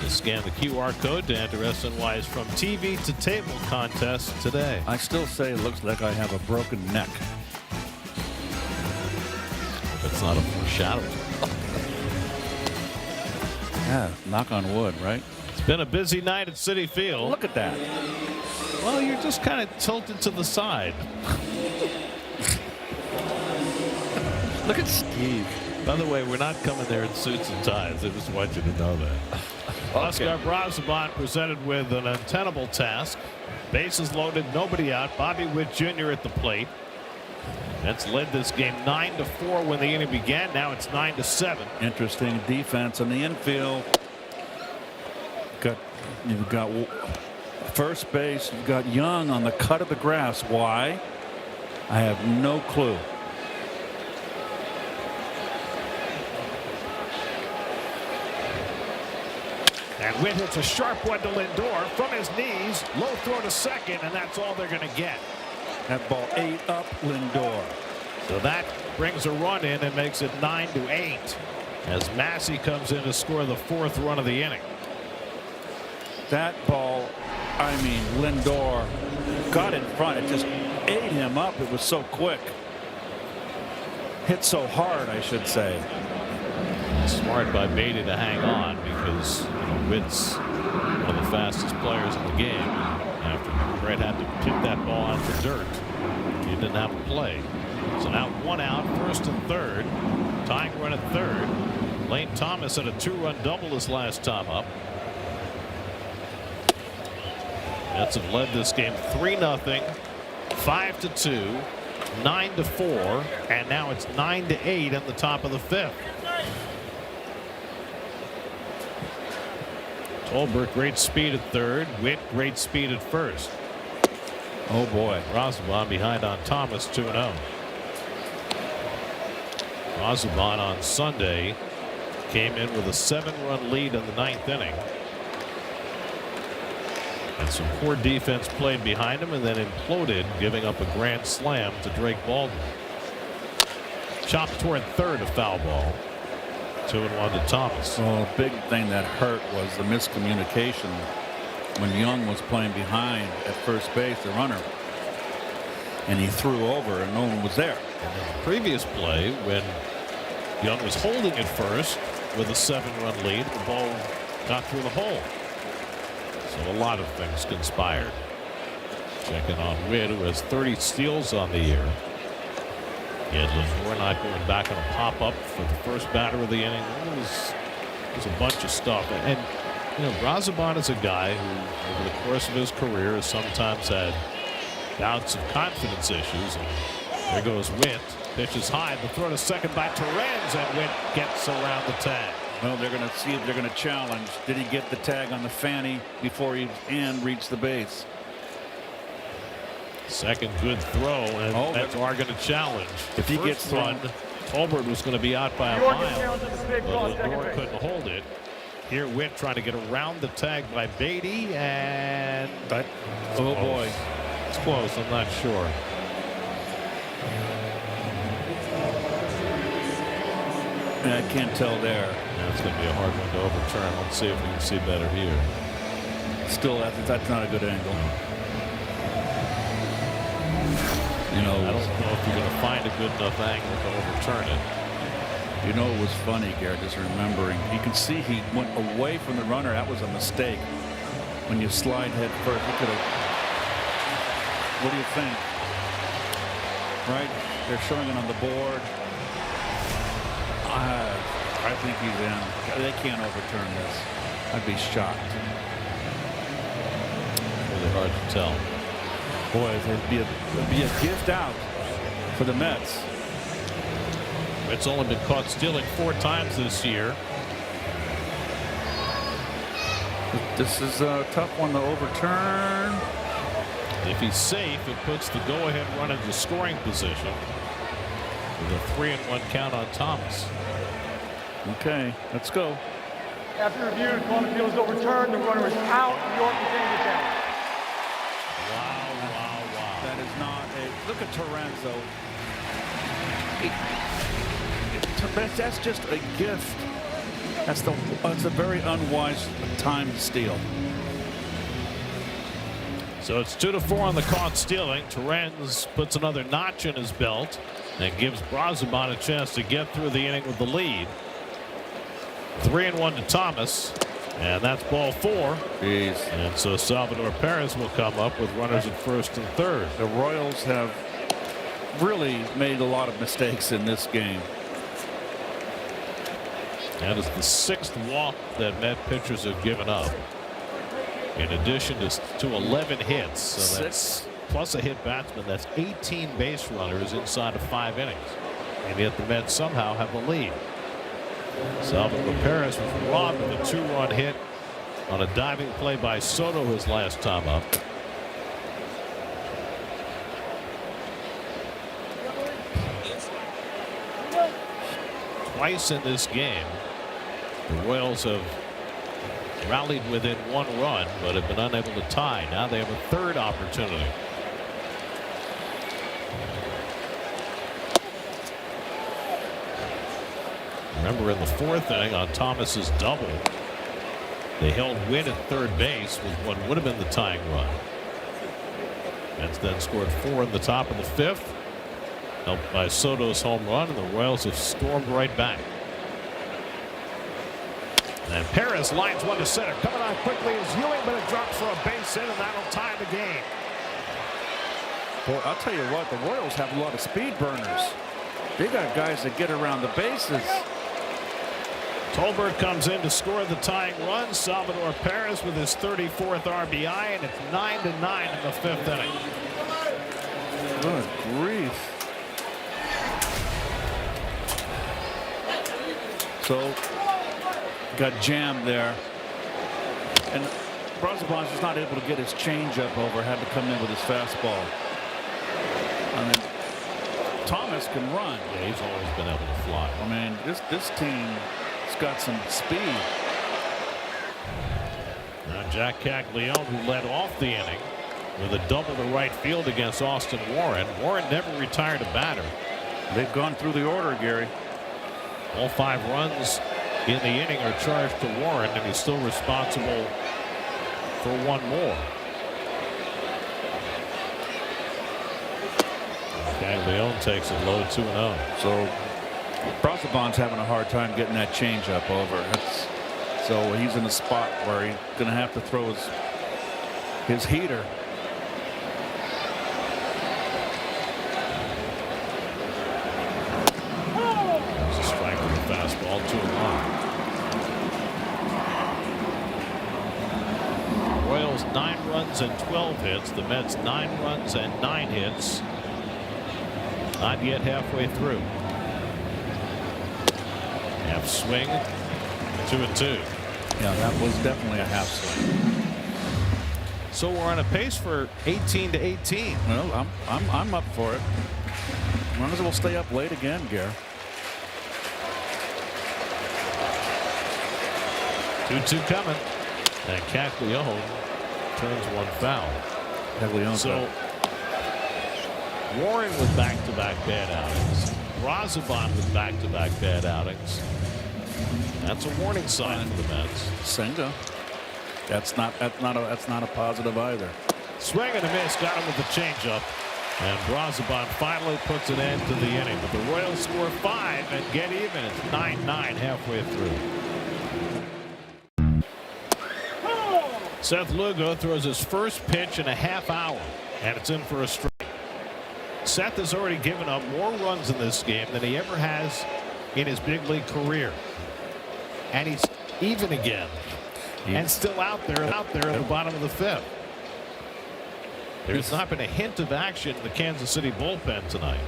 Just scan the QR code to enter SNY's From TV to Table contest today. I still say it looks like I have a broken neck. That's not a foreshadowing. Yeah, knock on wood, right? It's been a busy night at Citi Field. Look at that. Well, you're just kind of tilted to the side. Look at Steve. By the way, we're not coming there in suits and ties. I just want you to know that. Huascar Brazoban presented with an untenable task. Bases loaded, nobody out. Bobby Witt Jr. at the plate. Mets led this game 9-4 when the inning began. Now it's 9-7. Interesting defense on the infield. You've got first base. You've got Young on the cut of the grass. Why? I have no clue. And Witt hits a sharp one to Lindor from his knees. Low throw to second, and that's all they're going to get. That ball ate up Lindor. So that brings a run in and makes it 9-8 as Massey comes in to score the 4th run of the inning. That ball, I mean, Lindor got in front. It just ate him up. It was so quick. Hit so hard, I should say. Smart by Beatty to hang on because Witt's one of the fastest players in the game. After Brett had to kick that ball out the dirt, he didn't have to play. So now 1 out, 1st and 3rd. Tying run at 3rd. Lane Thomas had a 2-run double his last time up. Mets have led this game 3-0, 5-2, 9-4, and now it's 9-8 in the top of the 5th. Tolbert, great speed at 3rd. Witt, great speed at 1st. Oh boy. Brazoban behind on Thomas, 2-0. Brazoban on Sunday came in with a 7-run lead in the 9th inning. And some poor defense played behind him and then imploded, giving up a grand slam to Drake Baldwin. Chopped toward 3rd, a foul ball. 2-1 to Thomas. Well, a big thing that hurt was the miscommunication when Young was playing behind at first base, the runner, and he threw over and no one was there. And in the previous play, when Young was holding at first with a 7-run lead, the ball got through the hole. So a lot of things conspired. Checking on Witt, who has 30 steals on the year. And Lindor not going back on a pop-up for the first batter of the inning. It was a bunch of stuff. And you know, Brazoban is a guy who, over the course of his career, has sometimes had bouts of confidence issues. And there goes Witt. Pitches high. The throw to second by Torrens, and Witt gets around the tag. Well, they're going to see if they're going to challenge. Did he get the tag on the fanny before his hand reached the base? Second good throw, and Mets are going to challenge. If he gets one, Tolbert was going to be out by a mile, but Lindor couldn't hold it. Here, Witt trying to get around the tag by Beatty, and oh boy, it's close. I'm not sure. I can't tell there. That's going to be a hard one to overturn. Let's see if we can see better here. Still, that's not a good angle. You know, I don't know if you're going to find a good enough angle to overturn it. You know, it was funny, Garrett, just remembering. You can see he went away from the runner. That was a mistake. When you slide head first, you could have. What do you think? Right? They're showing it on the board. I think he's in. They can't overturn this. I'd be shocked. Really hard to tell. Boy, it'd be a gift out for the Mets. It's only been caught stealing 4 times this year. This is a tough one to overturn. If he's safe, it puts the go-ahead run into scoring position with a 3-1 count on Thomas. Okay, let's go. After review, the call on the field is overturned. The runner is out. New York continues the game. Wow. That is not a. Look at Torrenzo. That's just a gift. That's a very unwise time to steal. So it's 2-4 on the caught stealing. Torrens puts another notch in his belt and gives Brazoban a chance to get through the inning with the lead. 3-1 to Thomas, and that's ball 4. Jeez. And so Salvador Perez will come up with runners at first and third. The Royals have really made a lot of mistakes in this game. That is the 6th walk that Met pitchers have given up, in addition to 11 hits. So that's plus a hit batsman. That's 18 base runners inside of 5 innings, and yet the Mets somehow have the lead. Salvador Perez was robbed of a 2-run hit on a diving play by Soto his last time up. Twice in this game, the Royals have rallied within 1 run, but have been unable to tie. Now they have a 3rd opportunity. Remember, in the 4th inning on Thomas's double, they held Witt at third base with what would have been the tying run. Mets then scored 4 in the top of the 5th, helped by Soto's home run, and the Royals have stormed right back. And Perez lines one to center. Coming on quickly is Ewing, but it drops for a base hit, and that'll tie the game. Boy, I'll tell you what, the Royals have a lot of speed burners. They got guys that get around the bases. Tolbert comes in to score the tying run. Salvador Perez with his 34th RBI, and it's 9-9 in the 5th inning. Good grief. So, got jammed there. And Brazoban's just not able to get his changeup over. Had to come in with his fastball. I mean, Thomas can run. Yeah, he's always been able to fly. I mean, this team's got some speed. Now Jack Caglione, who led off the inning with a double to right field against Austin Warren. Warren never retired a batter. They've gone through the order, Gary. All 5 runs in the inning are charged to Warren, and he's still responsible for 1 more. Caglione takes it low 2-0. So Brazoban's having a hard time getting that changeup over. So he's in a spot where he's going to have to throw his heater. There's a strike with a fastball, 2-1. Royals 9 runs and 12 hits. The Mets 9 runs and 9 hits. Not yet halfway through. Half swing, 2-2. Yeah, that was definitely a half swing. So we're on a pace for 18-18. Well, I'm up for it. As long as we'll stay up late again, Gare. 2-2 coming, and Caglione turns 1 foul. Caglione. So Warren with back-to-back bad outings. Brazoban with back-to-back bad outings. That's a warning sign for the Mets. Senga. That's not a positive either. Swing and a miss, got him with the changeup. And Brazoban finally puts an end to the inning. But the Royals score 5 and get even. It's 9-9 halfway through. Seth Lugo throws his first pitch in a half hour, and it's in for a strike. Seth has already given up more runs in this game than he ever has in his big league career. And he's even again. And still out there at the bottom of the 5th. There's not been a hint of action in the Kansas City bullpen tonight.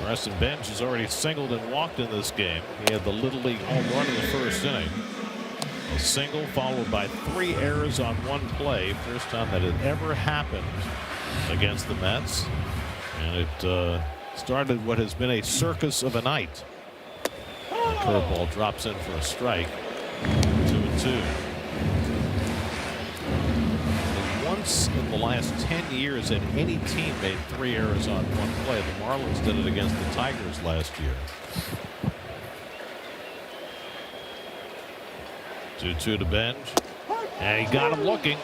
Preston Bench has already singled and walked in this game. He had the Little League home run in the first inning. A single followed by 3 errors on 1 play. First time that had ever happened against the Mets. And it started what has been a circus of a night. The curveball drops in for a strike. 2-2. Once in the last 10 years had any team made 3 errors on 1 play. The Marlins did it against the Tigers last year. 2-2 to Bench. And he got him looking.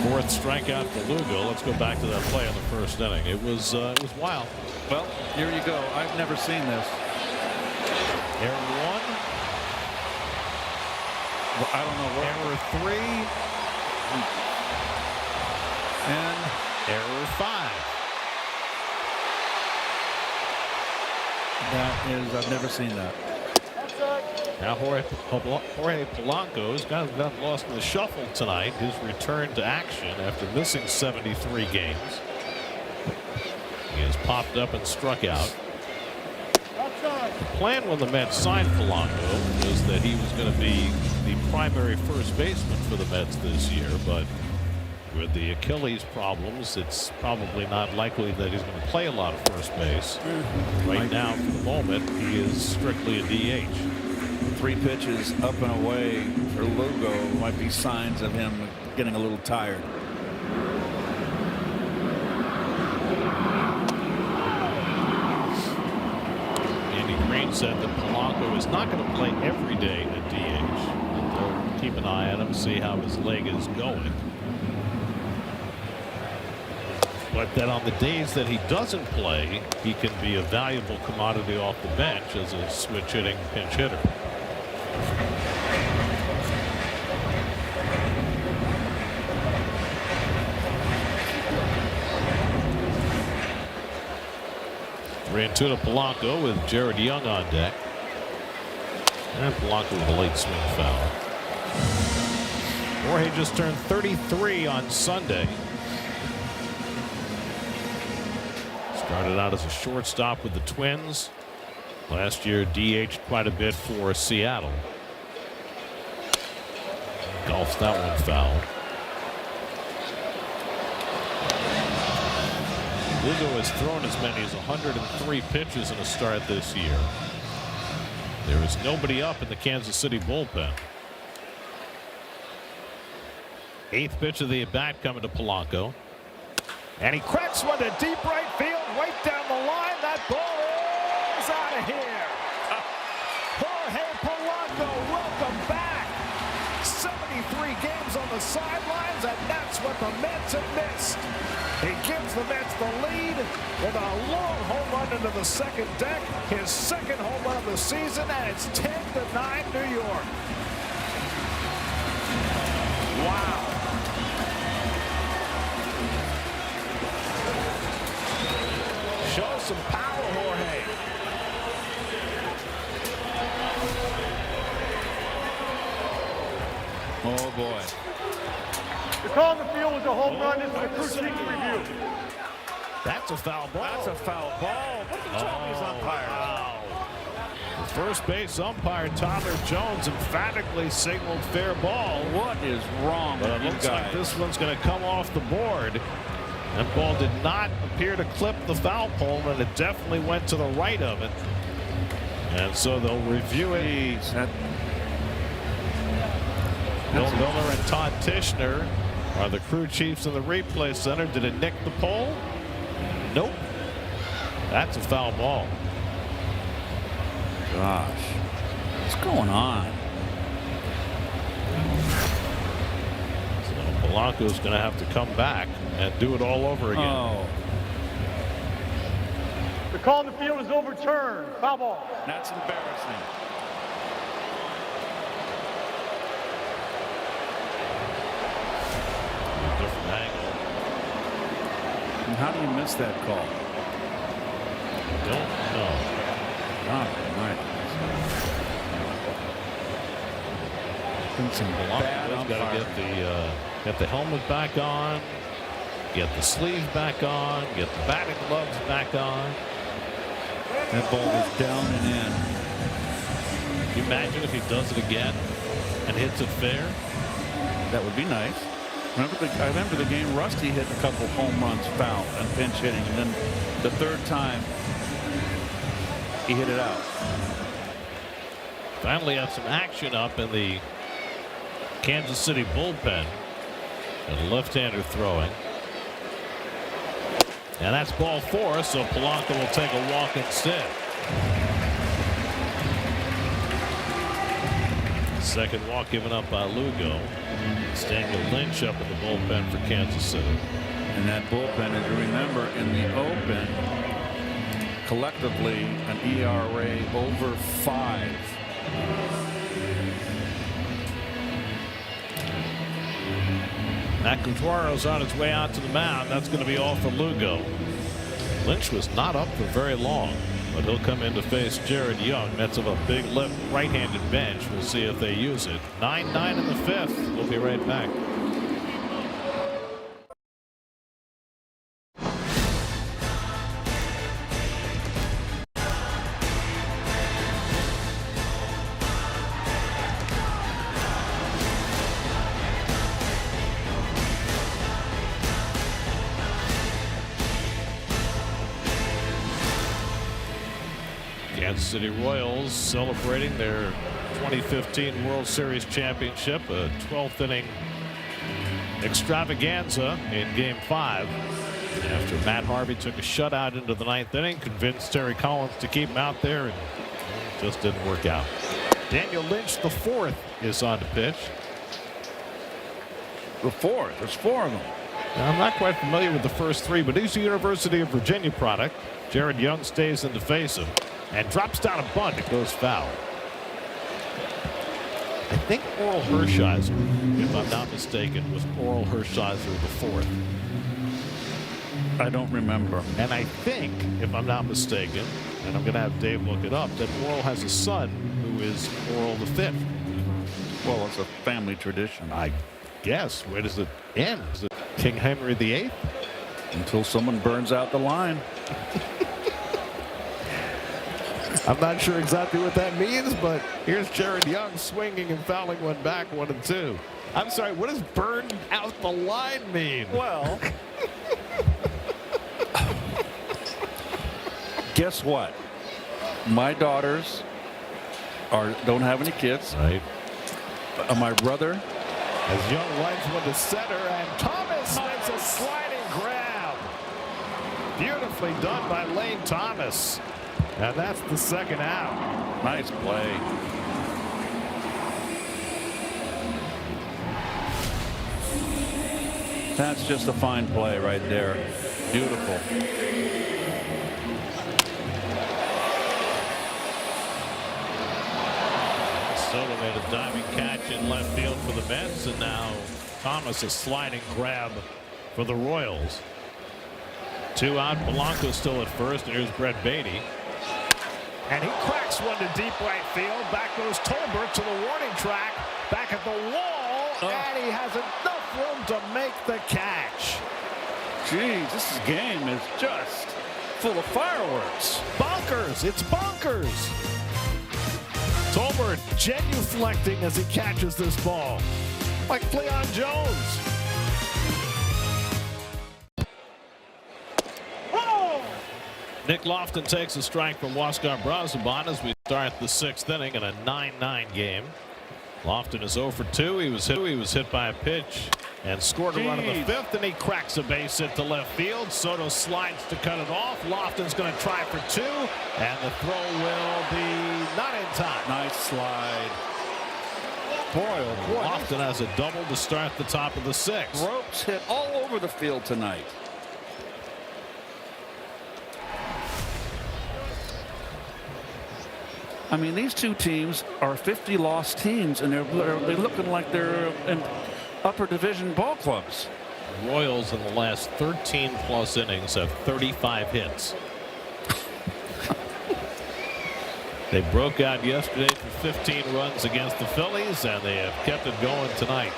4th strikeout for Lugo. Let's go back to that play in the first inning. It was wild. Well, here you go. I've never seen this. Error 1. Well, I don't know what. Error 3. And Error 5. that is, I've never seen that. Now Jorge Polanco's got lost in the shuffle tonight. His return to action after missing 73 games. He has popped up and struck out. The plan when the Mets signed Polanco was that he was going to be the primary first baseman for the Mets this year, but with the Achilles problems, it's probably not likely that he's going to play a lot of first base. Right now, for the moment, he is strictly a DH. 3 pitches up and away for Lugo might be signs of him getting a little tired. Andy Green said that Polanco is not going to play every day at DH. They'll keep an eye on him, see how his leg is going. But that on the days that he doesn't play, he can be a valuable commodity off the bench as a switch hitting pinch hitter. Ran 2 to Polanco with Jared Young on deck. And Polanco with a late swing foul. Jorge just turned 33 on Sunday. Started out as a shortstop with the Twins. Last year DH'd quite a bit for Seattle. Golfs that one foul. Lugo has thrown as many as 103 pitches in a start this year. There is nobody up in the Kansas City bullpen. 8th pitch of the at bat coming to Polanco. And he cracks one to deep right field, right down the line. That ball is out of here. Jorge Polanco, welcome back. 73 games on the sidelines, and that's what the Mets have missed. He gives the Mets the lead with a long home run into the second deck. His second home run of the season, and it's 10-9 New York. Wow. Show some power, Jorge. Oh boy. The call on the field was a home run. This is a crew chief review. That's a foul ball. That's a foul ball. What the Chinese umpire? Wow. The first base umpire Tyler Jones emphatically signaled fair ball. What is wrong But with it you looks like guys? this one's going to come off the board. That ball did not appear to clip the foul pole, and it definitely went to the right of it. And so they'll review it. Jeez, Bill Miller and Todd Tishner are the crew chiefs in the replay center. Did it nick the pole? Nope. That's a foul ball. gosh. What's going on? So Polanco's going to have to come back and do it all over again. Oh, The call on the field is overturned. Foul ball. that's embarrassing. Different angle. And how do you miss that call? Don't know. God, right. Been some bad Polanco's got to umpiring. get the helmet back on, get the sleeve back on, get the batting gloves back on. That ball is down and in. Can you imagine if he does it again and hits it fair? That would be nice. I remember the game Rusty hit a couple home runs foul and pinch hitting, and then the third time he hit it out. Finally have some action up in the Kansas City bullpen. And left-hander throwing. And that's ball 4, so Polanco will take a walk instead. Second walk given up by Lugo. Daniel Lynch up in the bullpen for Kansas City. And that bullpen, as you remember, in the open, collectively an ERA over 5. Matt Cuatro's on his way out to the mound. That's going to be all for Lugo. Lynch was not up for very long, but he'll come in to face Jared Young. Mets have a big left right-handed bench. We'll see if they use it. 9-9 in the 5th. We'll be right back. Kansas City Royals celebrating their 2015 World Series championship, a 12th inning extravaganza in Game 5 after Matt Harvey took a shutout into the 9th inning, convinced Terry Collins to keep him out there, and it just didn't work out. Daniel Lynch, the 4th, is on to pitch. The 4th. There's 4 of them. Now, I'm not quite familiar with the first 3, but he's a University of Virginia product. Jared Young stays in to face him and drops down a bunt. It goes foul. I think Oral Hershiser, if I'm not mistaken, was Oral Hershiser the 4th. I don't remember. And I think, if I'm not mistaken, and I'm going to have Dave look it up, that Oral has a son who is Oral the 5th. Well, it's a family tradition. I guess. Where does it end? Is it King Henry VIII? Until someone burns out the line. I'm not sure exactly what that means, but here's Jared Young swinging and fouling one back, 1-2. I'm sorry, what does burn out the line mean? Well, guess what? My daughters don't have any kids. Right. My brother, As Young lines one to center, and Thomas makes a sliding grab. Beautifully done by Lane Thomas. And that's the second out. nice play. That's just a fine play right there. Beautiful. Soto made a diving catch in left field for the Mets, and now Thomas a sliding grab for the Royals. 2 out. Polanco still at first. Here's Brett Beatty. And he cracks one to deep right field. Back goes Tolbert to the warning track. Back at the wall. And he has enough room to make the catch. Geez, this game is just full of fireworks. Bonkers. It's bonkers. Tolbert genuflecting as he catches this ball. Like Cleon Jones. Nick Lofton takes a strike from Huascar Brazoban as we start the 6th inning in a 9-9 game. Lofton is 0 for 2. He was hit by a pitch and scored a run in the 5th, and he cracks a base hit to left field. Soto slides to cut it off. Lofton's going to try for 2, and the throw will be not in time. Nice slide. Boy, oh boy. Lofton has a double to start the top of the 6th. Ropes hit all over the field tonight. I mean, these two teams are 50-loss teams, and they're looking like they're in upper division ball clubs. Royals in the last 13+ innings have 35 hits. They broke out yesterday for 15 runs against the Phillies, and they have kept it going tonight.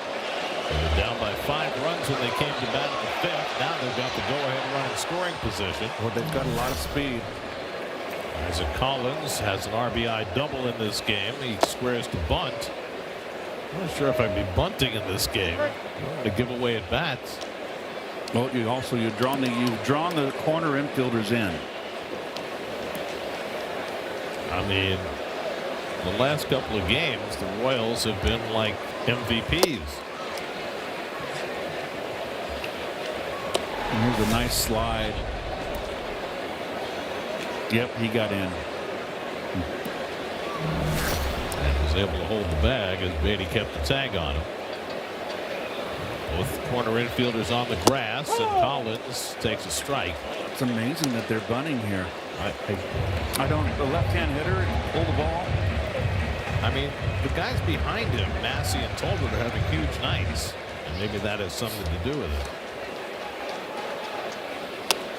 They were down by 5 runs when they came to bat in the 5th. Now they've got the go-ahead run in scoring position. Well, they've got a lot of speed. Isaac Collins has an RBI double in this game. He squares to bunt. I'm not sure if I'd be bunting in this game. I don't want to give away at bats. Well, you've drawn the corner infielders in. I mean, the last couple of games, the Royals have been like MVPs. And here's a nice slide. Yep, he got in. And was able to hold the bag as Beatty kept the tag on him. Both corner infielders on the grass, and Collins takes a strike. It's amazing that they're bunting here. I don't. The left-hand hitter pull the ball. I mean, the guys behind him, Massey and Tolbert, are having huge nights, and maybe that has something to do with it.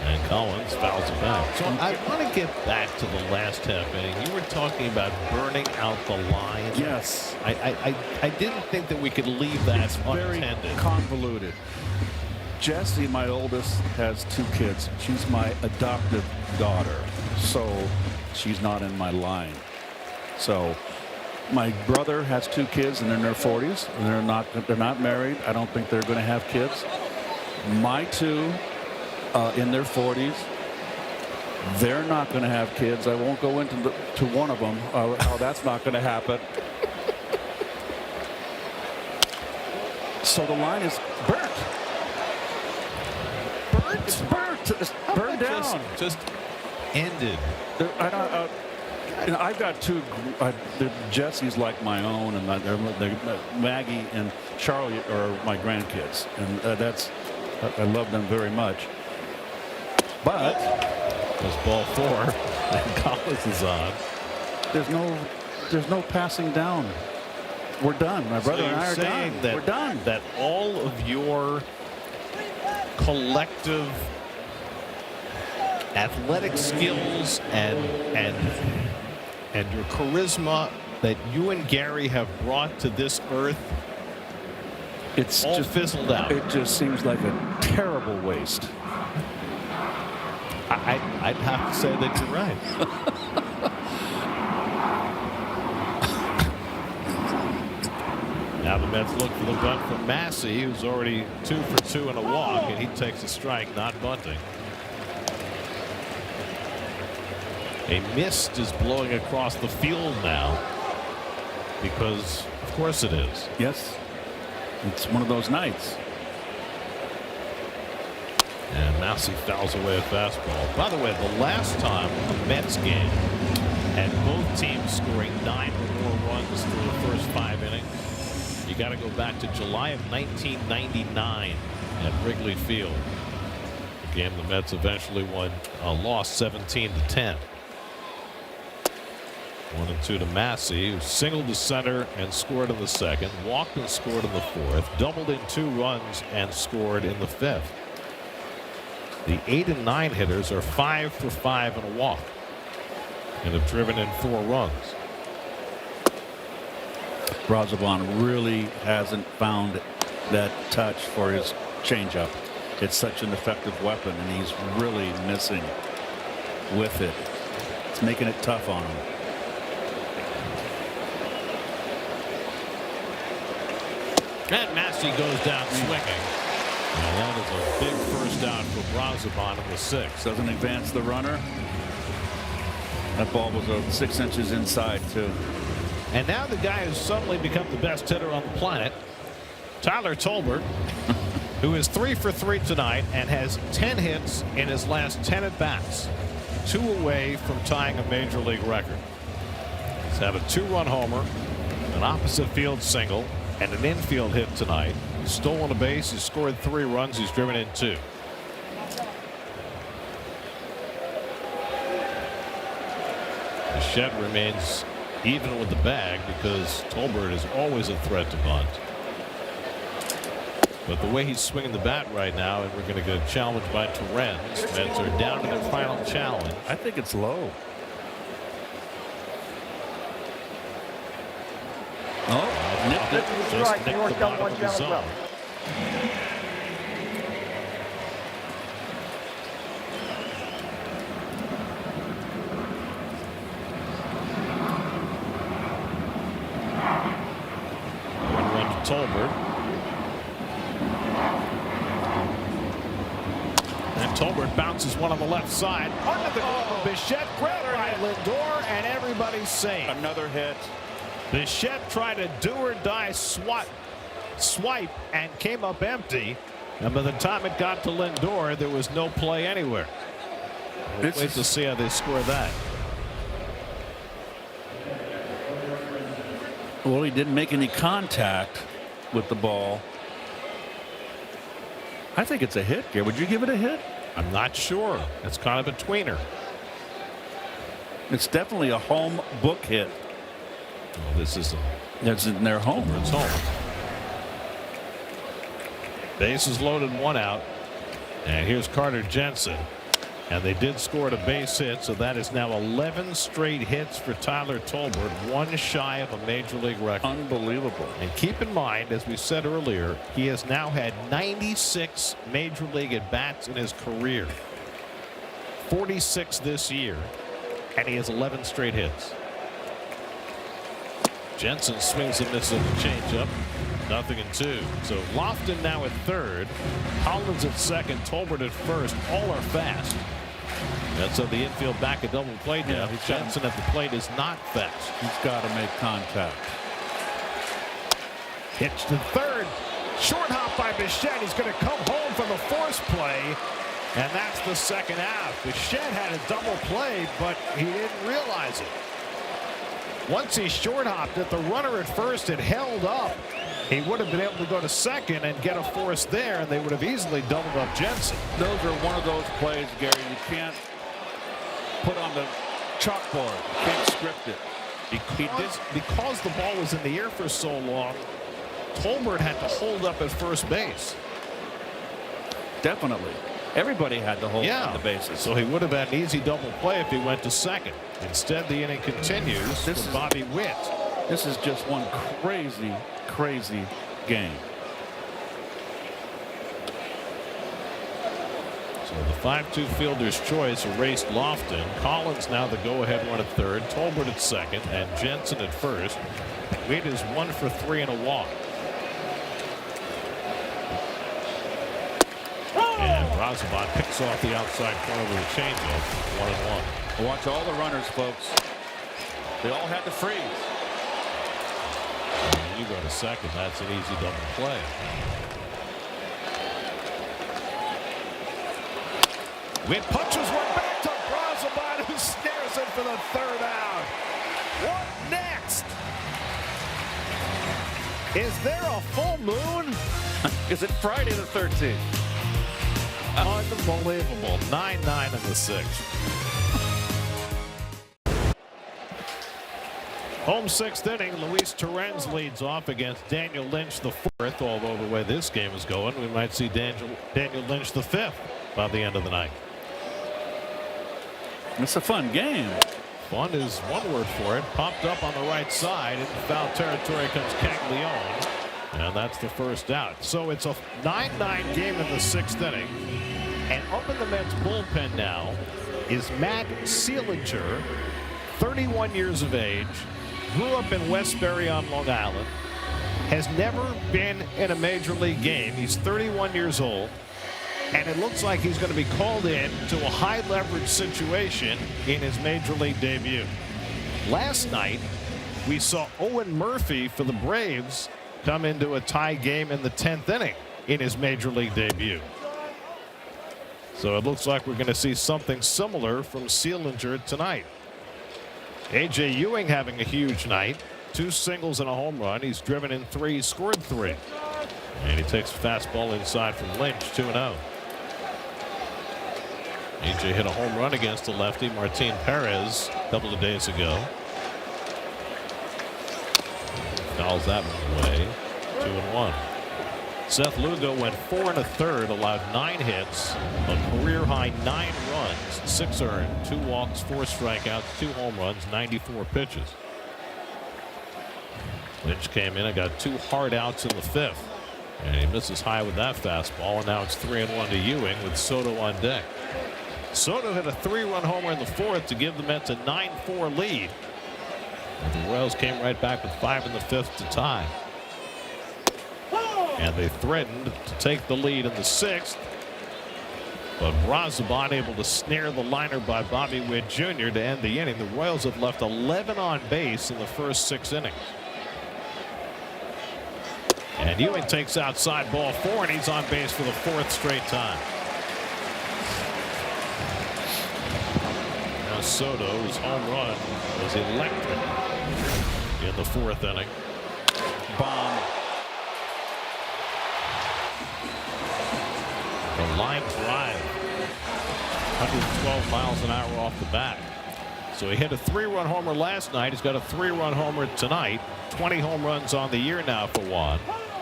And Collins fouls it back. So I want to get back to the last half inning. You were talking about burning out the line. Yes. I didn't think that we could leave that unattended. Very convoluted. Jessie, my oldest, has 2 kids. She's my adoptive daughter, so she's not in my line. So my brother has 2 kids, and they're in their 40s, and they're not married. I don't think they're going to have kids. My 2 in their 40s, they're not going to have kids. I won't go into to one of them how that's not going to happen. So the line is burnt. It's burnt. It's burned down. Just ended. I've got 2. Jesse's like my own, and Maggie and Charlie are my grandkids, and I love them very much. But there's ball 4, and Collins is on. There's no passing down. We're done. My brother and I are done. We're done. That all of your collective athletic skills and your charisma that you and Gary have brought to this earth, it's all just fizzled out. It just seems like a terrible waste. I'd have to say that you're right. Now the Mets look for the bunt from Massey, who's already 2 for 2 and a walk, and he takes a strike, not bunting. A mist is blowing across the field now, because of course it is. Yes, it's one of those nights. And Massey fouls away a fastball. By the way, the last time a Mets game had both teams scoring 9 or more runs through the first 5 innings, you got to go back to July of 1999 at Wrigley Field. The game the Mets eventually lost 17-10. 1-2 to Massey, who singled to center and scored in the 2nd, walked and scored in the 4th, doubled in 2 runs and scored in the 5th. The 8 and 9 hitters are 5 for 5 and a walk, and have driven in 4 runs. Brazovan really hasn't found that touch for his changeup. It's such an effective weapon, and he's really missing with it. It's making it tough on him. And Massey goes down swinging. And that is a big first out for Brazovan in the 6th. Doesn't advance the runner. That ball was 6 inches inside, too. And now the guy has suddenly become the best hitter on the planet, Tyler Tolbert. who is 3 for 3 tonight and has 10 hits in his last 10 at-bats. 2 away from tying a major league record. He's had a 2-run homer, an opposite field single, and an infield hit tonight. He's stolen a base. He's scored 3 runs. He's driven in 2. Bichette remains even with the bag because Tolbert is always a threat to bunt. But the way he's swinging the bat right now, and we're going to get challenged by Torrens. Mets are down to their final challenge. I think it's low. Oh, nipped it. Just Right, New nicked York the down bottom one of the down zone. well. One to Tolbert. And Tolbert bounces one on the left side. Under the glove of Bichette. Grabbed by Lindor, and everybody's safe. Another hit. Bichette tried a do-or-die swipe and came up empty. And by the time it got to Lindor, there was no play anywhere. We'll wait to see how they score that. Well, he didn't make any contact with the ball. I think it's a hit, Gary. Would you give it a hit? I'm not sure. It's kind of a tweener. It's definitely a home book hit. Well, this isn't. That's in their home. It's home. Bases loaded, 1 out. And here's Carter Jensen. And they did score a base hit, so that is now 11 straight hits for Tyler Tolbert, 1 shy of a major league record. Unbelievable. And keep in mind, as we said earlier, he has now had 96 major league at-bats in his career. 46 this year, and he has 11 straight hits. Jensen swings and misses at the changeup. 0-2. So Lofton now at third. Collins at second. Tolbert at first. All are fast. That's on the infield back at double play now. Jensen at the plate is not fast. He's got to make contact. Pitch to third. Short hop by Bichette. He's going to come home from the force play. And that's the second out. Bichette had a double play, but he didn't realize it. Once he short hopped it, the runner at first had held up. He would have been able to go to second and get a force there, and they would have easily doubled up Jensen. Those are one of those plays, Gary, you can't put on the chalkboard. You can't script it. Because the ball was in the air for so long, Tolbert had to hold up at first base. Definitely. Everybody had to hold on the bases. So he would have had an easy double play if he went to second. Instead, the inning continues for Bobby Witt. This is just one crazy, crazy game. So the 5-2 fielder's choice erased Lofton. Collins now the go-ahead run at third. Tolbert at second, and Jensen at first. Witt is 1 for 3 and a walk. And Brazovan picks off the outside corner with a changeup. 1-1. Watch all the runners, folks. They all had to freeze. You go to second. That's an easy double play. Witt punches one back to Brazovan, who snares it for the third out. What next? Is there a full moon? Is it Friday the 13th? Unbelievable. 9-9 in the 6th. Home 6th inning. Luis Torrens leads off against Daniel Lynch the 4th. Although the way this game is going, we might see Daniel Lynch the 5th by the end of the night. It's a fun game. Fun is one word for it. Popped up on the right side. In foul territory comes Caglione. And that's the first out. So it's a 9-9 game in the 6th inning. And up in the Mets bullpen now is Matt Seeliger, 31 years of age, grew up in Westbury on Long Island, has never been in a major league game. He's 31 years old, and it looks like he's going to be called in to a high leverage situation in his major league debut. Last night, we saw Owen Murphy for the Braves come into a tie game in the 10th inning. in his major league debut. So it looks like we're going to see something similar from Seelinger tonight. A.J. Ewing having a huge night. 2 singles and a home run. He's driven in 3, scored 3. And he takes a fastball inside from Lynch, 2-0. A.J. hit a home run against the lefty Martin Perez a couple of days ago. Fouls that one away. 2-1. Seth Lugo went 4 1/3, allowed 9 hits, a career high 9 runs, 6 earned, 2 walks, 4 strikeouts, 2 home runs, 94 pitches. Lynch came in and got 2 hard outs in the 5th. And he misses high with that fastball, and now it's 3-1 to Ewing with Soto on deck. Soto hit a 3-run homer in the 4th to give the Mets a 9-4 lead. And the Royals came right back with 5 in the 5th to tie. And they threatened to take the lead in the 6th. But Brazoban able to snare the liner by Bobby Witt Jr. to end the inning. The Royals have left 11 on base in the first 6 innings. And Ewing takes outside ball 4, and he's on base for the 4th straight time. Now Soto's home run was electric in the 4th inning. Bomb. A line drive, 112 miles an hour off the bat. So he hit a 3-run homer last night. He's got a 3-run homer tonight. 20 home runs on the year now for Juan.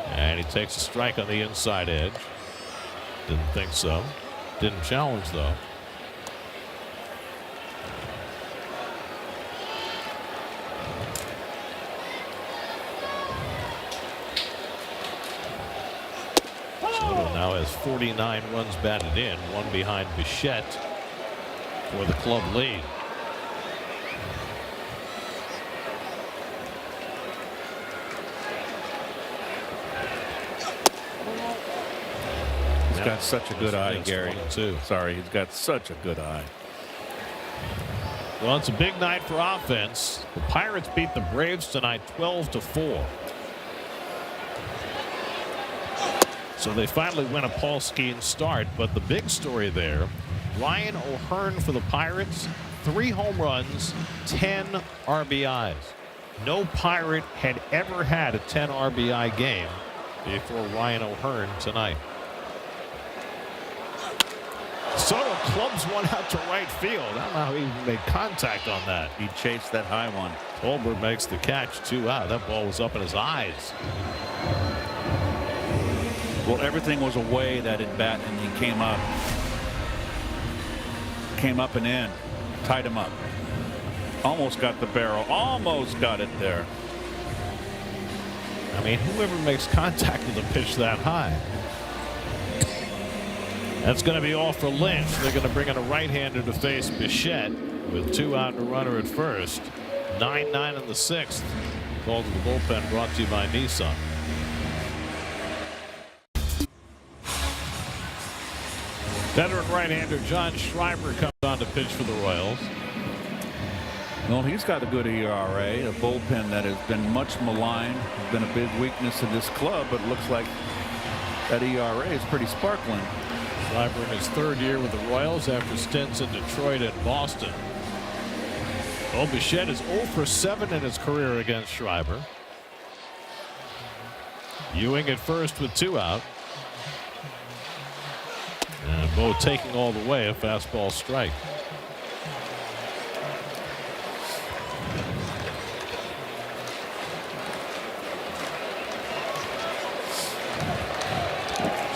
And he takes a strike on the inside edge. Didn't think so. Didn't challenge though. Soto now has 49 runs batted in, 1 behind Bichette for the club lead. He's got such a good eye, Gary. Sorry, he's got such a good eye. Well, it's a big night for offense. The Pirates beat the Braves tonight 12-4. So they finally win a Paul Skeens start. But the big story there, Ryan O'Hearn for the Pirates, 3 home runs, 10 RBIs. No Pirate had ever had a 10 RBI game before Ryan O'Hearn tonight. Soto clubs one out to right field. I don't know how he even made contact on that. He chased that high one. Tolbert makes the catch, 2 out. That ball was up in his eyes. Well, everything was away that at bat, and he came up and in, tied him up, almost got the barrel, almost got it there. I mean, whoever makes contact with a pitch that high. That's going to be all for Lynch. They're going to bring in a right-hander to face Bichette with 2 out and a runner at first. 9-9 in the 6th. Called to the bullpen, brought to you by Nissan. Veteran right-hander John Schreiber comes on to pitch for the Royals. Well, he's got a good ERA, a bullpen that has been much maligned, has been a big weakness in this club, but it looks like that ERA is pretty sparkling. Schreiber in his 3rd year with the Royals after stints in Detroit and Boston. Well, Bichette is 0 for 7 in his career against Schreiber. Ewing at first with 2 out. And Bo taking all the way, a fastball strike.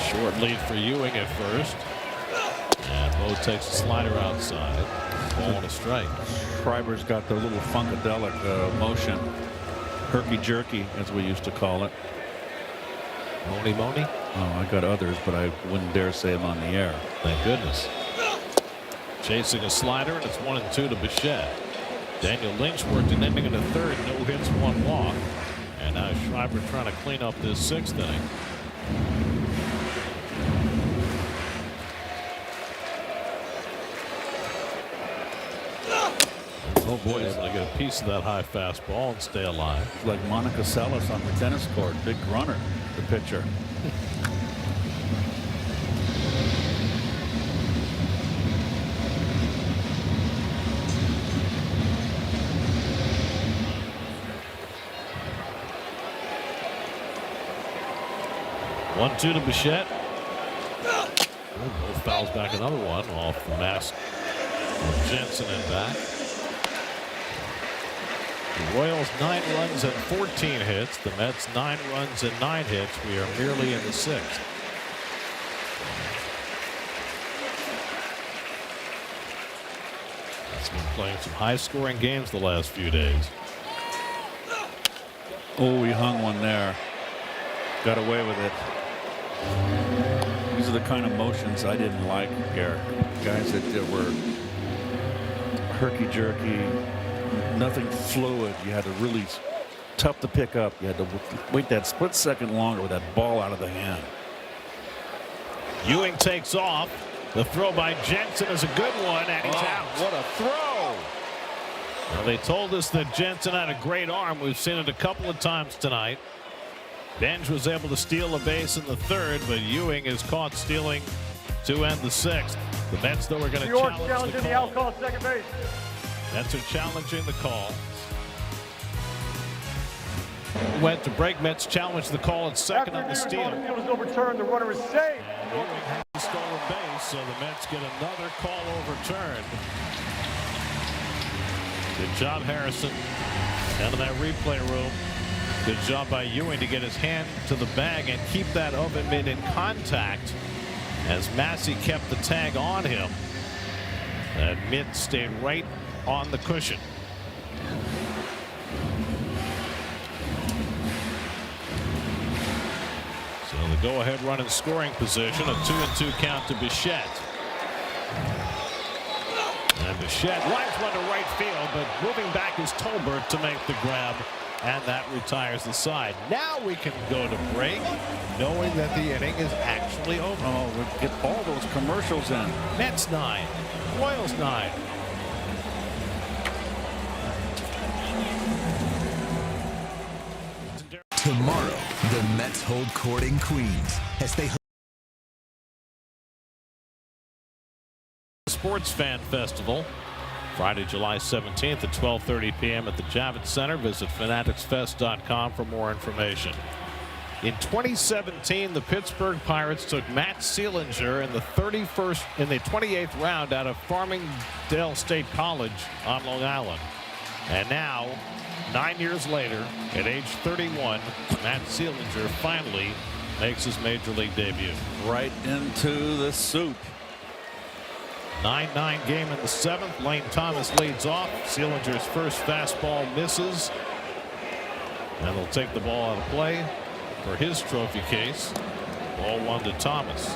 Short lead for Ewing at first. And Bo takes a slider outside. Ball and a strike. Schreiber's got the little funkadelic motion. Herky-jerky, as we used to call it. Moni Moni? Oh, I got others, but I wouldn't dare say them on the air. Thank goodness. Chasing a slider, and it's 1-2 to Bichette. Daniel Lynch worked an inning in the 3rd, no hits, 1 walk. And now Schreiber trying to clean up this 6th inning. Oh boy, able to get a piece of that high fastball and stay alive. Like Monica Seles on the tennis court, big runner, the pitcher. 1-2 to Bichette. Both fouls back, another one off the mask of Jensen and back. The Royals 9 runs and 14 hits. The Mets 9 runs and 9 hits. We are merely in the 6th. It's been playing some high-scoring games the last few days. Oh, he hung one there. Got away with it. These are the kind of motions I didn't like, Garrett. Guys that were herky-jerky, nothing fluid. You had to really tough to pick up. You had to wait that split second longer with that ball out of the hand. Ewing takes off. The throw by Jensen is a good one, and he's out. What a throw! Well, they told us that Jensen had a great arm. We've seen it a couple of times tonight. Benj was able to steal a base in the 3rd, but Ewing is caught stealing to end the 6th. The Mets, though, are going to challenge the out call at second base. Mets are challenging the call. Went to break. Mets challenged the call at second on the steal. The field is overturned. The runner is safe. And Ewing has a stolen base, so the Mets get another call overturned. Good job, Harrison. Down in that replay room. Good job by Ewing to get his hand to the bag and keep that oven mitt in contact as Massey kept the tag on him. That mitt stayed right on the cushion. So the go-ahead run in scoring position, a 2-2 count to Bichette. And Bichette lines one to right field, but moving back is Tolbert to make the grab, and that retires the side. Now we can go to break, knowing that the inning is actually over. Oh, we'll get all those commercials in. Mets 9, Royals 9. Tomorrow, the Mets hold court in Queens as they Sports Fan Festival, Friday, July 17th at 12:30 p.m. at the Javits Center. Visit fanaticsfest.com for more information. In 2017, the Pittsburgh Pirates took Matt Seelinger in the 28th round out of Farmingdale State College on Long Island. And now, 9 years later, at age 31, Matt Seelinger finally makes his major league debut. Right into the soup. 9-9 game in the 7th. Lane Thomas leads off. Seelinger's first fastball misses. And they'll take the ball out of play for his trophy case. Ball 1 to Thomas.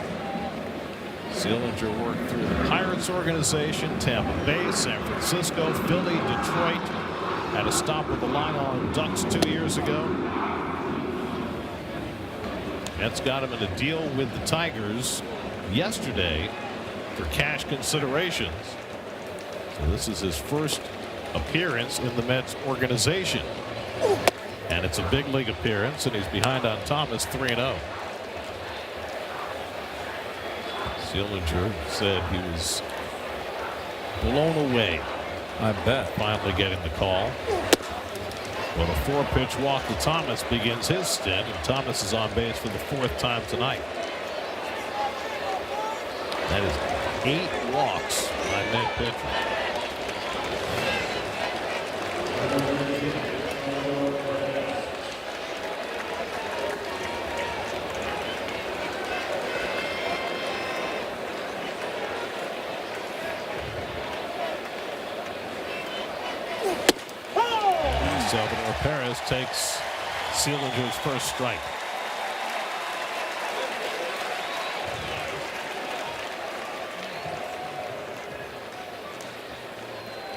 Seelinger worked through the Pirates organization, Tampa Bay, San Francisco, Philly, Detroit. Had a stop with the line on Ducks 2 years ago. Mets got him in a deal with the Tigers yesterday for cash considerations. So this is his first appearance in the Mets organization. And it's a big league appearance, and he's behind on Thomas 3-0. Seelinger said he was blown away. I bet. Finally getting the call. But a 4-pitch walk to Thomas begins his stint, and Thomas is on base for the 4th time tonight. That is 8 walks by mid-pitcher. Salvador Perez takes Seelinger's first strike.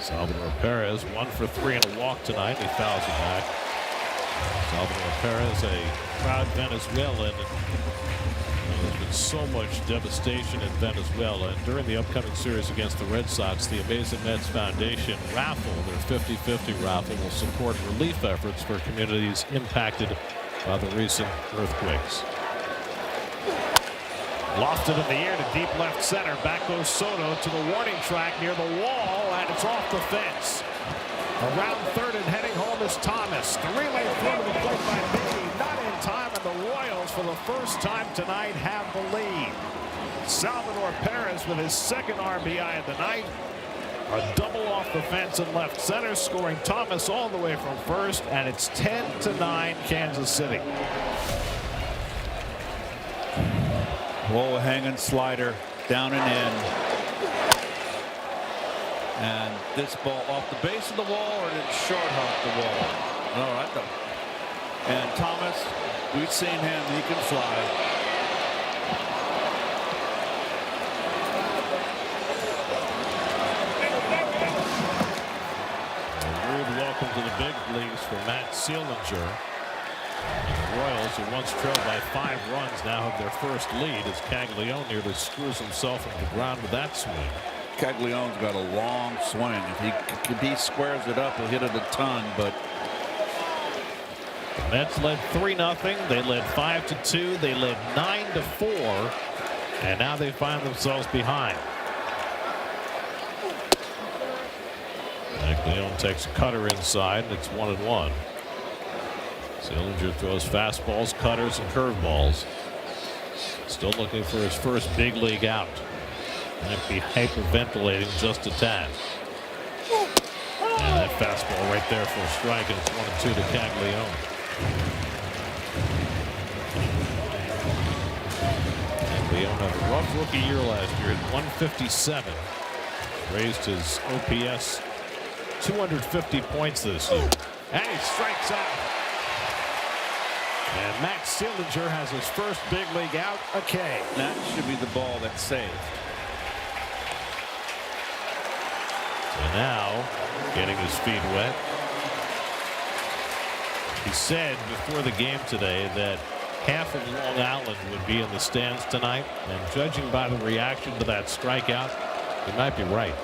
Salvador Perez 1 for 3 and a walk tonight. He fouls it back. Salvador Perez, a proud Venezuelan. There's been so much devastation in Venezuela, and during the upcoming series against the Red Sox, the Amazing Mets Foundation raffle, their 50-50 raffle, will support relief efforts for communities impacted by the recent earthquakes. Lofted in the air to deep left center. Back goes Soto to the warning track near the wall, and it's off the fence. Around third and heading home is Thomas. The relay throw to the plate by Beatty. Not in time, and the Royals for the first time tonight have the lead. Salvador Perez with his second RBI of the night. A double off the fence in left center, scoring Thomas all the way from first, and it's 10-9 Kansas City. Low hanging slider down and in. And this ball off the base of the wall, or did it short off the wall? No, right though. And Thomas, we've seen him, he can fly. Welcome to the big leagues for Matt Seelinger. The Royals, who once trailed by 5 runs, now have their first lead as Caglione nearly screws himself into the ground with that swing. Caglione's got a long swing. If he squares it up, he'll hit it a ton, but the Mets led 3-0. They led 5-2. They led 9-4, and now they find themselves behind. Caglione takes a cutter inside, and it's 1-1. Seelinger throws fastballs, cutters, and curveballs. Still looking for his first big league out. Might be hyperventilating just a tad. And that fastball right there for a strike, and it's 1-2 to Caglione. Caglione had a rough rookie year last year at 157. Raised his OPS 250 points this year. And he strikes out. And Max Seelinger has his first big league out, a K. That should be the ball that's saved. So now, getting his feet wet. He said before the game today that half of Long Island would be in the stands tonight. And judging by the reaction to that strikeout, he might be right.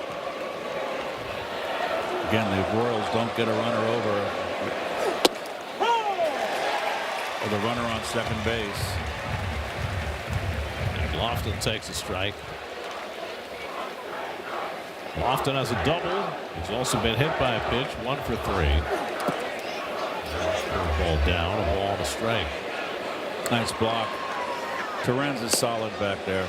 Again, the Royals don't get a runner over. Or the runner on second base. And Lofton takes a strike. Lofton has a double. He's also been hit by a pitch, 1 for 3. Ball down, a ball and a strike. Nice block. Torrens is solid back there.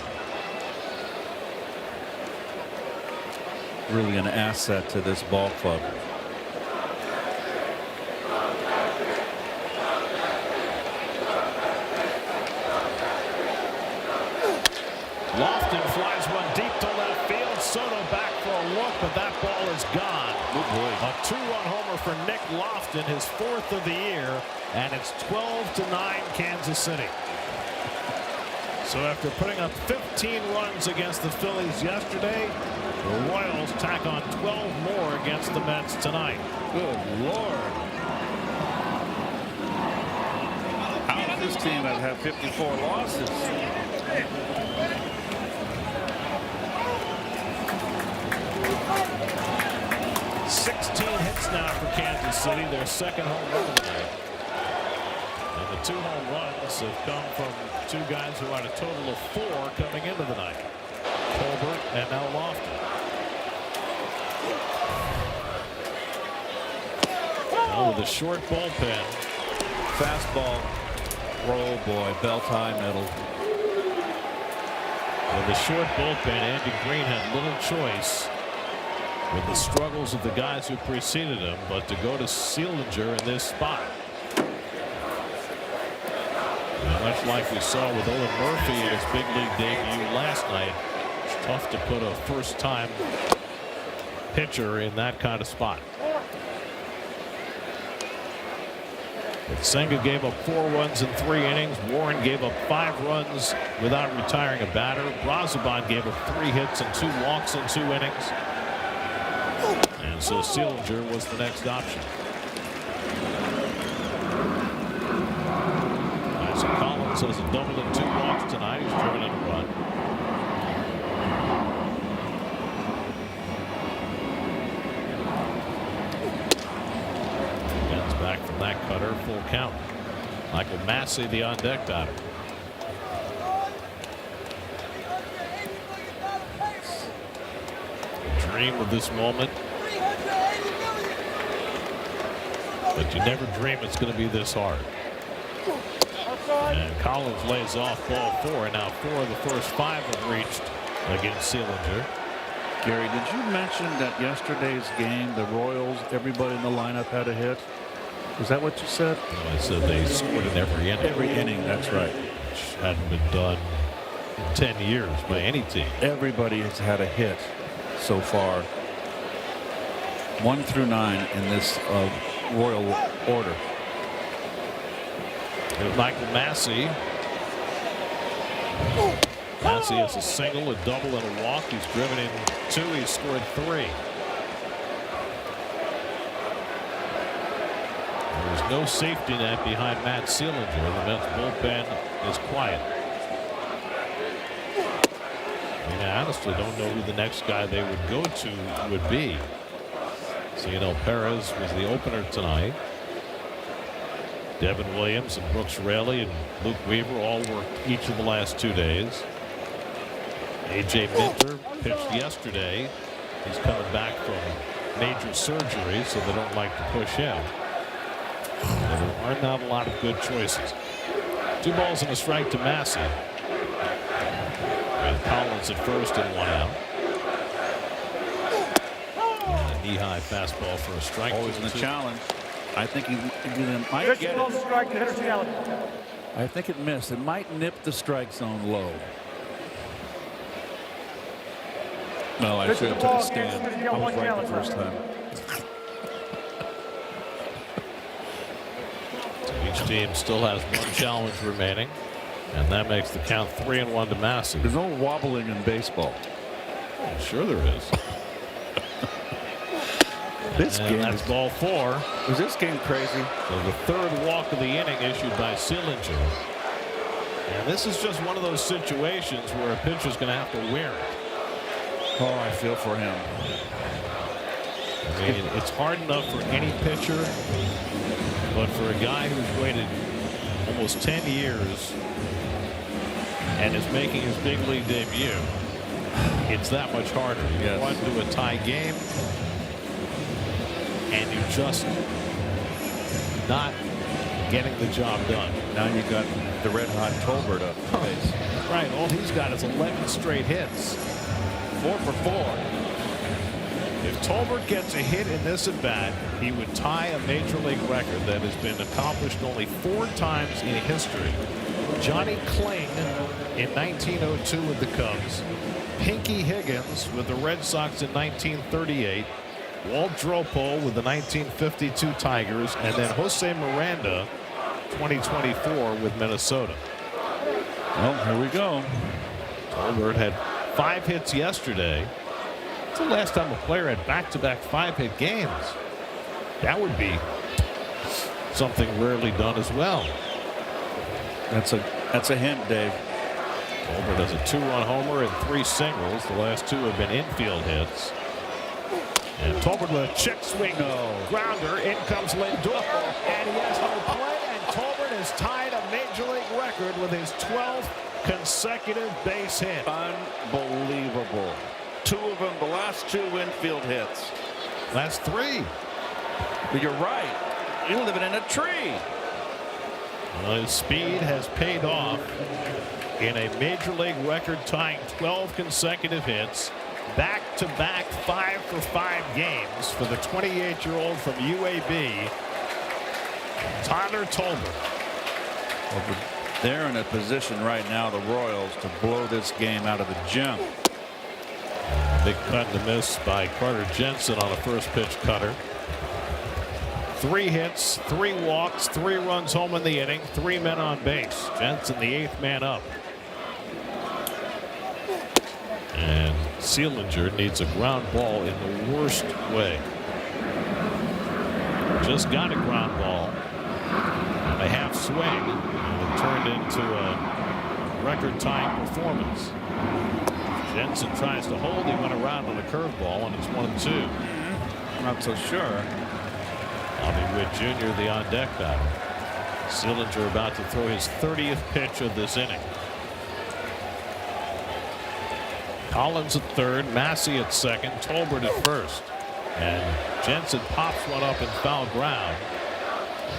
Really an asset to this ball club. Lofton flies one deep to left field. Soto back for a look, but that ball is gone. Good boy. A 2-run homer for Nick Lofton, his 4th of the year, and it's 12-9 Kansas City. So after putting up 15 runs against the Phillies yesterday, the Royals tack on 12 more against the Mets tonight. Good Lord. How does this team have 54 losses? Hits now for Kansas City, their second home run of the night. And the 2 home runs have come from 2 guys who had a total of 4 coming into the night. Colbert and now Lofton. Now with a short bullpen. Fastball. Roll boy. Belt high middle. With a short bullpen, Andy Green had little choice with the struggles of the guys who preceded him, but to go to Seelinger in this spot. And much like we saw with Owen Murphy in his big league debut last night, it's tough to put a first-time pitcher in that kind of spot. But Senga gave up 4 runs in 3 innings. Warren gave up 5 runs without retiring a batter. Brazoban gave up 3 hits and 2 walks in 2 innings. And so Seelinger was the next option. Isaac Collins has a double and 2 walks tonight. He's driven in a run. Gets back from that cutter, full count. Michael Massey, the on deck batter. Dream of this moment. but you never dream it's going to be this hard. And Collins lays off ball 4. Now 4 of the first 5 have reached against Seelinger. Gary, did you mention that yesterday's game, the Royals, everybody in the lineup had a hit? Is that what you said? No, I said they scored in every inning. Every inning, that's right. Which hadn't been done in 10 years by any team. Everybody has had a hit so far. 1 through 9 in this Royal order. Here's Michael Massey. Massey has a single, a double, and a walk. He's driven in 2. He's scored 3. There's no safety net behind Matt Seelinger. The Mets bullpen is quiet. I honestly don't know who the next guy they would go to would be. Cianel Perez was the opener tonight. Devin Williams and Brooks Raley and Luke Weaver all worked each of the last 2 days. A.J. Minter pitched yesterday. He's coming back from major surgery, so they don't like to push him. There are not a lot of good choices. 2 balls and a strike to Massey. With Collins at first and 1 out. And a knee-high fastball for a strike. Always in the challenge. I think he might Pitch get balls it. strike to hitter Seattle. I think it missed. It might nip the strike zone low. Well, I should have took a stand. I was right the first time. Each team still has 1 challenge remaining, and that makes the count 3-1 to Massey. There's no wobbling in baseball. Sure there is. This And game that's ball 4. is this game crazy? So the 3rd walk of the inning issued by Seelinger. And this is just one of those situations where a pitcher's going to have to wear it. Oh, I feel for him. I mean, it's hard enough for any pitcher, but for a guy who's waited almost 10 years and is making his big league debut, it's that much harder. You Yes. run to a tie game, and you're just not getting the job done. Now you got the red hot Tolbert up the face. Right, all he's got is 11 straight hits. 4 for 4. If Tolbert gets a hit in this at bat, he would tie a major league record that has been accomplished only 4 times in history. Johnny Kling in 1902 with the Cubs, Pinky Higgins with the Red Sox in 1938, Walt Dropo with the 1952 Tigers, and then Jose Miranda 2024 with Minnesota. Well, here we go. Tolbert had 5 hits yesterday. It's the last time a player had back-to-back 5-hit games. That would be something rarely done as well. That's a hint, Dave. Tolbert has a 2-run homer and 3 singles. The last 2 have been infield hits. And Tolbert with a check swing grounder. In comes Lindor, and he has no play. And Tolbert has tied a major league record with his 12th consecutive base hit. Unbelievable. 2 of them, the last 2 infield hits. That's 3. But you're right. You're living in a tree. Well, his speed has paid off in a major league record tying 12 consecutive hits. Back-to-back 5-for-5 games for the 28-year-old from UAB, Tyler Tolbert. Well, they're in a position right now, the Royals, to blow this game out of the gym. Big cut and a miss by Carter Jensen on a first pitch cutter. 3 hits, 3 walks, 3 runs home in the inning, 3 men on base. Jensen the 8th man up. And Seelinger needs a ground ball in the worst way. Just got a ground ball on a half swing, and it turned into a record-tying performance. Jensen tries to hold. He went around on a curveball, and it's 1-2. Not so sure. Bobby Witt Jr., the on-deck batter. Seelinger about to throw his 30th pitch of this inning. Collins at third, Massey at second, Tolbert at first. And Jensen pops one up in foul ground.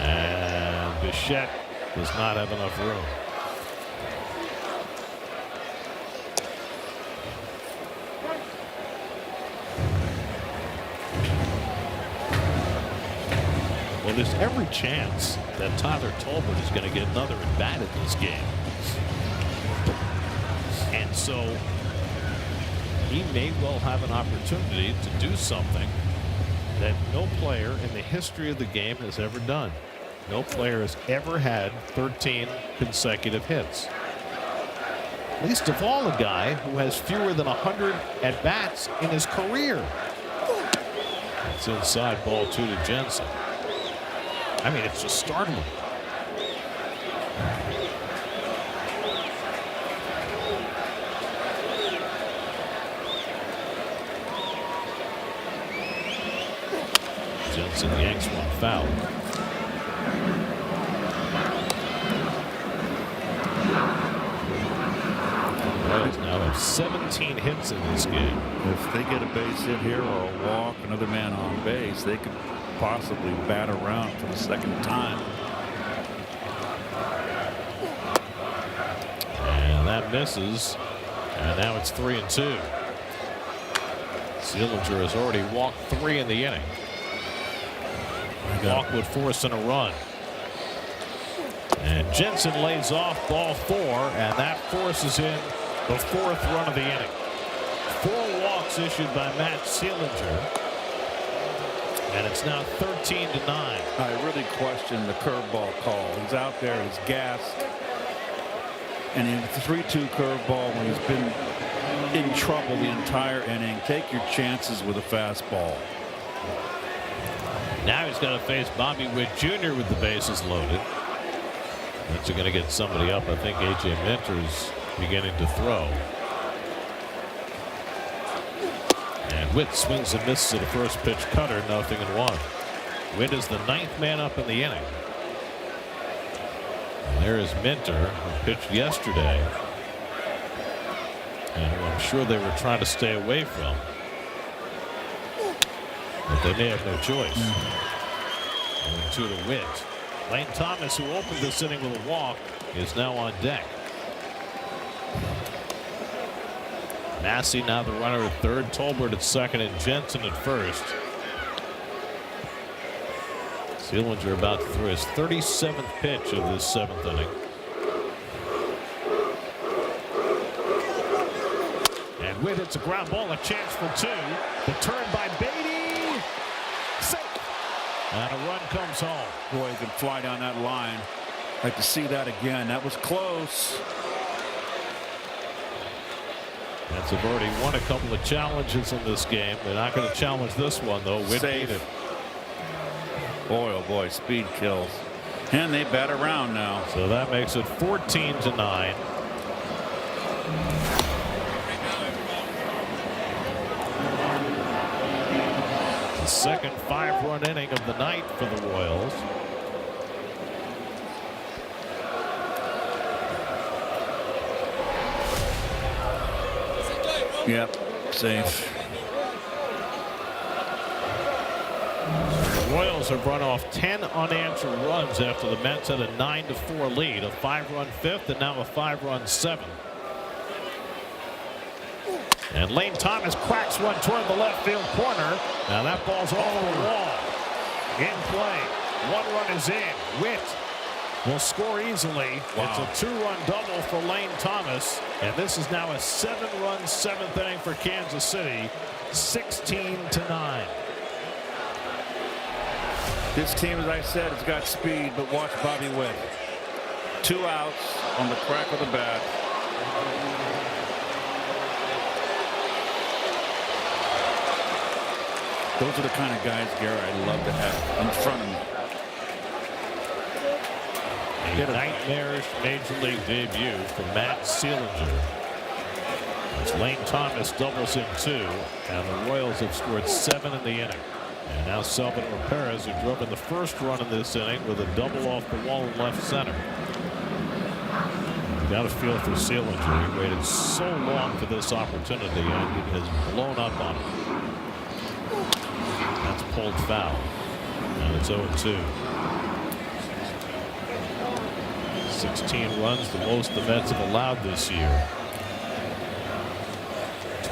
And Bichette does not have enough room. Well, there's every chance that Tyler Tolbert is going to get another at bat in this game. And so he may well have an opportunity to do something that no player in the history of the game has ever done. No player has ever had 13 consecutive hits. Least of all a guy who has fewer than 100 at bats in his career. It's inside, ball 2 to Jensen. I mean, it's just startling. Jensen yanks one foul. Royals now have 17 hits in this game. If they get a base hit here or a walk, another man on base, they could possibly bat around for the second time. And that misses. And now it's 3-2. Seelinger has already walked 3 in the inning. Walk would force in a run. And Jensen lays off, ball 4, and that forces in the 4th run of the inning. 4 walks issued by Matt Seelinger. And it's now 13-9. I really question the curveball call. He's out there, he's gassed. And in the 3-2 curveball, when he's been in trouble the entire inning, take your chances with a fastball. Now he's going to face Bobby Witt Jr. with the bases loaded. That's going to get somebody up. I think A.J. Minter's beginning to throw. And Witt swings and misses at a first pitch cutter, 0-1. Witt is the 9th man up in the inning. And there is Minter, who pitched yesterday, and who I'm sure they were trying to stay away from. But they may have no choice. Going to the Witt. Lane Thomas, who opened this inning with a walk, is now on deck. Massey now the runner at third, Tolbert at second, and Jensen at first. Seelinger about to throw his 37th pitch of this 7th inning. And Witt hits a ground ball, a chance for 2. The turn by Beatty. Safe. And a run comes home. Boy, he can fly down that line. I'd like to see that again. That was close. Mets have already won a couple of challenges in this game. They're not going to challenge this one, though. Witt beat it. Boy, oh boy, speed kills. And they bat around now. So that makes it 14-9. The second 5-run inning of the night for the Royals. Yep, safe. The Royals have run off 10 unanswered runs after the Mets had a 9-4 lead, a 5-run 5th, and now a 5-run 7th. And Lane Thomas cracks one toward the left field corner. Now that ball's off the wall. In play. 1 run is in. Witt will score easily. Wow. It's a 2-run double for Lane Thomas. And this is now a 7-run 7th inning for Kansas City. 16-9. This team, as I said, has got speed, but watch Bobby Witt. 2 outs on the crack of the bat. Those are the kind of guys, Gary, I'd love to have in front of me. A nightmarish major league debut for Matt Seelinger. As Lane Thomas doubles in 2, and the Royals have scored 7 in the inning. And now Salvador Perez, who drove in the first run in this inning with a double off the wall in left center. You got a feel for Seelinger. He waited so long for this opportunity, and it has blown up on him. That's pulled foul. And it's 0-2. 16 runs, the most the Mets have allowed this year.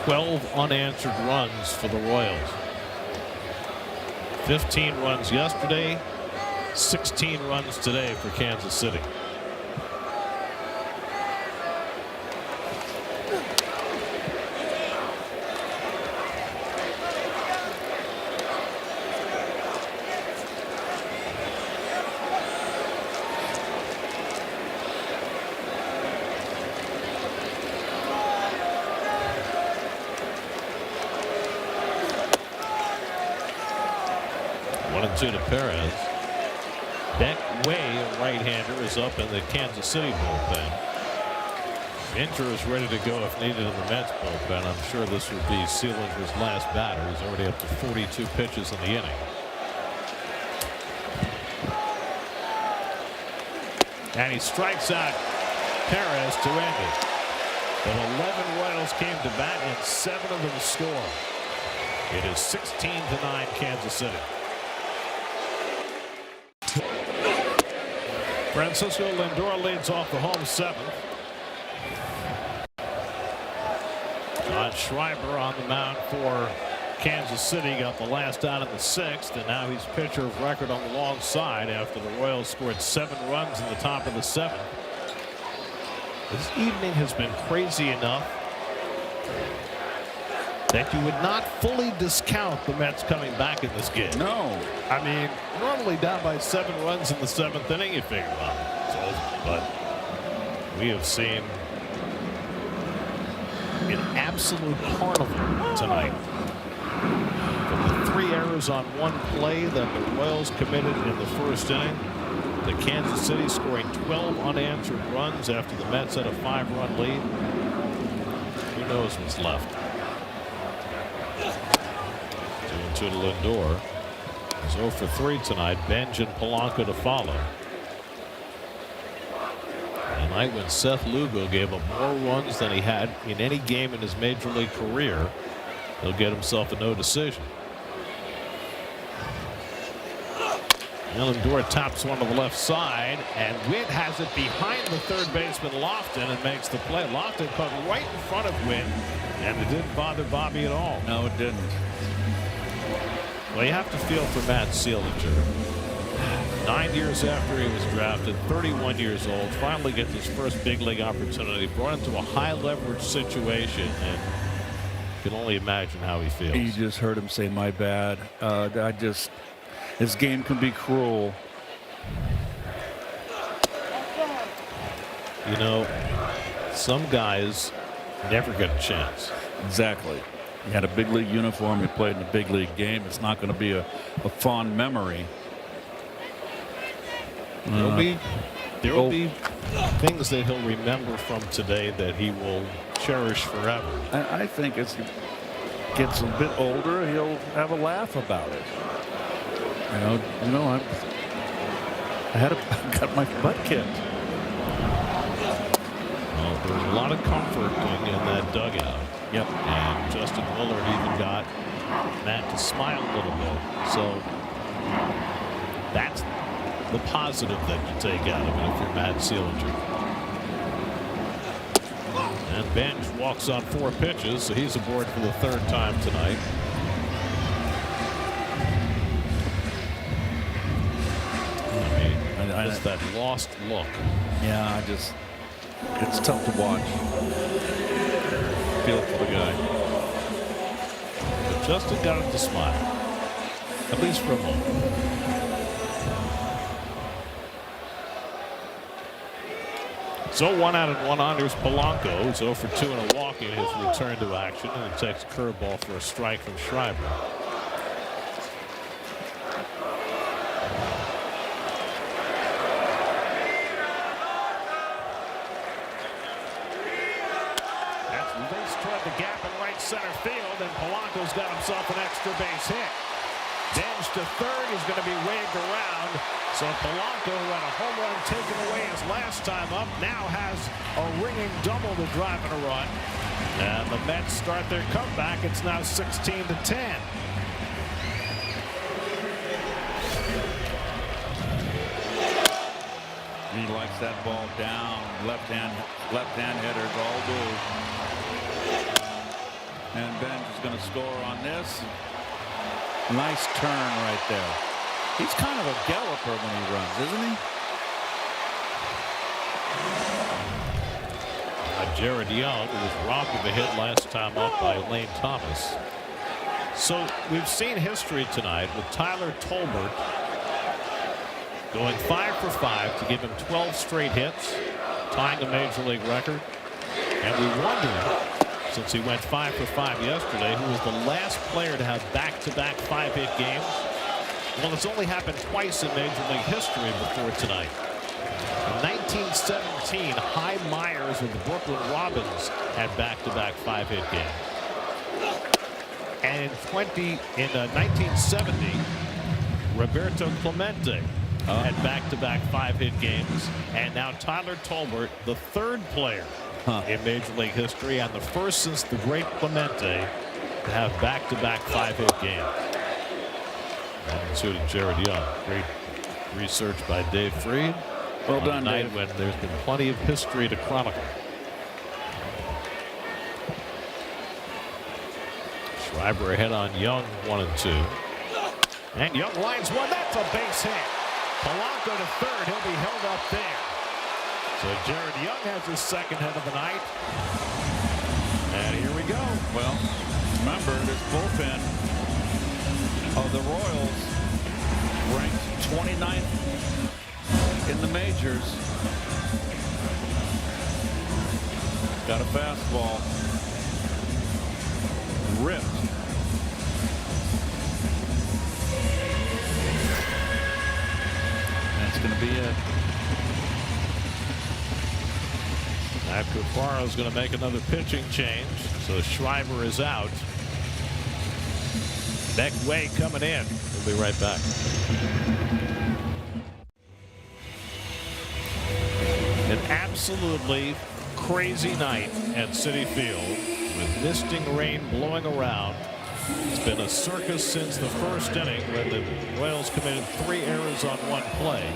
12 unanswered runs for the Royals. 15 runs yesterday, 16 runs today for Kansas City. To Perez. Beck Way, a right-hander, is up in the Kansas City bullpen. Inter is ready to go if needed in the Mets bullpen. I'm sure this would be Sealinger's last batter. He's already up to 42 pitches in the inning. And he strikes out Perez to end it. But 11 Royals came to bat and 7 of them score. It is 16-9 Kansas City. Francisco Lindor leads off the home 7th. John Schreiber on the mound for Kansas City got the last out in the 6th, and now he's pitcher of record on the long side after the Royals scored 7 runs in the top of the 7th. This evening has been crazy enough that you would not fully discount the Mets coming back in this game. No. I mean, normally down by 7 runs in the 7th inning, you figure, well, it's over. But we have seen an absolute carnival tonight. From the 3 errors on 1 play that the Royals committed in the 1st inning, to Kansas City scoring 12 unanswered runs after the Mets had a 5-run lead. Who knows what's left? 2-2 to Lindor. He's 0 for 3 tonight. Benj and Polanco to follow. Tonight, when Seth Lugo gave up more runs than he had in any game in his major league career, he'll get himself a no decision. Lindor taps one to the left side, and Witt has it behind the third baseman Lofton and makes the play. Lofton caught right in front of Witt, and it didn't bother Bobby at all. No, it didn't. Well, you have to feel for Matt Sealinger. 9 years after he was drafted, 31 years old, finally gets his first big league opportunity, brought into a high leverage situation, and you can only imagine how he feels. You just heard him say, "My bad." This game can be cruel. You know, some guys never get a chance. Exactly. He had a big league uniform. He played in a big league game. It's not going to be a fond memory. There will be things that he'll remember from today that he will cherish forever. I think as he gets a bit older, he'll have a laugh about it. I got my butt kicked. Well, there's a lot of comforting in that dugout. Yep. And Justin Willard even got Matt to smile a little bit. So that's the positive that you take out of it if you're Matt Sealinger. And Benj walks on 4 pitches, so he's aboard for the 3rd time tonight. Just that lost look. Yeah, it's tough to watch. Feel for the guy. But Justin got him to smile, at least for a moment. So 1 out and 1 on. Here's Polanco, who's 0 for 2 and a walk in his return to action, and he takes a curveball for a strike from Schreiber. Center field, and Polanco's got himself an extra base hit. Benj to third is going to be waved around. So Polanco, who had a home run taken away his last time up, now has a ringing double to drive in a run. And the Mets start their comeback. It's now 16-10. He likes that ball down. Left hand hitters all do. And Benj is going to score on this. Nice turn right there. He's kind of a galloper when he runs, isn't he? Jared Young was robbed of a hit last time up by Lane Thomas. So we've seen history tonight with Tyler Tolbert going 5 for 5 to give him 12 straight hits, tying a major league record. And we wonder, since he went 5 for 5 yesterday, who was the last player to have back-to-back 5-hit games. Well, it's only happened twice in major league history before tonight. In 1917, Hy Myers of the Brooklyn Robins had back-to-back 5-hit games. And in 1970, Roberto Clemente had back-to-back 5-hit games. And now Tyler Tolbert, the third player in Major League history and the first since the great Clemente to have back-to-back 5-hit games. And including Jared Young. Great research by Dave Freed. Well done, night Dave. when there's been plenty of history to chronicle. Schreiber ahead on Young, 1-2. And Young lines one. That's a base hit. Polanco to third. He'll be held up there. So Jared Young has his second hit of the night. And here we go. Well, remember this bullpen of the Royals ranked 29th in the majors. Got a fastball ripped. That's going to be it. Matt Cufaro is going to make another pitching change. So Schreiber is out. Beck Way coming in. We'll be right back. An absolutely crazy night at Citi Field with misting rain blowing around. It's been a circus since the first inning when the Royals committed 3 errors on 1 play.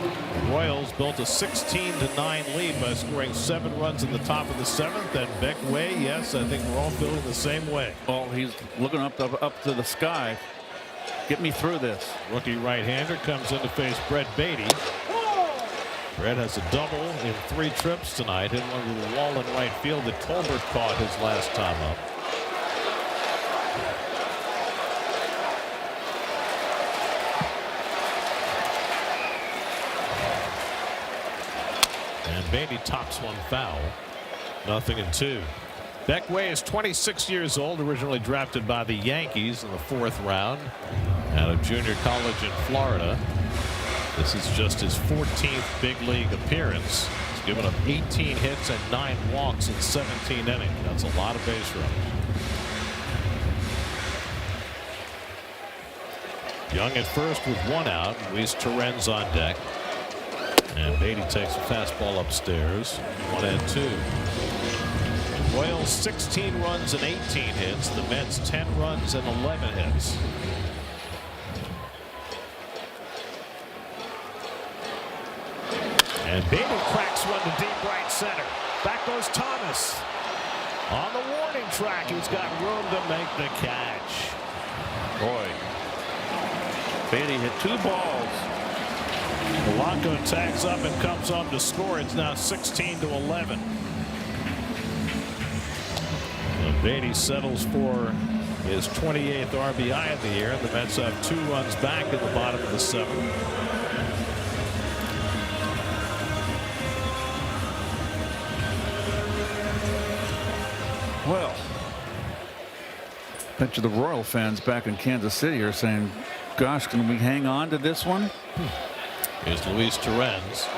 The Royals built a 16-9 lead by scoring 7 runs in the top of the 7th. And Beck Way, yes, I think we're all feeling the same way. Oh, he's looking up to the sky. Get me through this. Rookie right-hander comes in to face Brett Beatty. Brett has a double in 3 trips tonight. Hit one to the wall in right field that Tolbert caught his last time up. And Beatty tops one foul. 0-2. Beck Way is 26 years old, originally drafted by the Yankees in the 4th round out of junior college in Florida. This is just his 14th big league appearance. He's given up 18 hits and 9 walks in 17 innings. That's a lot of base runners. Young at first with 1 out. Luis Torrens on deck. And Beatty takes a fastball upstairs. 1-2. Royals 16 runs and 18 hits. The Mets 10 runs and 11 hits. And Beatty cracks one to deep right center. Back goes Thomas. On the warning track, he's got room to make the catch. Boy. Beatty hit 2 balls. Polanco tags up and comes home to score. It's now 16-11. Beatty settles for his 28th RBI of the year. And the Mets have 2 runs back in the bottom of the 7th. Well, bet you the Royal fans back in Kansas City are saying, gosh, can we hang on to this one? Here's Luis Torrens.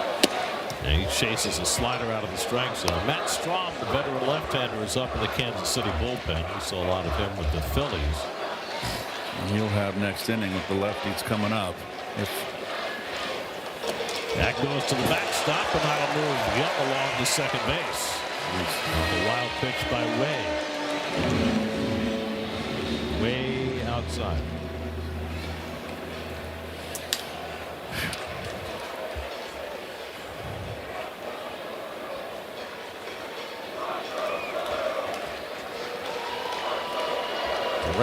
And he chases a slider out of the strike zone. Matt Strom, the veteran left-hander, is up in the Kansas City bullpen. We saw a lot of him with the Phillies. And he'll have next inning with the lefties coming up. That goes to the backstop, and that'll move Young along to second base. The wild pitch by Way. Way outside.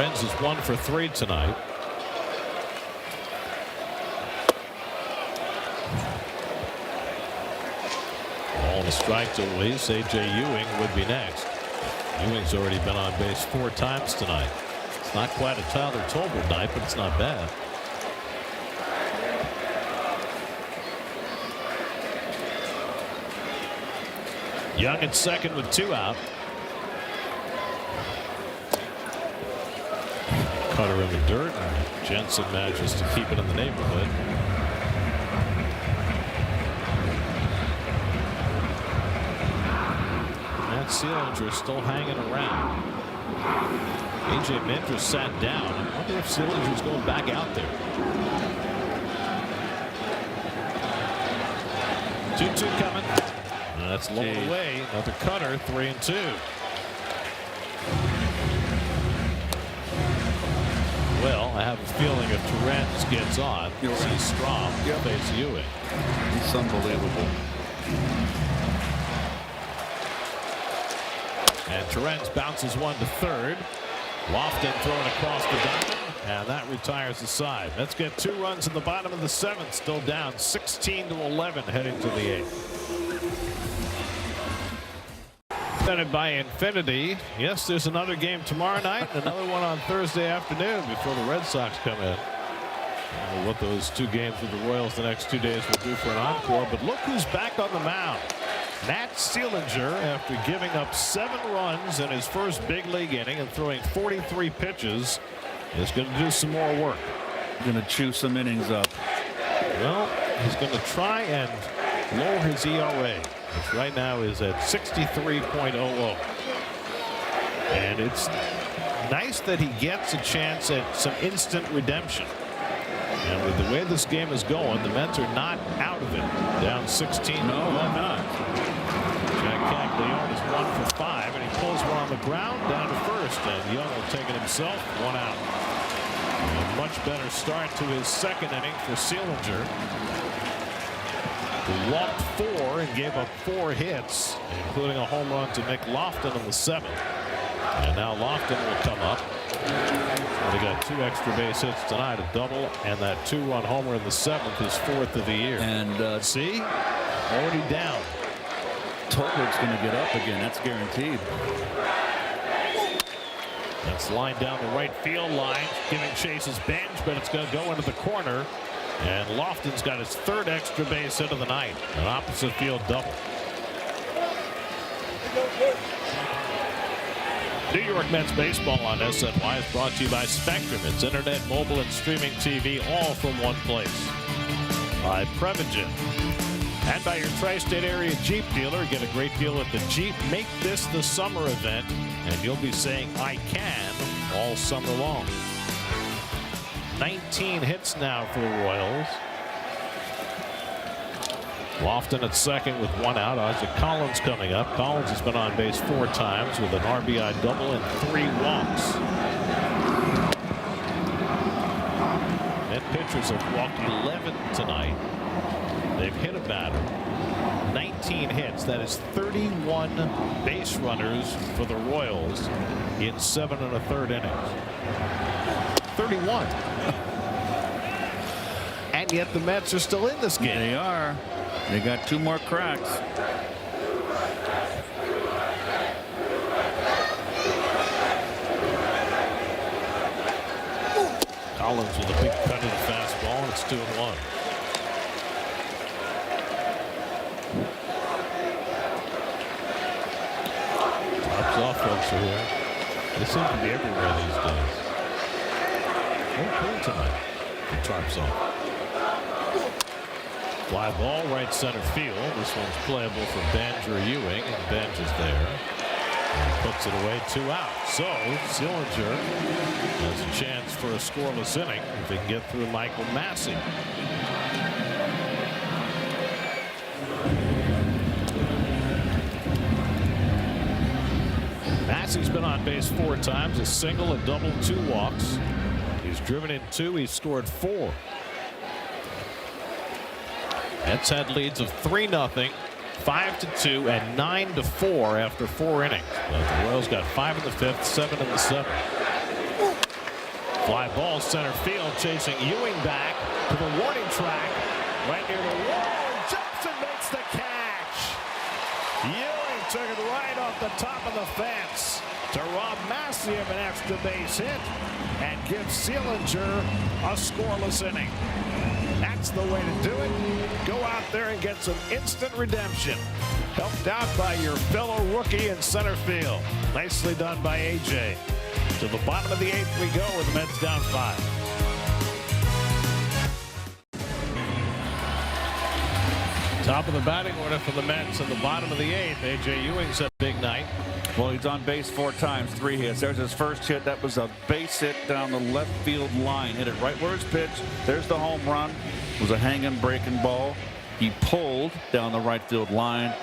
Torrens is 1 for 3 tonight. All the strike to release. A.J. Ewing would be next. Ewing's already been on base 4 times tonight. It's not quite a Tyler Tolbert night, but it's not bad. Young at second with 2 out. Cutter in the dirt. Jensen manages to keep it in the neighborhood. Matt Sealinger still hanging around. A.J. Minter sat down. I wonder if Sealinger's going back out there. 2-2 coming. That's low away. Another cutter. 3-2. Well, I have a feeling if Torrens gets on, you'll see Strom face Ewing. It's unbelievable. And Torrens bounces 1 to third. Lofton throwing across the diamond, and that retires the side. Let's get 2 runs in the bottom of the 7th. Still down 16-11 heading to the 8th. Presented by Infinity. Yes, there's another game tomorrow night and another one on Thursday afternoon before the Red Sox come in. I don't know what those 2 games with the Royals the next 2 days will do for an encore, but look who's back on the mound. Matt Sealinger, after giving up 7 runs in his first big league inning and throwing 43 pitches, is going to do some more work. Going to chew some innings up. Well, he's going to try and lower his ERA, which right now is at 63.00. And it's nice that he gets a chance at some instant redemption. And with the way this game is going, the Mets are not out of it. Down 16. No, they're not. Jack Caglione is 1 for 5, and he pulls one on the ground down to first. And Young will take it himself. 1 out. A much better start to his second inning for Sealinger, who walked 4 and gave up 4 hits, including a home run to Nick Lofton in the 7th. And now Lofton will come up. They got 2 extra base hits tonight, a double, and that 2-run homer in the 7th, his 4th of the year. And see, already down. Tolbert's going to get up again. That's guaranteed. That's lined down the right field line, giving Chase his bench, but it's going to go into the corner. And Lofton's got his 3rd extra base hit of the night, an opposite field double. New York Mets baseball on SNY is brought to you by Spectrum. It's internet, mobile, and streaming TV, all from one place. By Prevagen. And by your tri-state area Jeep dealer. Get a great deal at the Jeep Make This the Summer event, and you'll be saying I can all summer long. 19 hits now for the Royals. Lofton at second with 1 out. Isaac Collins coming up. Collins has been on base 4 times with an RBI double and 3 walks. And pitchers have walked 11 tonight. They've hit a batter. 19 hits. That is 31 base runners for the Royals in 7 1/3 innings. 31. And yet the Mets are still in this game. They are. They got 2 more cracks. Collins with a big cut of the fastball, and it's 2-1. Tops off, folks are here. They seem to be everywhere these days. Cool tonight. The tarps off. Fly ball right center field. This one's playable for Benj or Ewing, and Benj is there. And puts it away, 2 out. So Sealinger has a chance for a scoreless inning if he can get through Michael Massey. Massey's been on base 4 times, a single, a double, 2 walks. He's driven in 2. He's scored 4. Mets had leads of 3-0, 5-2, and 9-4 after 4 innings. But the Royals got 5 in the 5th, 7 in the 7th. Fly ball center field, chasing Ewing back to the warning track. Right near the wall. Jumps and makes the catch. Ewing took it right off the top of the fence to rob Massey of an extra base hit and give Seelinger a scoreless inning. That's the way to do it. Go out there and get some instant redemption. Helped out by your fellow rookie in center field. Nicely done by A.J. To the bottom of the 8th we go with the Mets down 5. Top of the batting order for the Mets in the bottom of the 8th. A.J. Ewing's a big night. Well, he's on base 4 times, 3 hits. There's his first hit. That was a base hit down the left field line. Hit it right where it's pitched. There's the home run. It was a hanging, breaking ball. He pulled down the right field line.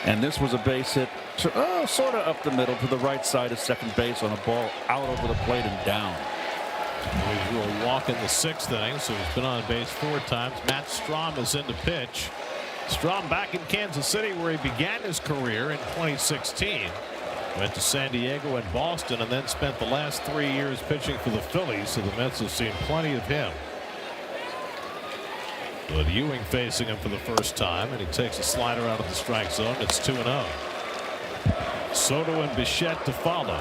And this was a base hit sort of up the middle to the right side of second base on a ball out over the plate and down. He drew a walk in the 6th inning, so he's been on base 4 times. Matt Strom is in to pitch. Strom back in Kansas City where he began his career in 2016. Went to San Diego and Boston and then spent the last 3 years pitching for the Phillies, so the Mets have seen plenty of him. But Ewing facing him for the first time, and he takes a slider out of the strike zone. It's 2-0. Soto and Bichette to follow.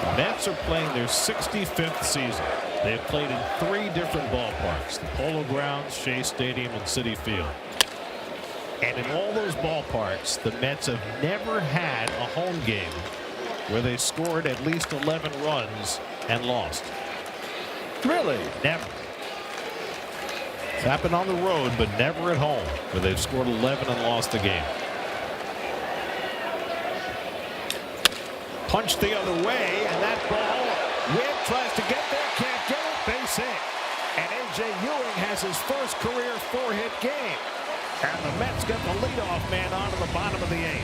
The Mets are playing their 65th season. They have played in 3 different ballparks: the Polo Grounds, Shea Stadium, and Citi Field. And in all those ballparks, the Mets have never had a home game where they scored at least 11 runs and lost. Really? Never. It's happened on the road, but never at home where they've scored 11 and lost the game. Punch the other way, and that ball, Witt tries to get there, can't get it, base hit. And A.J. Ewing has his first career 4-hit game. And the Mets get the leadoff man on to the bottom of the 8th.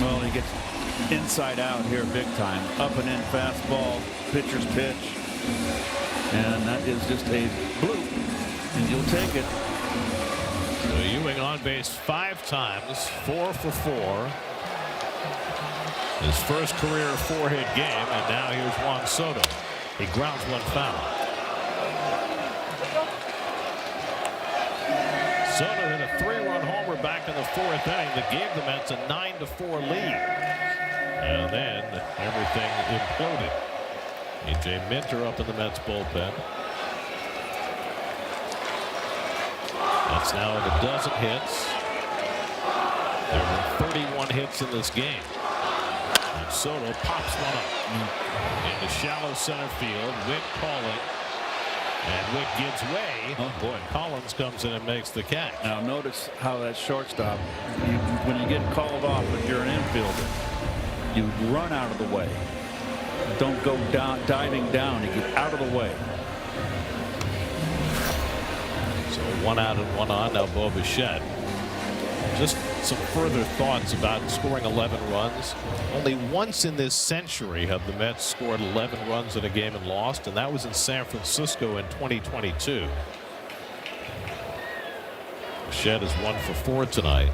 Well, he gets inside out here big time. Up and in fastball, pitcher's pitch. And that is just a bloop. And you'll take it. So Ewing on base 5 times, 4 for 4. His first career 4-hit game, and now here's Juan Soto. He grounds one foul. Soto hit a 3-run homer back in the 4th inning that gave the Mets a 9-4 lead. And then everything imploded. A.J. Minter up in the Mets bullpen. That's now at a dozen hits. There have been 31 hits in this game. And Soto pops one up into shallow center field. Witt calling. And Witt gives way. Oh boy. Collins comes in and makes the catch. Now notice how that shortstop, when you get called off if you're an infielder, you run out of the way. Don't go down, diving down. You get out of the way. So 1 out and 1 on now. Bo Bichette. Just some further thoughts about scoring 11 runs. Only once in this century have the Mets scored 11 runs in a game and lost, and that was in San Francisco in 2022. Bichette is 1 for 4 tonight.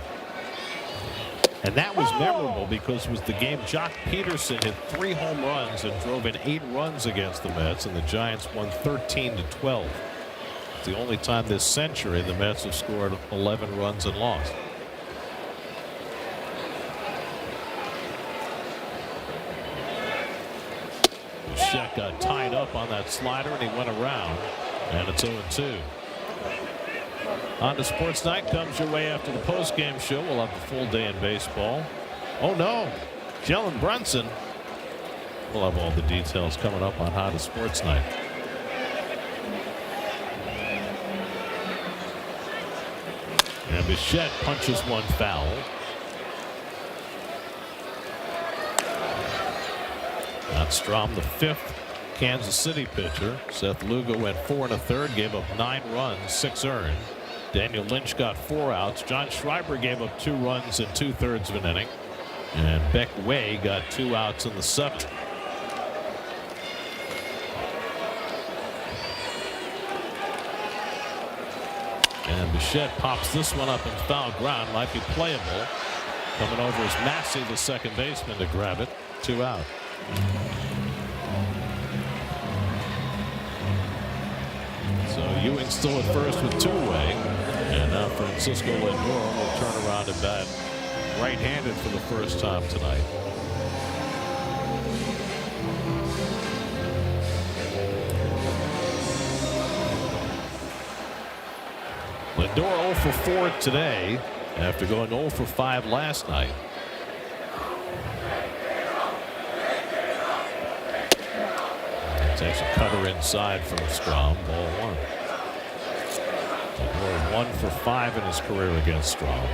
And that was memorable because it was the game Jock Peterson hit 3 home runs and drove in 8 runs against the Mets, and the Giants won 13-12. It's the only time this century the Mets have scored 11 runs and lost. Bichette got tied up on that slider and he went around, and it's 0-2. On to Sports Night comes your way after the post-game show. We'll have the full day in baseball. Oh no, Jalen Brunson. We'll have all the details coming up on How to Sports Night. And Bichette punches one foul. Not Strom, the 5th Kansas City pitcher. Seth Lugo went 4 1/3, gave up 9 runs, 6 earned. Daniel Lynch got 4 outs. John Schreiber gave up 2 runs in 2/3 of an inning. And Beck Way got 2 outs in the 7th. And Bichette pops this one up in foul ground. Might be playable. Coming over is Massey, the second baseman, to grab it. 2 out. So Ewing still at first with 2 away. And now Francisco Lindor will turn around and bat right-handed for the first time tonight. Lindor 0 for 4 today after going 0 for 5 last night. Takes a cutter inside from Strom. Ball 1. Lindor 1 for 5 in his career against Strom.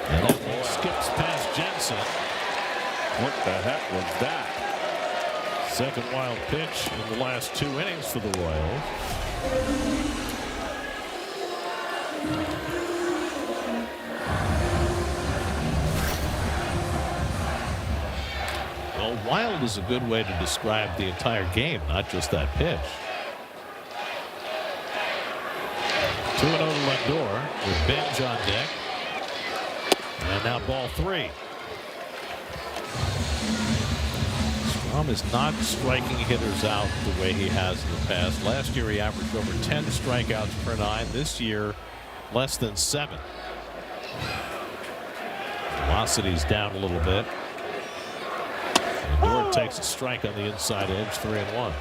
And that ball skips past Jensen. What the heck was that? Second wild pitch in the last 2 innings for the Royals. Well, wild is a good way to describe the entire game, not just that pitch. 2-0 to Lindor with Benj on deck. And now ball 3. Strom is not striking hitters out the way he has in the past. Last year he averaged over 10 strikeouts per 9. This year less than 7. Velocity's down a little bit. Lindor takes a strike on the inside edge. 3-1.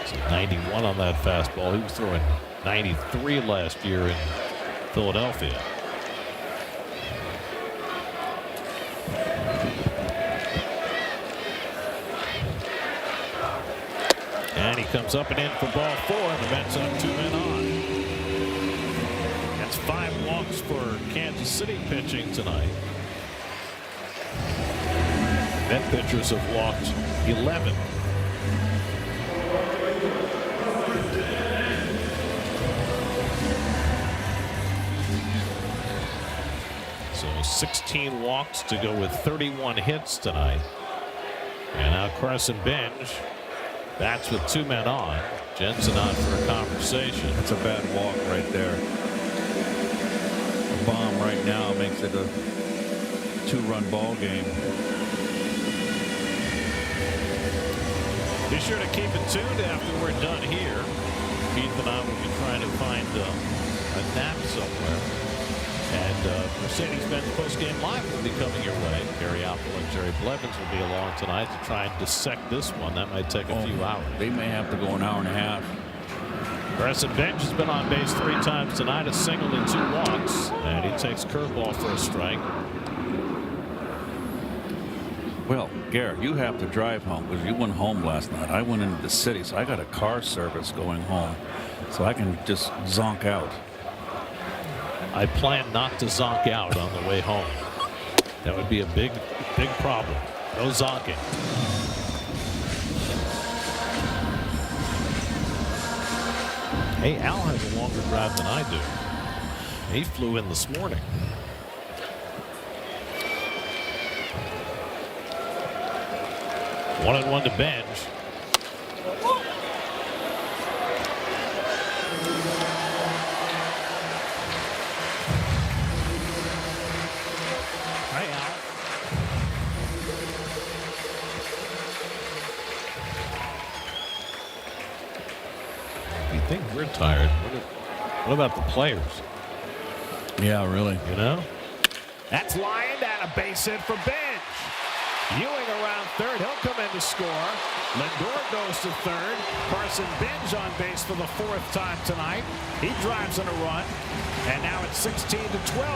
So 91 on that fastball. He was throwing 93 last year in Philadelphia. And he comes up and in for ball 4. And the Mets have 2 men on. That's 5 walks for Kansas City pitching tonight. Met pitchers have walked 11. So 16 walks to go with 31 hits tonight. And now Carson Benj bats with 2 men on. Jensen on for a conversation. That's a bad walk right there. A bomb right now makes it a 2-run ball game. Be sure to keep it tuned after we're done here. Keith and I will be trying to find a nap somewhere. And Mercedes-Benz postgame live will be coming your way. Gary Apple and Jerry Blevins will be along tonight to try and dissect this one. That might take a few hours. They may have to go an hour and a half. Carson Benj has been on base 3 times tonight, a single and 2 walks. And he takes curveball for a strike. Well, Garrett, you have to drive home because you went home last night. I went into the city, so I got a car service going home, so I can just zonk out. I plan not to zonk out on the way home. That would be a big problem. No zonking. Hey, Al has a longer drive than I do. He flew in this morning. One and 1 to Benj. Hi, Al. You think we're tired? What about the players? Yeah, really. You know? That's lined and a base hit for Benj. Ewing around third. He'll come in to score. Lindor goes to third. Carson Benj on base for the 4th time tonight. He drives in a run. And now it's 16 to 12.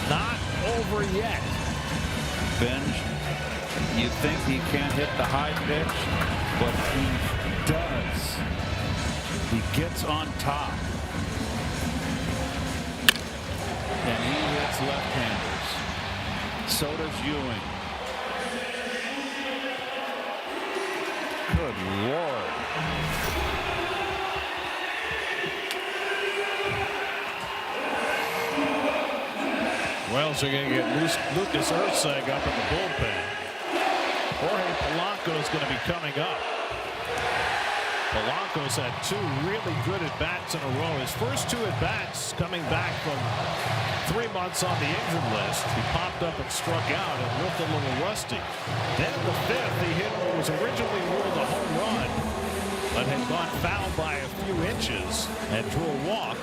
Not over yet. Benj, you think he can't hit the high pitch, but he does. He gets on top. And he hits left-handers. So does Ewing. Good Lord. Royals are going to get Lucas Erceg up in the bullpen. Jorge Polanco is going to be coming up. Polanco's had 2 really good at-bats in a row. His first 2 at-bats coming back from 3 months on the injured list. He popped up and struck out and looked a little rusty. Then in the 5th, he hit what was originally ruled a home run, but had gone foul by a few inches and drew a walk.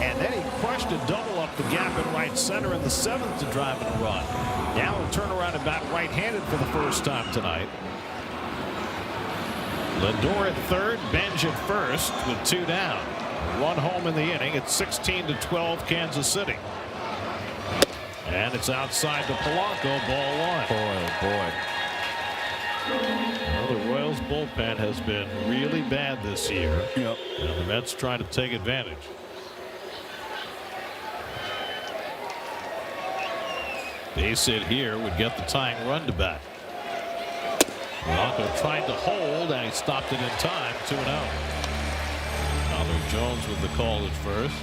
And then he crushed a double up the gap in right center in the 7th to drive in a run. Now he'll turn around and bat right-handed for the first time tonight. Lindor at third, Benj at first with 2 down. 1 home in the inning. It's 16-12 Kansas City. And it's outside to Polanco, ball 1. Boy, oh boy. Well, the Royals bullpen has been really bad this year. Yep. And the Mets trying to take advantage. Base hit here would get the tying run to bat. Polanco tried to hold, and he stopped it in time. 2-0. Tyler Jones with the call at first.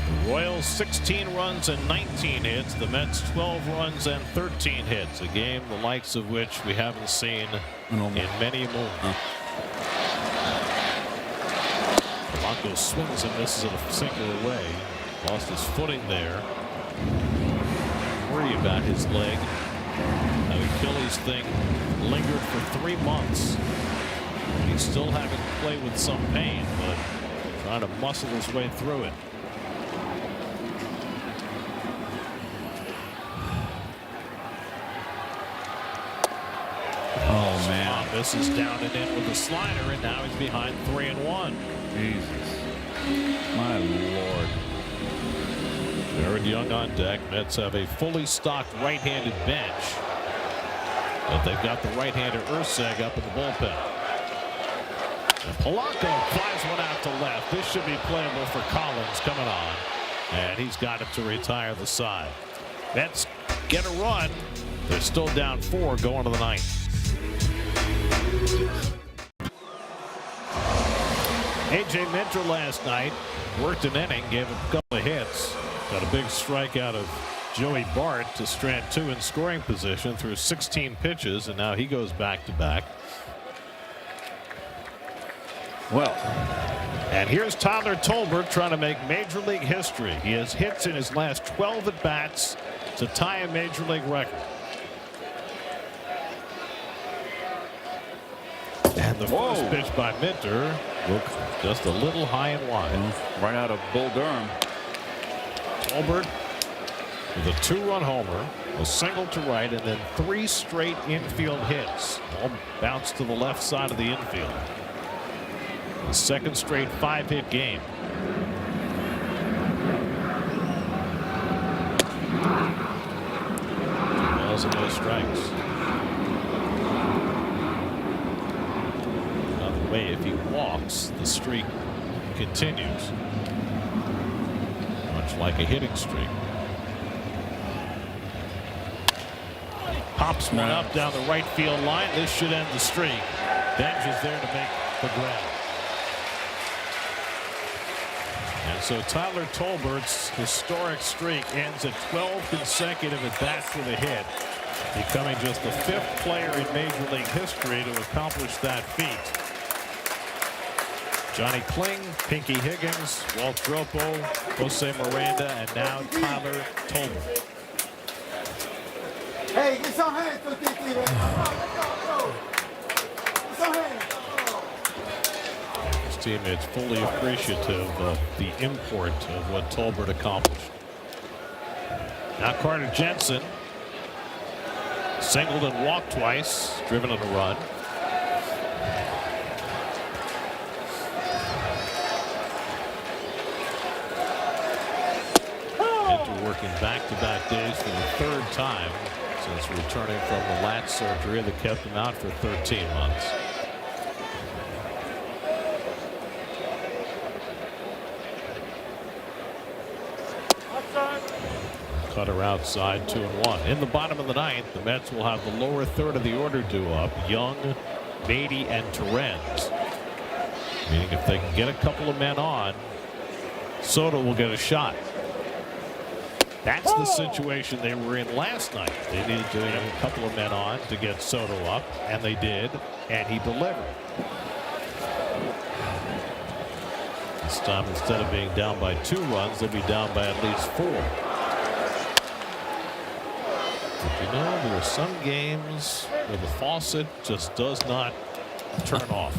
The Royals 16 runs and 19 hits. The Mets 12 runs and 13 hits. A game the likes of which we haven't seen in many a moon. Polanco swings and misses it a single away. Lost his footing there. Worry about his leg. That Achilles thing lingered for 3 months. He's still having to play with some pain, but trying to muscle his way through it. Oh man, this is down and in with a slider, and now he's behind 3-1. Jesus, my Lord. Jared Young on deck. Mets have a fully stocked right-handed bench, but they've got the right-hander Erceg up in the bullpen. And Polanco flies one out to left. This should be playable for Collins coming on, and he's got it to retire the side. Mets get a run. They're still down 4 going to the 9th. A.J. Minter last night worked an inning, gave a couple of hits. Got a big strikeout of Joey Bart to strand 2 in scoring position through 16 pitches, and now he goes back to back. Well, and here's Tyler Tolbert trying to make major league history. He has hits in his last 12 at bats to tie a major league record. And the first pitch by Minter looked just a little high and wide. Right out of Bull Durham. Tolbert with a 2-run homer, a single to right, and then 3 straight infield hits. All bounced to the left side of the infield. The second straight 5-hit game. Balls and no strikes. By the way, if he walks, the streak continues. Much like a hitting streak. Pops one up down the right field line. This should end the streak. Benj is there to make the grab. And so Tyler Tolbert's historic streak ends at 12 consecutive at-bats with a hit, becoming just the 5th player in Major League history to accomplish that feat. Johnny Kling, Pinky Higgins, Walt Dropo, Jose Miranda, and now Tyler Tolbert. Hey, get some hands for this thing, man. Go. Get some hands. His teammates fully appreciative of the import of what Tolbert accomplished. Now Carter Jensen singled and walked twice, driven on a run. Working back-to-back days for the 3rd time since returning from the lat surgery that kept him out for 13 months. Cutter outside, 2-1. In the bottom of the 9th, the Mets will have the lower third of the order due up. Young, Beatty, and Torrens. Meaning if they can get a couple of men on, Soto will get a shot. That's the situation they were in last night. They needed to have a couple of men on to get Soto up, and they did, and he delivered. This time, instead of being down by 2 runs, they'll be down by at least 4. But you know, there are some games where the faucet just does not turn off.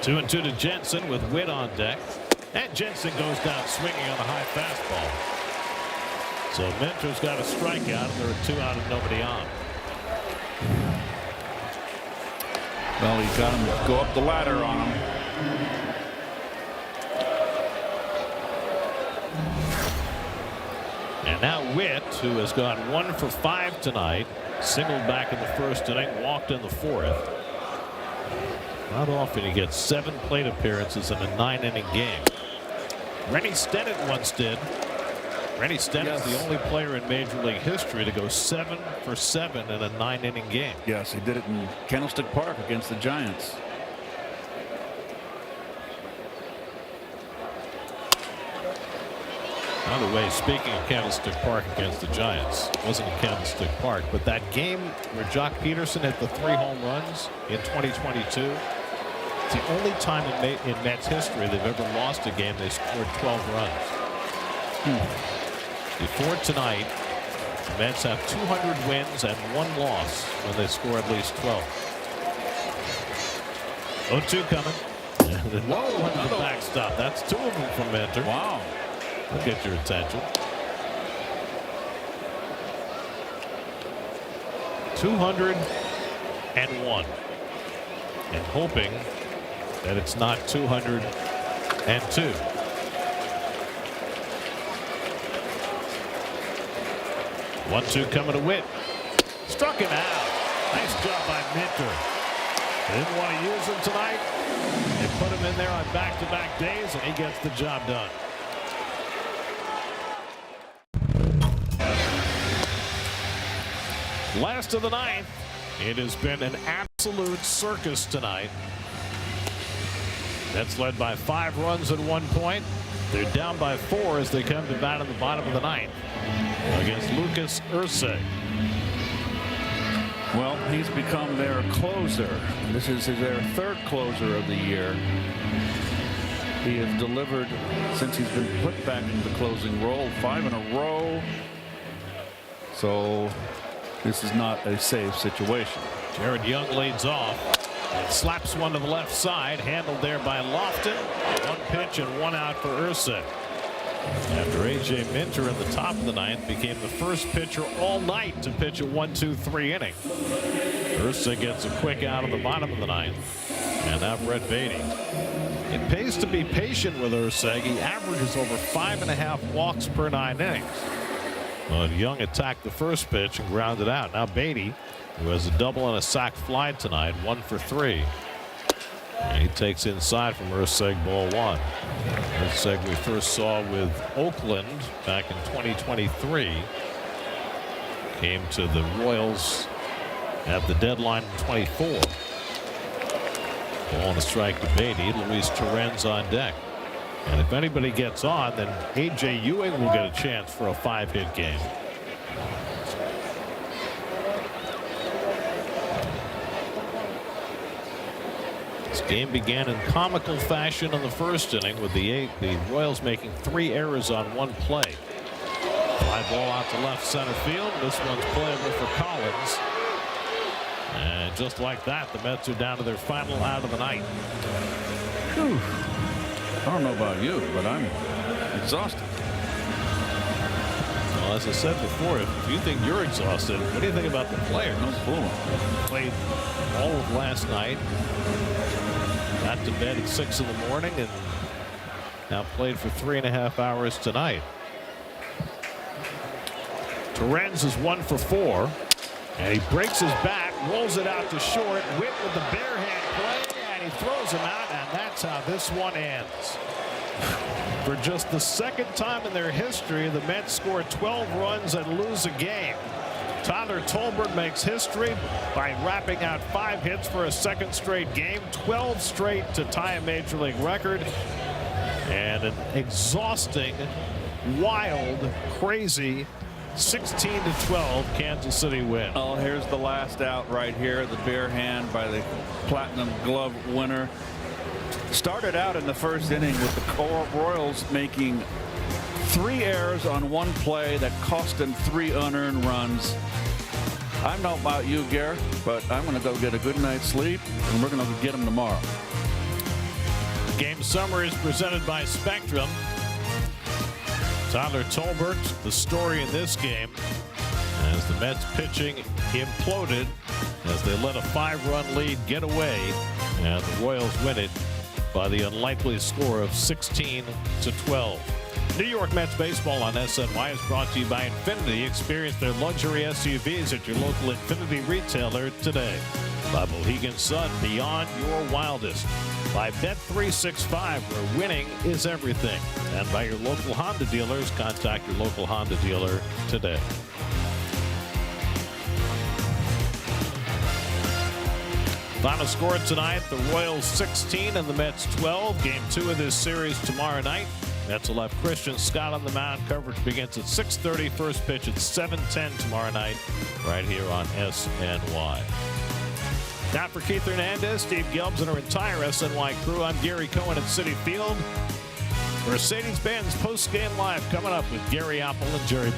Two and two to Jensen with Witt on deck. And Jensen goes down swinging on a high fastball. So Minter's got a strikeout, and there are 2 out and nobody on. Well, he's got him go up the ladder on him. And now Witt, who has gone 1 for 5 tonight, singled back in the first inning, walked in the 4th. Not often he gets 7 plate appearances in a 9-inning game. Rennie Stennett once did. Rennie Stennett's the only player in Major League history to go 7 for 7 in a 9-inning game. Yes, he did it in Candlestick Park against the Giants. By the way, speaking of Candlestick Park against the Giants, it wasn't in Candlestick Park, but that game where Jock Peterson hit the 3 home runs in 2022, it's the only time in Mets history they've ever lost a game they scored 12 runs. Before tonight, the Mets have 200 wins and 1 loss when they score at least 12. 0-2 coming. And another one to the backstop. That's 2 of them from Minter. Wow. That'll get your attention. 201. And hoping that it's not 202. 1-2 coming to Witt. Struck him out. Nice job by Minter. They didn't want to use him tonight. They put him in there on back-to-back days, and he gets the job done. Last of the 9th. It has been an absolute circus tonight. That's led by 5 runs at one point. They're down by 4 as they come to bat in the bottom of the 9th against Lucas Ursay. Well, he's become their closer. This is their 3rd closer of the year. He has delivered since he's been put back into the closing role 5 in a row. So this is not a safe situation. Jared Young leads off and slaps one to the left side, handled there by Lofton. 1 pitch and 1 out for Ursay. After A.J. Minter in the top of the 9th became the first pitcher all night to pitch a 1-2-3 inning. Ursay gets a quick out of the bottom of the 9th. And now Brett Beatty. It pays to be patient with Ursay. He averages over 5.5 walks per 9 innings. But Young attacked the first pitch and grounded out. Now Beatty, who has a double and a sac fly tonight, 1 for 3. And he takes inside from Ursay, ball 1. Ursay we first saw with Oakland back in 2023. Came to the Royals at the deadline in 24. Ball and a strike to Beatty. Luis Torrens on deck. And if anybody gets on, then A.J. Ewing will get a chance for a 5-hit game. This game began in comical fashion in the first inning with the Royals making 3 errors on 1 play. Fly ball out to left center field. This one's playable for Collins. And just like that, the Mets are down to their final out of the night. Whew. I don't know about you, but I'm exhausted. Well, as I said before, if you think you're exhausted, what do you think about the players? No clue. Played all of last night. Got to bed at 6 in the morning and now played for 3.5 hours tonight. Torrens is 1 for 4. And he breaks his bat, rolls it out to short. Witt with the bare hand play, and he throws him out, and that's how this one ends. For just the 2nd time in their history, the Mets score 12 runs and lose a game. Tyler Tolbert makes history by wrapping out 5 hits for a second straight game, 12 straight to tie a major league record, and an exhausting, wild, crazy 16-12 Kansas City win. Oh, here's the last out right here. The bare hand by the Platinum Glove winner. Started out in the first inning with the Royals making 3 errors on 1 play that cost them 3 unearned runs. I don't know about you, Garrett, but I'm going to go get a good night's sleep, and we're going to get them tomorrow. Game summary is presented by Spectrum. Tyler Tolbert, the story in this game, as the Mets pitching imploded as they let a 5-run lead get away, and the Royals win it by the unlikely score of 16-12. New York Mets baseball on SNY is brought to you by Infinity. Experience their luxury SUVs at your local Infinity retailer today. By Mohegan Sun, beyond your wildest. By Bet365, where winning is everything. And by your local Honda dealers. Contact your local Honda dealer today. Final score tonight, the Royals 16 and the Mets 12. Game 2 of this series tomorrow night. Mets will have Christian Scott on the mound. Coverage begins at 6:30. First pitch at 7:10 tomorrow night, right here on SNY. Now for Keith Hernandez, Steve Gelbs, and our entire SNY crew, I'm Gary Cohen at Citi Field. Mercedes-Benz post-game live coming up with Gary Apple and Jerry